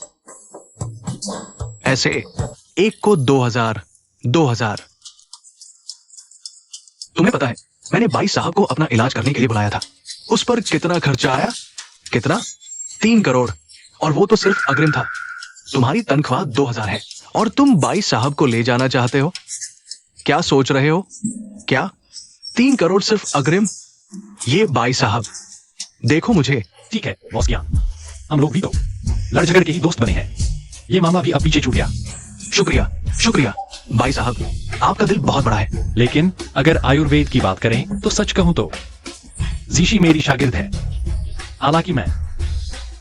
ऐसे एक को 2000। तुम्हें पता है, मैंने बाई साहब को अपना इलाज करने के लिए बुलाया था। उस पर कितना खर्चा आया? कितना? 3 करोड़। और वो तो सिर्फ अग्रिम था। तुम्हारी तनख्वाह 2000 है और तुम बाई साहब को ले जाना चाहते हो? क्या सोच रहे हो? क्या 3 करोड़ सिर्फ अग्रिम? ये बाई साहब, देखो मुझे। ठीक है बॉस क्या, हम लोग भी तो लड़ झगड़ के ही दोस्त बने हैं। ये मामला भी अब पीछे छूट गया। शुक्रिया, शुक्रिया बाई साहब, आपका दिल बहुत बड़ा है। लेकिन अगर आयुर्वेद की बात करें तो सच कहूं तो जीशी मेरी शागिर्द है। हालांकि मैं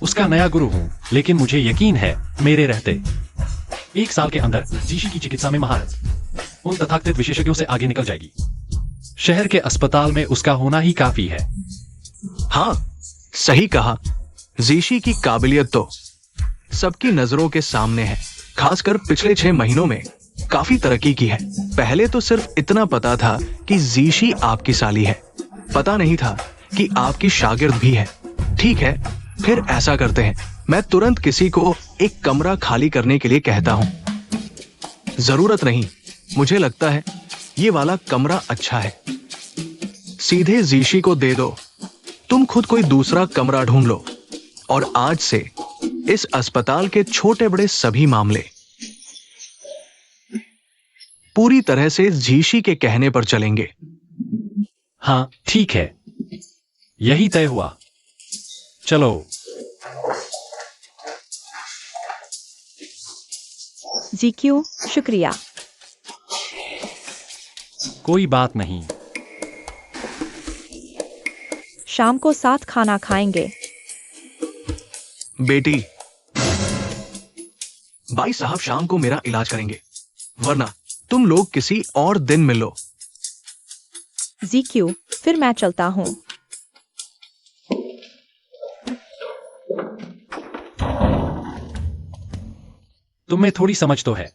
उसका नया गुरु हूं, लेकिन मुझे यकीन है मेरे रहते 1 साल के अंदर जीशी की चिकित्सा में महारत उन तथाकथित विशेषज्ञों से आगे निकल जाएगी। शहर के अस्पताल में उसका होना ही काफी है। हाँ, सही कहा। जीशी की काबिलियत तो सबकी नजरों के सामने है। खासकर पिछले 6 महीनों में काफी तरक्की की है। पहले तो सिर्फ इतना पता था कि जीशी आपकी साली है, पता नहीं था कि आपकी शागिर्द भी है। ठीक है, फिर ऐसा करते हैं, मैं तुरंत किसी को एक कमरा खाली करने के लिए कहता हूं। जरूरत नहीं, मुझे लगता है ये वाला कमरा अच्छा है। सीधे जीशी को दे दो। तुम खुद कोई दूसरा कमरा ढूंढ लो। और आज से इस अस्पताल के छोटे बड़े सभी मामले पूरी तरह से जीशी के कहने पर चलेंगे। हाँ ठीक है, यही तय हुआ। चलो। जीक्यू, शुक्रिया। कोई बात नहीं। शाम को साथ खाना खाएंगे। बेटी, बाई साहब शाम को मेरा इलाज करेंगे, वरना तुम लोग किसी और दिन मिलो। जीक्यू, फिर मैं चलता हूँ। तुम्हें थोड़ी समझ तो है।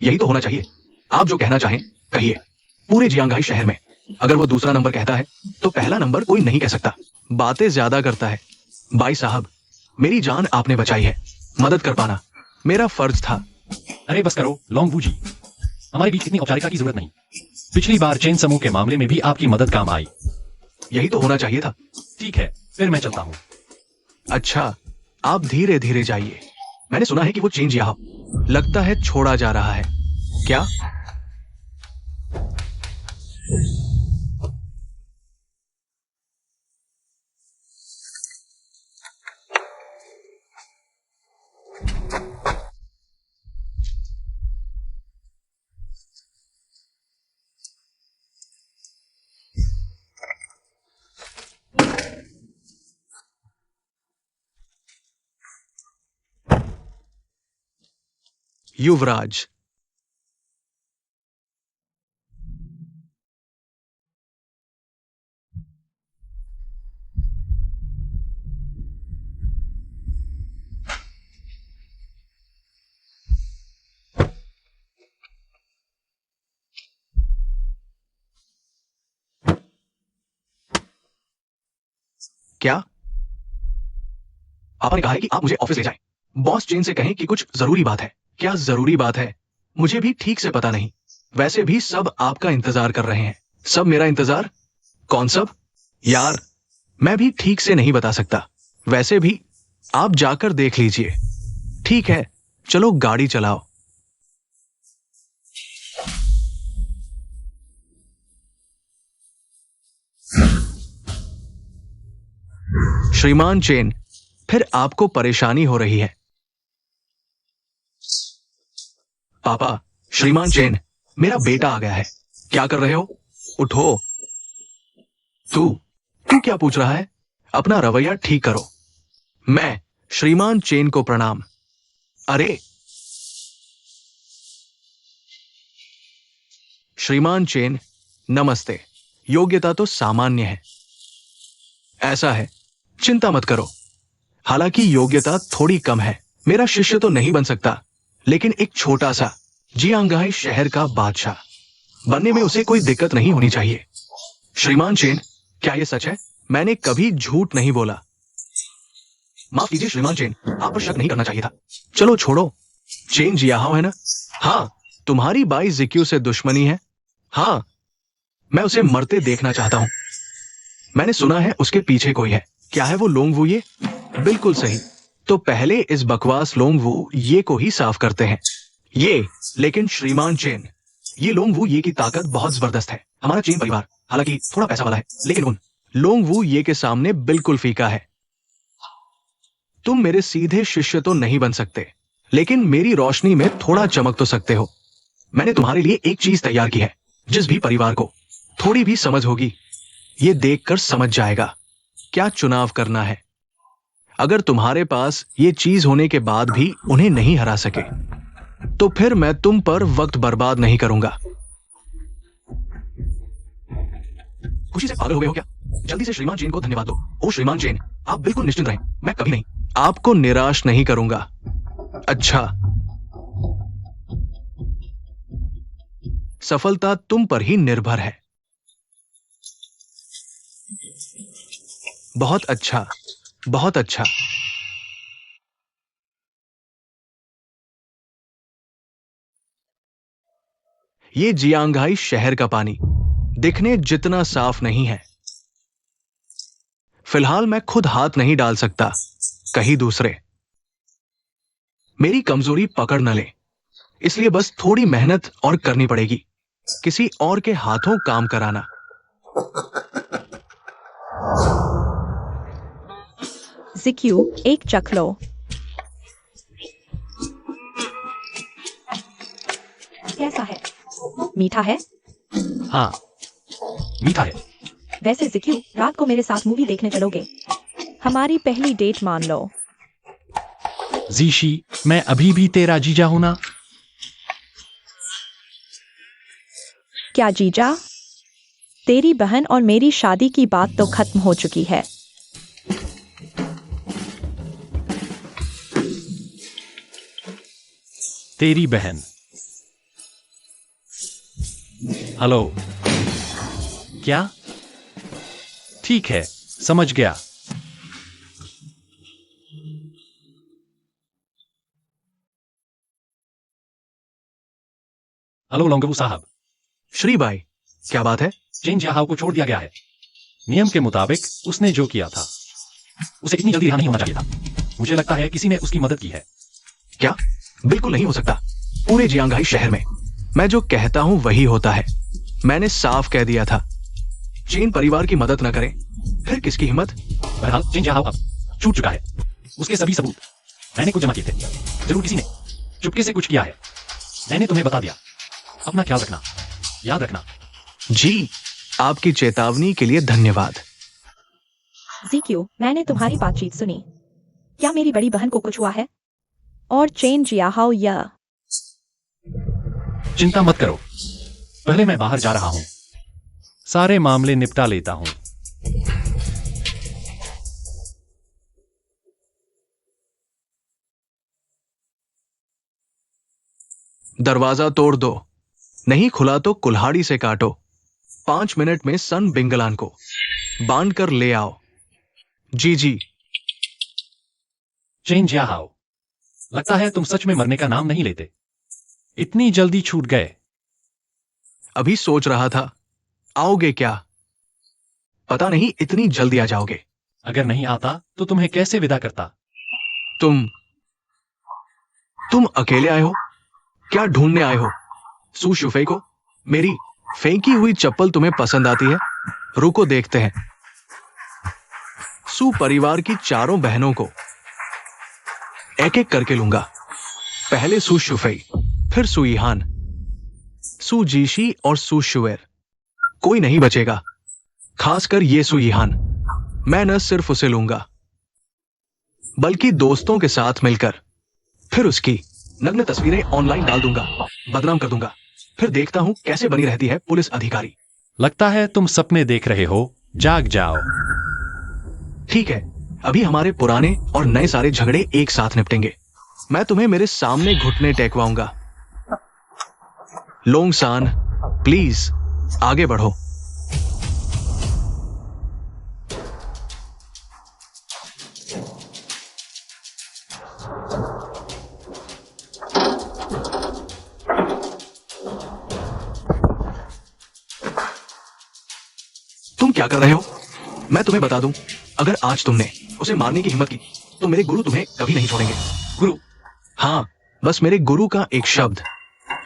यही तो होना चाहिए। आप जो कहना चाहें कहिए। पूरे जियांगाई शहर में अगर वो दूसरा नंबर कहता है तो पहला नंबर कोई नहीं कह सकता। बातें ज्यादा करता है। बाई साहब, मेरी जान आपने बचाई है। मदद कर पाना मेरा फर्ज था। अरे बस करो लॉन्ग जी, हमारे बीच इतनी औपचारिकता की जरूरत नहीं। पिछली बार चेन समूह के मामले में भी आपकी मदद काम आई। यही तो होना चाहिए था। ठीक है, फिर मैं चलता हूँ। अच्छा, आप धीरे धीरे जाइए। मैंने सुना है कि वो चेंज यहाँ लगता है छोड़ा जा रहा है। क्या? युवराज, क्या? आपने कहा है कि आप मुझे ऑफिस ले जाएं। बॉस चेन से कहें कि कुछ जरूरी बात है। क्या जरूरी बात है? मुझे भी ठीक से पता नहीं। वैसे भी सब आपका इंतजार कर रहे हैं। सब मेरा इंतजार? कौन सब? यार, मैं भी ठीक से नहीं बता सकता। वैसे भी आप जाकर देख लीजिए। ठीक है, चलो गाड़ी चलाओ। श्रीमान चेन, फिर आपको परेशानी हो रही है। पापा, श्रीमान चेन, मेरा बेटा आ गया है। क्या कर रहे हो? उठो। तू तू क्या पूछ रहा है? अपना रवैया ठीक करो। मैं श्रीमान चेन को प्रणाम। अरे श्रीमान चेन, नमस्ते। योग्यता तो सामान्य है। ऐसा है, चिंता मत करो। हालांकि योग्यता थोड़ी कम है। मेरा शिष्य तो नहीं बन सकता, लेकिन एक छोटा सा जियांगाई शहर का बादशाह बनने में उसे कोई दिक्कत नहीं होनी चाहिए। श्रीमान चेन, क्या यह सच है? मैंने कभी झूठ नहीं बोला। माफ कीजिए श्रीमान चेन, आप पर शक नहीं करना चाहिए था। चलो छोड़ो। चेन जियाहाओ है ना? हाँ। तुम्हारी बाई जिक्यू से दुश्मनी है? हाँ, मैं उसे मरते देखना चाहता हूं। मैंने सुना है उसके पीछे कोई है। क्या है वो लोंगवू ये? बिल्कुल सही। तो पहले इस बकवास लोंगवू ये को ही साफ करते हैं। ये, लेकिन श्रीमान चेन, ये लोंगवू ये की ताकत बहुत जबरदस्त है। हमारा चेन परिवार हालांकि थोड़ा पैसा वाला है, लेकिन उन लोंगवू ये के सामने बिल्कुल फीका है। तुम मेरे सीधे शिष्य तो नहीं बन सकते, लेकिन मेरी रोशनी में थोड़ा चमक तो सकते हो। मैंने तुम्हारे लिए एक चीज तैयार की है। जिस भी परिवार को थोड़ी भी समझ होगी, ये देखकर समझ जाएगा क्या चुनाव करना है। अगर तुम्हारे पास ये चीज होने के बाद भी उन्हें नहीं हरा सके, तो फिर मैं तुम पर वक्त बर्बाद नहीं करूंगा। खुशी से पागल हो गए हो क्या? जल्दी से श्रीमान चेन को धन्यवाद दो। ओ श्रीमान चेन, आप बिल्कुल निश्चिंत रहें, मैं कभी नहीं आपको निराश नहीं करूंगा। अच्छा, सफलता तुम पर ही निर्भर है। बहुत अच्छा, बहुत अच्छा। ये जियांगाई शहर का पानी दिखने जितना साफ नहीं है। फिलहाल मैं खुद हाथ नहीं डाल सकता, कहीं दूसरे। मेरी कमजोरी पकड़ न ले, इसलिए बस थोड़ी मेहनत और करनी पड़ेगी। किसी और के हाथों काम कराना। जिक्यू, एक चख लो। कैसा है? मीठा है? हाँ, मीठा है। वैसे जिक्यू, रात को मेरे साथ मूवी देखने चलोगे? हमारी पहली डेट मान लो। जीशी, मैं अभी भी तेरा जीजा हूं ना? क्या जीजा? तेरी बहन और मेरी शादी की बात तो खत्म हो चुकी है। तेरी बहन? हेलो? क्या? ठीक है, समझ गया। हेलो लोंगवू साहब। श्री भाई, क्या बात है? चेन जियाहाओ को छोड़ दिया गया है। नियम के मुताबिक उसने जो किया था, उसे इतनी जल्दी रिहा नहीं होना चाहिए था। मुझे लगता है किसी ने उसकी मदद की है। क्या? बिल्कुल नहीं हो सकता। पूरे जियांगाई शहर में मैं जो कहता हूं वही होता है। मैंने साफ कह दिया था, चेन परिवार की मदद न करें, फिर किसकी हिम्मत? बहरहाल चेन जियाहाओ अब छूट चुका है। उसके सभी सबूत मैंने खुद जमा किए थे। जरूर किसी ने चुपके से कुछ किया है। मैंने तुम्हें बता दिया। अपना ख्याल रखना, याद रखना। जी, आपकी चेतावनी के लिए धन्यवाद। जिक्यू, मैंने तुम्हारी बातचीत सुनी। क्या मेरी बड़ी बहन को कुछ हुआ है? और चेन जियाहाओ यह? चिंता मत करो, पहले मैं बाहर जा रहा हूं, सारे मामले निपटा लेता हूं। दरवाजा तोड़ दो, नहीं खुला तो कुल्हाड़ी से काटो। 5 मिनट में सन बिंगलान को बांध कर ले आओ। जी जी। चेन जियाहाओ, लगता है तुम सच में मरने का नाम नहीं लेते। इतनी जल्दी छूट गए। अभी सोच रहा था आओगे क्या। पता नहीं इतनी जल्दी आ जाओगे। अगर नहीं आता तो तुम्हें कैसे विदा करता। तुम अकेले आए हो? क्या ढूंढने आए हो? सू शुफे को? मेरी फेंकी हुई चप्पल तुम्हें पसंद आती है? रुको देखते हैं। सू परिवार की चारों बहनों को एक एक करके लूंगा। पहले सू शुफे, फिर सू ईहान, सू जीशी और सू शुएर। कोई नहीं बचेगा, खासकर ये सू ईहान। मैं न सिर्फ उसे लूंगा बल्कि दोस्तों के साथ मिलकर फिर उसकी नग्न तस्वीरें ऑनलाइन डाल दूंगा, बदनाम कर दूंगा। फिर देखता हूं कैसे बनी रहती है पुलिस अधिकारी। लगता है तुम सपने देख रहे हो, जाग जाओ। ठीक है, अभी हमारे पुराने और नए सारे झगड़े एक साथ निपटेंगे। मैं तुम्हें मेरे सामने घुटने टेकवाऊंगा। लोंगसान, प्लीज आगे बढ़ो। तुम क्या कर रहे हो? मैं तुम्हें बता दूं, अगर आज तुमने उसे मारने की हिम्मत की तो मेरे गुरु तुम्हें कभी नहीं छोड़ेंगे। गुरु? हाँ, बस मेरे गुरु का एक शब्द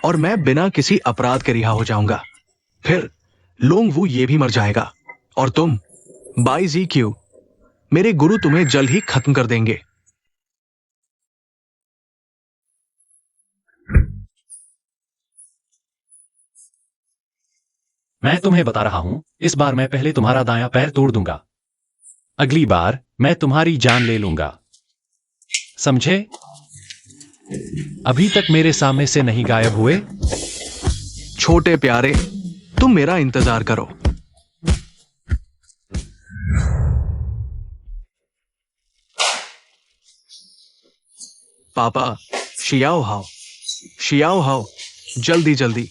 और मैं बिना किसी अपराध के रिहा हो जाऊंगा। फिर लोंग वू ये भी मर जाएगा और तुम बाई जी क्यू, मेरे गुरु तुम्हें जल्द ही खत्म कर देंगे। मैं तुम्हें बता रहा हूं, इस बार मैं पहले तुम्हारा दायां पैर तोड़ दूंगा। अगली बार मैं तुम्हारी जान ले लूंगा, समझे? अभी तक मेरे सामने से नहीं गायब हुए। छोटे प्यारे, तुम मेरा इंतजार करो। पापा, शियाओ हाओ, शियाओ हाओ, जल्दी जल्दी।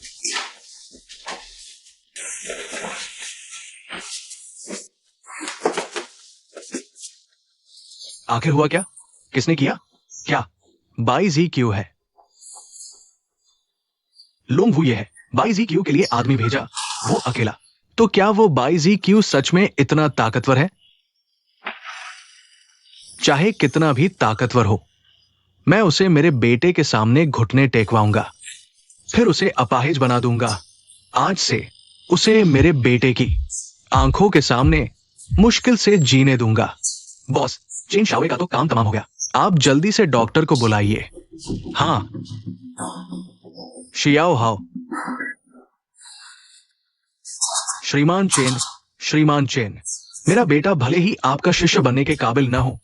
आखिर हुआ क्या? किसने किया? क्या बाई जी क्यू है? लोंग वू ये है, बाई जी क्यू के लिए आदमी भेजा, वो अकेला। तो क्या वो बाई जी क्यू सच में इतना ताकतवर है? चाहे कितना भी ताकतवर हो, मैं उसे मेरे बेटे के सामने घुटने टेकवाऊंगा, फिर उसे अपाहिज बना दूंगा। आज से उसे मेरे बेटे की आंखों के सामने मुश्किल से जीने दूंगा। बॉस, चेन शाओवे का तो काम तमाम हो गया। आप जल्दी से डॉक्टर को बुलाइए। हाँ, शियाओ हाओ। श्रीमान चेन, श्रीमान चेन, मेरा बेटा भले ही आपका शिष्य बनने के काबिल ना हो,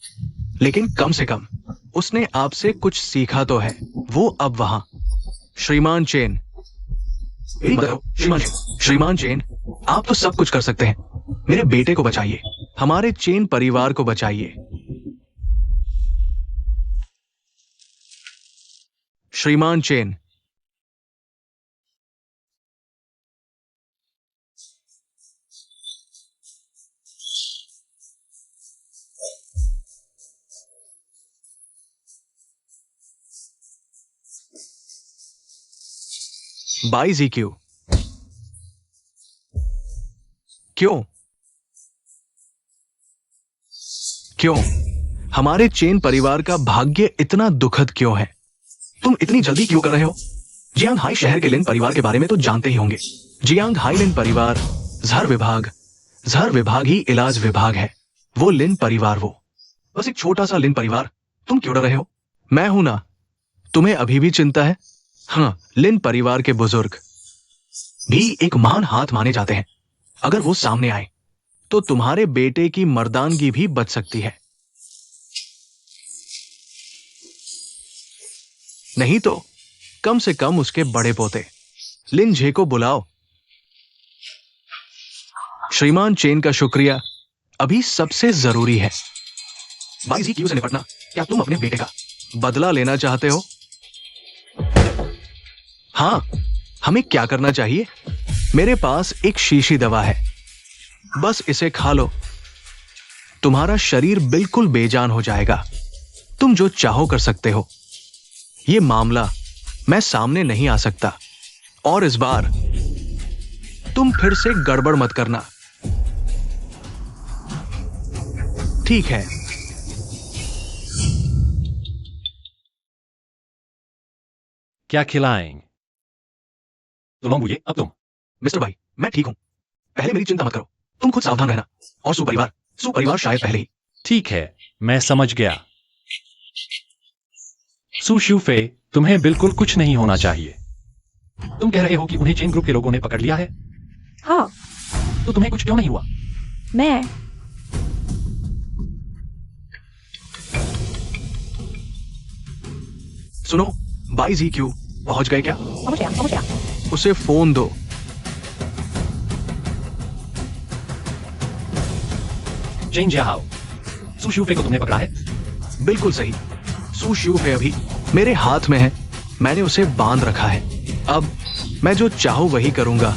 लेकिन कम से कम उसने आपसे कुछ सीखा तो है। वो अब वहां। श्रीमान चेन, श्रीमान चेन, आप तो सब कुछ कर सकते हैं। मेरे बेटे को बचाइए, हमारे चेन परिवार को बचाइए। श्रीमान चेन। बाई जी क्यू, क्यों क्यों हमारे चेन परिवार का भाग्य इतना दुखद क्यों है? तुम इतनी जल्दी क्यों कर रहे हो? जियांग हाई शहर के लिन परिवार के बारे में तो जानते ही होंगे। जियांग हाई लिन परिवार जहर विभाग ही इलाज विभाग है। वो लिन परिवार, वो बस एक छोटा सा लिन परिवार। तुम क्यों डर रहे हो? मैं हूं ना। तुम्हें अभी भी चिंता है? हाँ, लिन परिवार के बुजुर्ग भी एक महान हाथ माने जाते हैं। अगर वो सामने आए तो तुम्हारे बेटे की मर्दानगी भी बच सकती है। नहीं तो कम से कम उसके बड़े पोते लिन झे को बुलाओ। श्रीमान चेन का शुक्रिया अभी सबसे जरूरी है। बाई जी क्यू से निपटना, क्या तुम अपने बेटे का बदला लेना चाहते हो? हाँ, हमें क्या करना चाहिए? मेरे पास एक शीशी दवा है, बस इसे खा लो। तुम्हारा शरीर बिल्कुल बेजान हो जाएगा। तुम जो चाहो कर सकते हो। ये मामला मैं सामने नहीं आ सकता, और इस बार तुम फिर से गड़बड़ मत करना, ठीक है? क्या खिलाएं? तो लो मुझे अब तुम। मिस्टर भाई, मैं ठीक हूं। पहले मेरी चिंता मत करो। तुम खुद सावधान रहना। और सुपरिवार शायद पहले ही। ठीक है, मैं समझ गया। सु शिफे, तुम्हें बिल्कुल कुछ नहीं होना चाहिए। तुम कह रहे हो कि उन्हें चेन ग्रुप के लोगों ने पकड़ लिया है, हाँ, तो तुम्हें कुछ क्यों नहीं हुआ? मैं सुनो, बाई जी क्यू पहुंच गए क्या? पहुंच गया। उसे फोन दो। चेन जियाहाओ, सु शिफे को तुमने पकड़ा है? बिल्कुल सही। सु शिफे अभी मेरे हाथ में है। मैंने उसे बांध रखा है। अब मैं जो चाहूं वही करूंगा।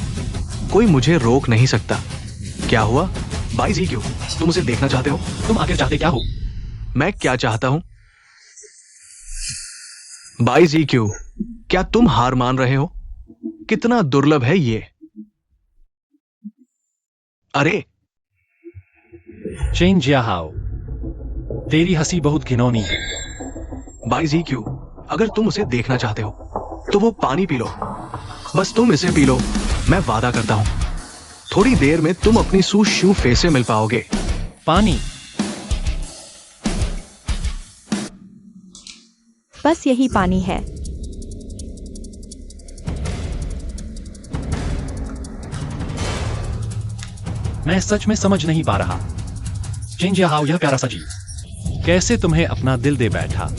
कोई मुझे रोक नहीं सकता। क्या हुआ? बाई जी क्यू, तुम उसे देखना चाहते हो? तुम आखिर चाहते क्या हो? मैं क्या चाहता हूं? बाई जी क्यू, क्या तुम हार मान रहे हो? कितना दुर्लभ है ये। अरे चेन जियाहाओ, तेरी हंसी बहुत घिनौनी है। बाई जी क्यू, अगर तुम उसे देखना चाहते हो तो वो पानी पी लो। बस तुम इसे पी लो। मैं वादा करता हूं, थोड़ी देर में तुम अपनी सु शिफे से मिल पाओगे। पानी? बस यही पानी है। मैं सच में समझ नहीं पा रहा। चेन जियाहाओ, यह प्यारा सा जीव कैसे तुम्हें अपना दिल दे बैठा?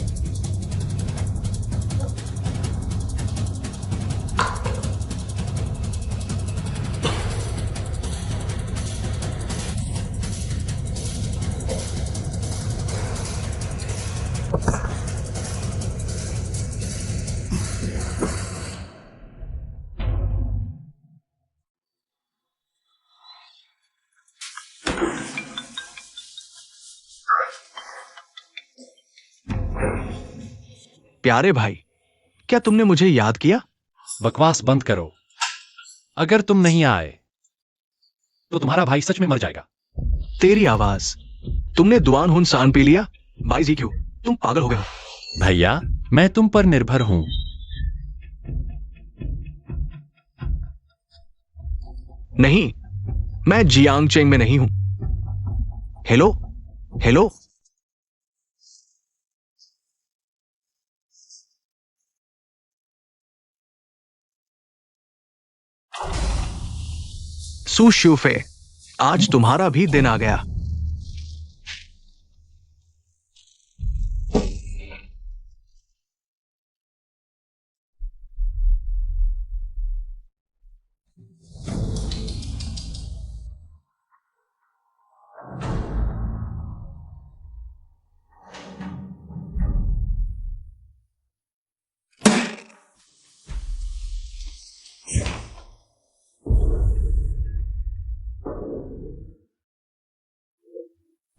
प्यारे भाई, क्या तुमने मुझे याद किया? बकवास बंद करो। अगर तुम नहीं आए तो तुम्हारा भाई सच में मर जाएगा। तेरी आवाज। तुमने दुआन हुन सान पी लिया? बाई जी क्यू, तुम पागल हो गए हो। भैया, मैं तुम पर निर्भर हूं। नहीं, मैं जियांग चेंग में नहीं हूं। Hello hello. सु शिफे, आज तुम्हारा भी दिन आ गया।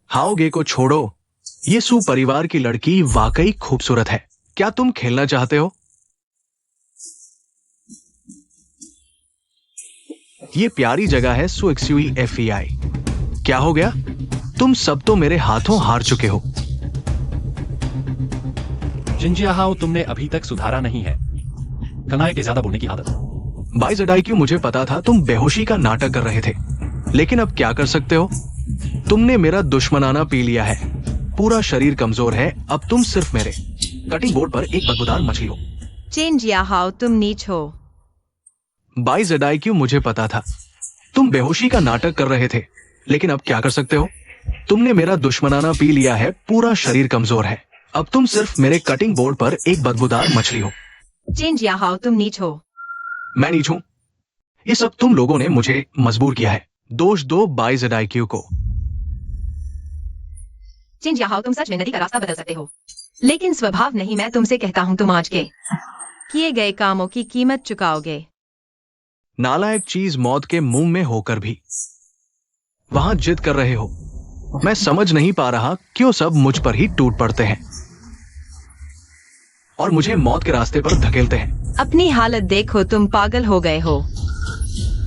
हाओगे को छोड़ो। ये सु परिवार की लड़की वाकई खूबसूरत है। क्या तुम खेलना चाहते हो? ये प्यारी जगह है सु एक्सयूई एफईआई। क्या हो गया? तुम सब तो मेरे हाथों हार चुके हो। चेन जियाहाओ, तुमने अभी तक सुधारा नहीं है। कनाए के ज्यादा बोलने की आदत। बाई ज़ेडाई क्यों, मुझे पता था तुम बेहोशी का नाटक कर रहे थे, लेकिन अब क्या कर सकते हो? तुमने मेरा दुश्मनाना पी लिया है। पूरा शरीर कमजोर है। अब तुम सिर्फ मेरे कटिंग बोर्ड पर एक बदबूदार मछली हो। चेन जियाहाओ, तुम नीच हो। बाई ज़ेडाई क्यों, मुझे पता था तुम बेहोशी का नाटक कर रहे थे, लेकिन अब क्या कर सकते हो? तुमने मेरा दुश्मनाना पी लिया है। पूरा शरीर कमजोर है। अब तुम सिर्फ मेरे कटिंग बोर्ड पर एक बदबूदार मछली हो। चेन जियाहाओ, तुम नीच हो। मैं नीच हूं? ये सब तुम लोगों ने मुझे मजबूर किया है। दोष दो बाई ज़ेडाई क्यू को। चेन जियाहाओ, तुम सच में नदी का रास्ता बदल सकते हो, लेकिन स्वभाव नहीं। मैं तुमसे कहता हूं, तुम आज के किए गए कामों की कीमत चुकाओगे। नालायक चीज मौत के मुंह में होकर भी वहां जिद कर रहे हो। मैं समझ नहीं पा रहा क्यों सब मुझ पर ही टूट पड़ते हैं और मुझे मौत के रास्ते पर धकेलते हैं। अपनी हालत देखो, तुम पागल हो गए हो।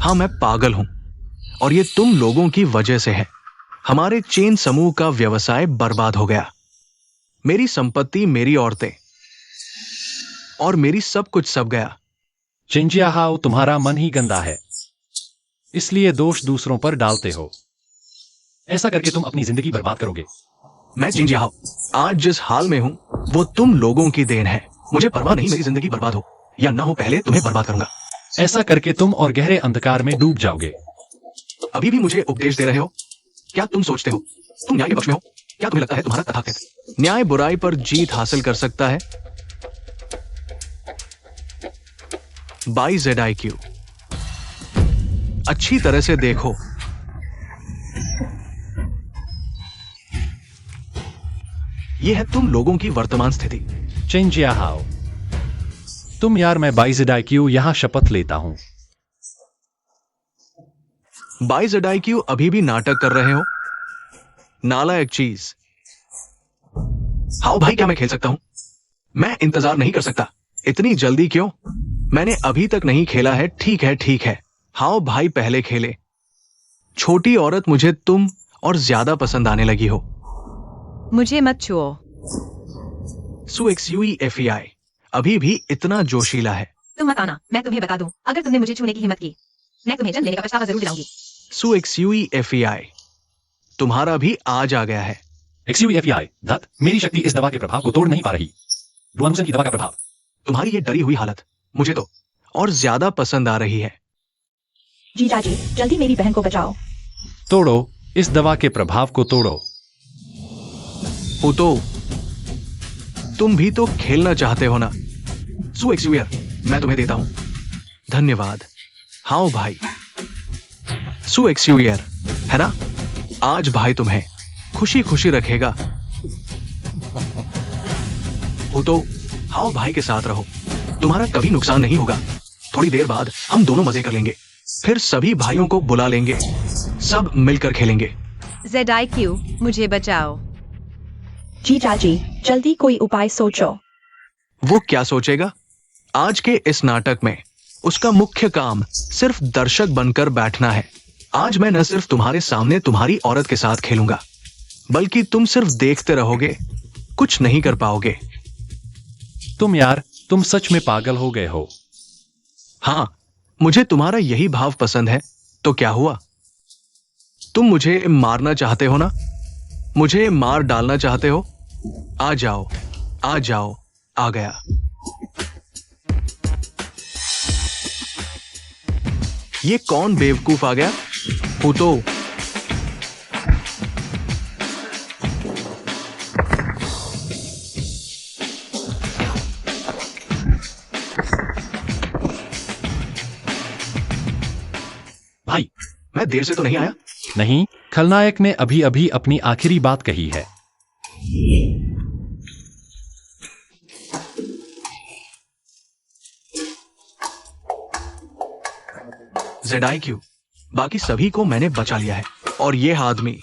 हाँ, मैं पागल हूं और ये तुम लोगों की वजह से है। हमारे चेन समूह का व्यवसाय बर्बाद हो गया। मेरी संपत्ति, मेरी औरतें और मेरी सब कुछ सब गया। चिंजिया हाओ, तुम्हारा मन ही गंदा है, इसलिए दोष दूसरों पर डालते हो। ऐसा करके तुम अपनी जिंदगी बर्बाद करोगे। मैं चिंजिया हाओ, आज जिस हाल में हूं वो तुम लोगों की देन है। मुझे परवाह नहीं मेरी जिंदगी बर्बाद हो या ना हो, पहले तुम्हें बर्बाद करूंगा। ऐसा करके तुम और गहरे अंधकार में डूब जाओगे। अभी भी मुझे उपदेश दे रहे हो? क्या तुम सोचते हो तुम न्याय के पक्ष में हो? क्या तुम्हें लगता है तुम्हारा तथाकथित न्याय बुराई पर जीत हासिल कर सकता है? बाई ZIQ, अच्छी तरह से देखो। यह है तुम लोगों की वर्तमान स्थिति। चिंजिया हाओ, तुम यार, मैं बाई ZIQ यहां शपथ लेता हूं। बाई ZIQ अभी भी नाटक कर रहे हो? नालायक चीज। हाओ भाई, क्या मैं खेल सकता हूं? मैं इंतजार नहीं कर सकता। इतनी जल्दी क्यों? मैंने अभी तक नहीं खेला है। ठीक है ठीक है, हाओ भाई पहले खेले। छोटी औरत, मुझे तुम और ज्यादा पसंद आने लगी हो। मुझे मत छुओ। SUEFEI अभी भी इतना जोशीला है। तुम मत आना, मैं तुम्हें बता दूं, अगर तुमने मुझे छूने की हिम्मत की, मैं तुम्हें जन्म लेने का पछतावा जरूर दिलाऊंगी। SUEFEI तुम्हारा भी आज आ गया है। XUEFEI, धत, मेरी शक्ति इस दवा के प्रभाव को तोड़ नहीं पा रही। रुआनुसन की दवा का प्रभाव। तुम्हारी ये डरी हुई हालत मुझे तो और ज्यादा पसंद आ रही है। जीजा जी, जल्दी मेरी बहन को बचाओ। तोड़ो, इस दवा के प्रभाव को तोड़ो। तो तुम भी तो खेलना चाहते हो ना? SUEXUER मैं तुम्हें देता हूं। धन्यवाद। हाँ भाई, SUEXUER है ना? आज भाई तुम्हें खुशी खुशी रखेगा। तो हाँ भाई के साथ रहो, तुम्हारा कभी नुकसान नहीं होगा। थोड़ी देर बाद हम दोनों मजे कर लेंगे, फिर सभी भाइयों को बुला लेंगे, सब मिलकर खेलेंगे। ZIQ, मुझे बचाओ। जीजा जी, जल्दी कोई उपाय सोचो। वो क्या सोचेगा? आज के इस नाटक में उसका मुख्य काम सिर्फ दर्शक बनकर बैठना है। आज मैं न सिर्फ तुम्हारे सामने तुम्हारी औरत के साथ खेलूंगा, बल्कि तुम सिर्फ देखते रहोगे, कुछ नहीं कर पाओगे। तुम यार, तुम सच में पागल हो गए हो। हाँ, मुझे तुम्हारा यही भाव पसंद है। तो क्या हुआ? तुम मुझे मारना चाहते हो ना? मुझे मार डालना चाहते हो? आ जाओ, आ जाओ, आ गया। ये कौन बेवकूफ आ गया? तो भाई, मैं देर से तो नहीं आया? नहीं, खलनायक ने अभी अभी अपनी आखिरी बात कही है। ZIQ, बाकी सभी को मैंने बचा लिया है। और ये आदमी,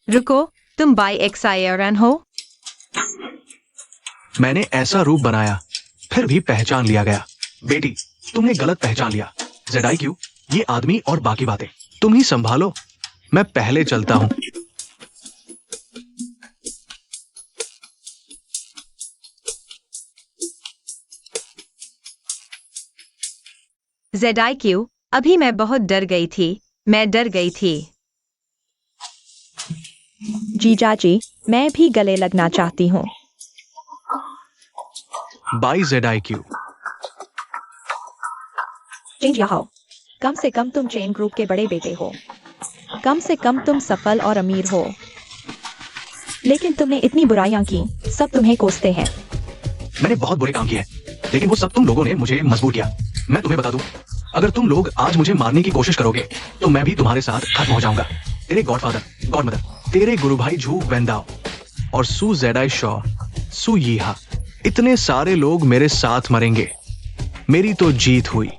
रुको, तुम बाई XIRN हो? मैंने ऐसा रूप बनाया, फिर भी पहचान लिया गया। बेटी, तुमने गलत पहचान लिया। ZIQ, ये आदमी और बाकी बातें तुम ही संभालो, मैं पहले चलता हूं। ZIQ, अभी मैं बहुत डर गई थी, मैं डर गई थी। जीजा जी, मैं भी गले लगना चाहती हूँ। बाई ZIQ, चेंज यहाँ, कम से कम तुम चेन ग्रुप के बड़े बेटे हो, कम से कम तुम सफल और अमीर हो, लेकिन तुमने इतनी बुराइयां की, सब तुम्हें कोसते हैं। मैंने बहुत बुरे काम किए हैं, लेकिन वो सब तुम लोगों ने मुझे मजबूर किया। मैं तुम्हें बता दूं, अगर तुम लोग आज मुझे मारने की कोशिश करोगे तो मैं भी तुम्हारे साथ खत्म हो जाऊंगा। तेरे गॉडफादर, गॉडमदर, तेरे गुरु भाई झू वेंदाओ और सू जेडाई शॉ, सू यीहा, इतने सारे लोग मेरे साथ मरेंगे। मेरी तो जीत हुई।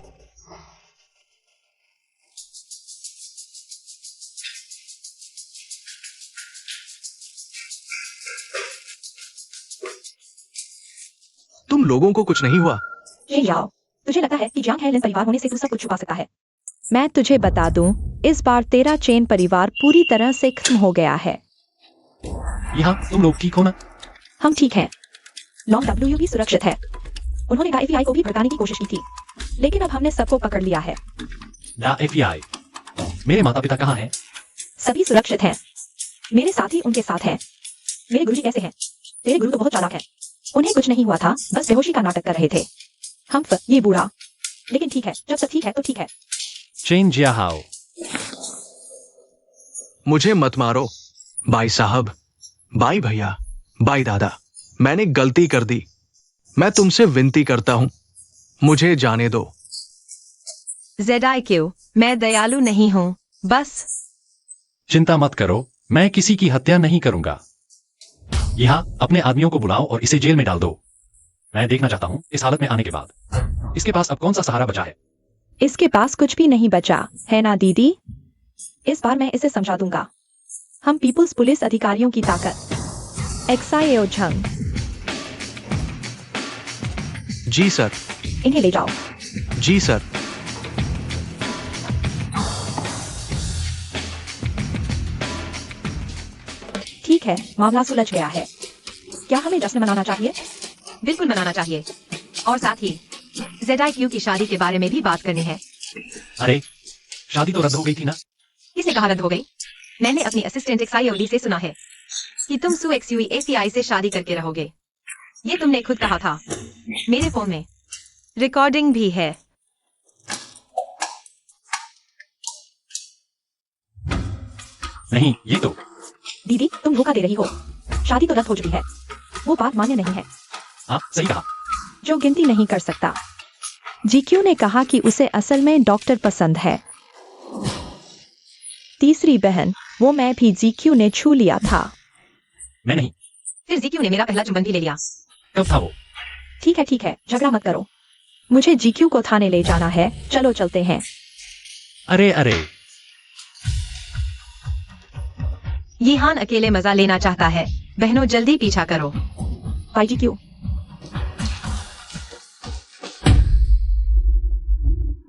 तुम लोगों को कुछ नहीं हुआ? ये याओ, तुझे लगता है कि जियांग हेलिन परिवार होने से तू सब कुछ छुपा सकता है? मैं तुझे बता दूं, इस बार तेरा चेन परिवार पूरी तरह से खत्म हो गया है। यहाँ तुम लोग ठीक हो ना? हम ठीक हैं। लॉन्ग डब्ल्यू भी सुरक्षित है। उन्होंने FBI को भी भड़काने की कोशिश की थी, लेकिन अब हमने सबको पकड़ लिया है। The FBI। मेरे माता पिता कहाँ हैं? सभी सुरक्षित हैं। मेरे साथ ही उनके साथ हैं। मेरे गुरुजी कैसे हैं? तेरे गुरु तो बहुत चालाक हैं। उन्हें कुछ नहीं हुआ था, बस बेहोशी का नाटक कर रहे थे। ये बूढ़ा। लेकिन ठीक है, जब सब ठीक है तो ठीक है। चेन जियाहाओ। मुझे मत मारो भाई साहब, भाई भैया, भाई दादा। मैंने गलती कर दी। मैं तुमसे विनती करता हूं, मुझे जाने दो। ZIQ, मैं दयालु नहीं हूँ, बस। चिंता मत करो, मैं किसी की हत्या नहीं करूंगा। यहाँ अपने आदमियों को बुलाओ और इसे जेल में डाल दो। मैं देखना चाहता हूँ इस हालत में आने के बाद इसके पास अब कौन सा सहारा बचा है। इसके पास कुछ भी नहीं बचा है ना दीदी? इस बार मैं इसे समझा दूंगा। हम पीपुल्स पुलिस अधिकारियों की ताकत। XIAO झंग। जी सर। इन्हें ले जाओ। जी सर। ठीक है, मामला सुलझ गया है। क्या हमें जश्न मनाना चाहिए? बिल्कुल मनाना चाहिए। और साथ ही ZIQ की शादी के बारे में भी बात करनी है। अरे शादी तो रद्द हो गई थी ना? किसने कहा रद्द हो गई? मैंने अपनी असिस्टेंट XIOD से सुना है कि तुम SUXUE API से शादी करके रहोगे। ये तुमने खुद कहा था। मेरे फोन में रिकॉर्डिंग भी है। नहीं, ये तो दीदी, तुम धोखा दे रही हो। शादी तो रद्द हो चुकी है। वो बात मान्य नहीं है। हाँ सही कहा। जो गिनती नहीं कर सकता। GQ ने कहा कि उसे असल में डॉक्टर पसंद है। तीसरी बहन, वो मैं भी GQ ने छू लिया था। मैं नहीं। फिर ZQ ने मेरा पहला चुंबन भी ले लिया। कब था वो? ठीक है, झगड़ा मत करो। मुझे GQ को थाने ले जाना है, चलो चलते हैं। अरे अरे, यीहान अकेले मजा लेना चाहता है। बहनों जल्दी पीछा करो। YGQ,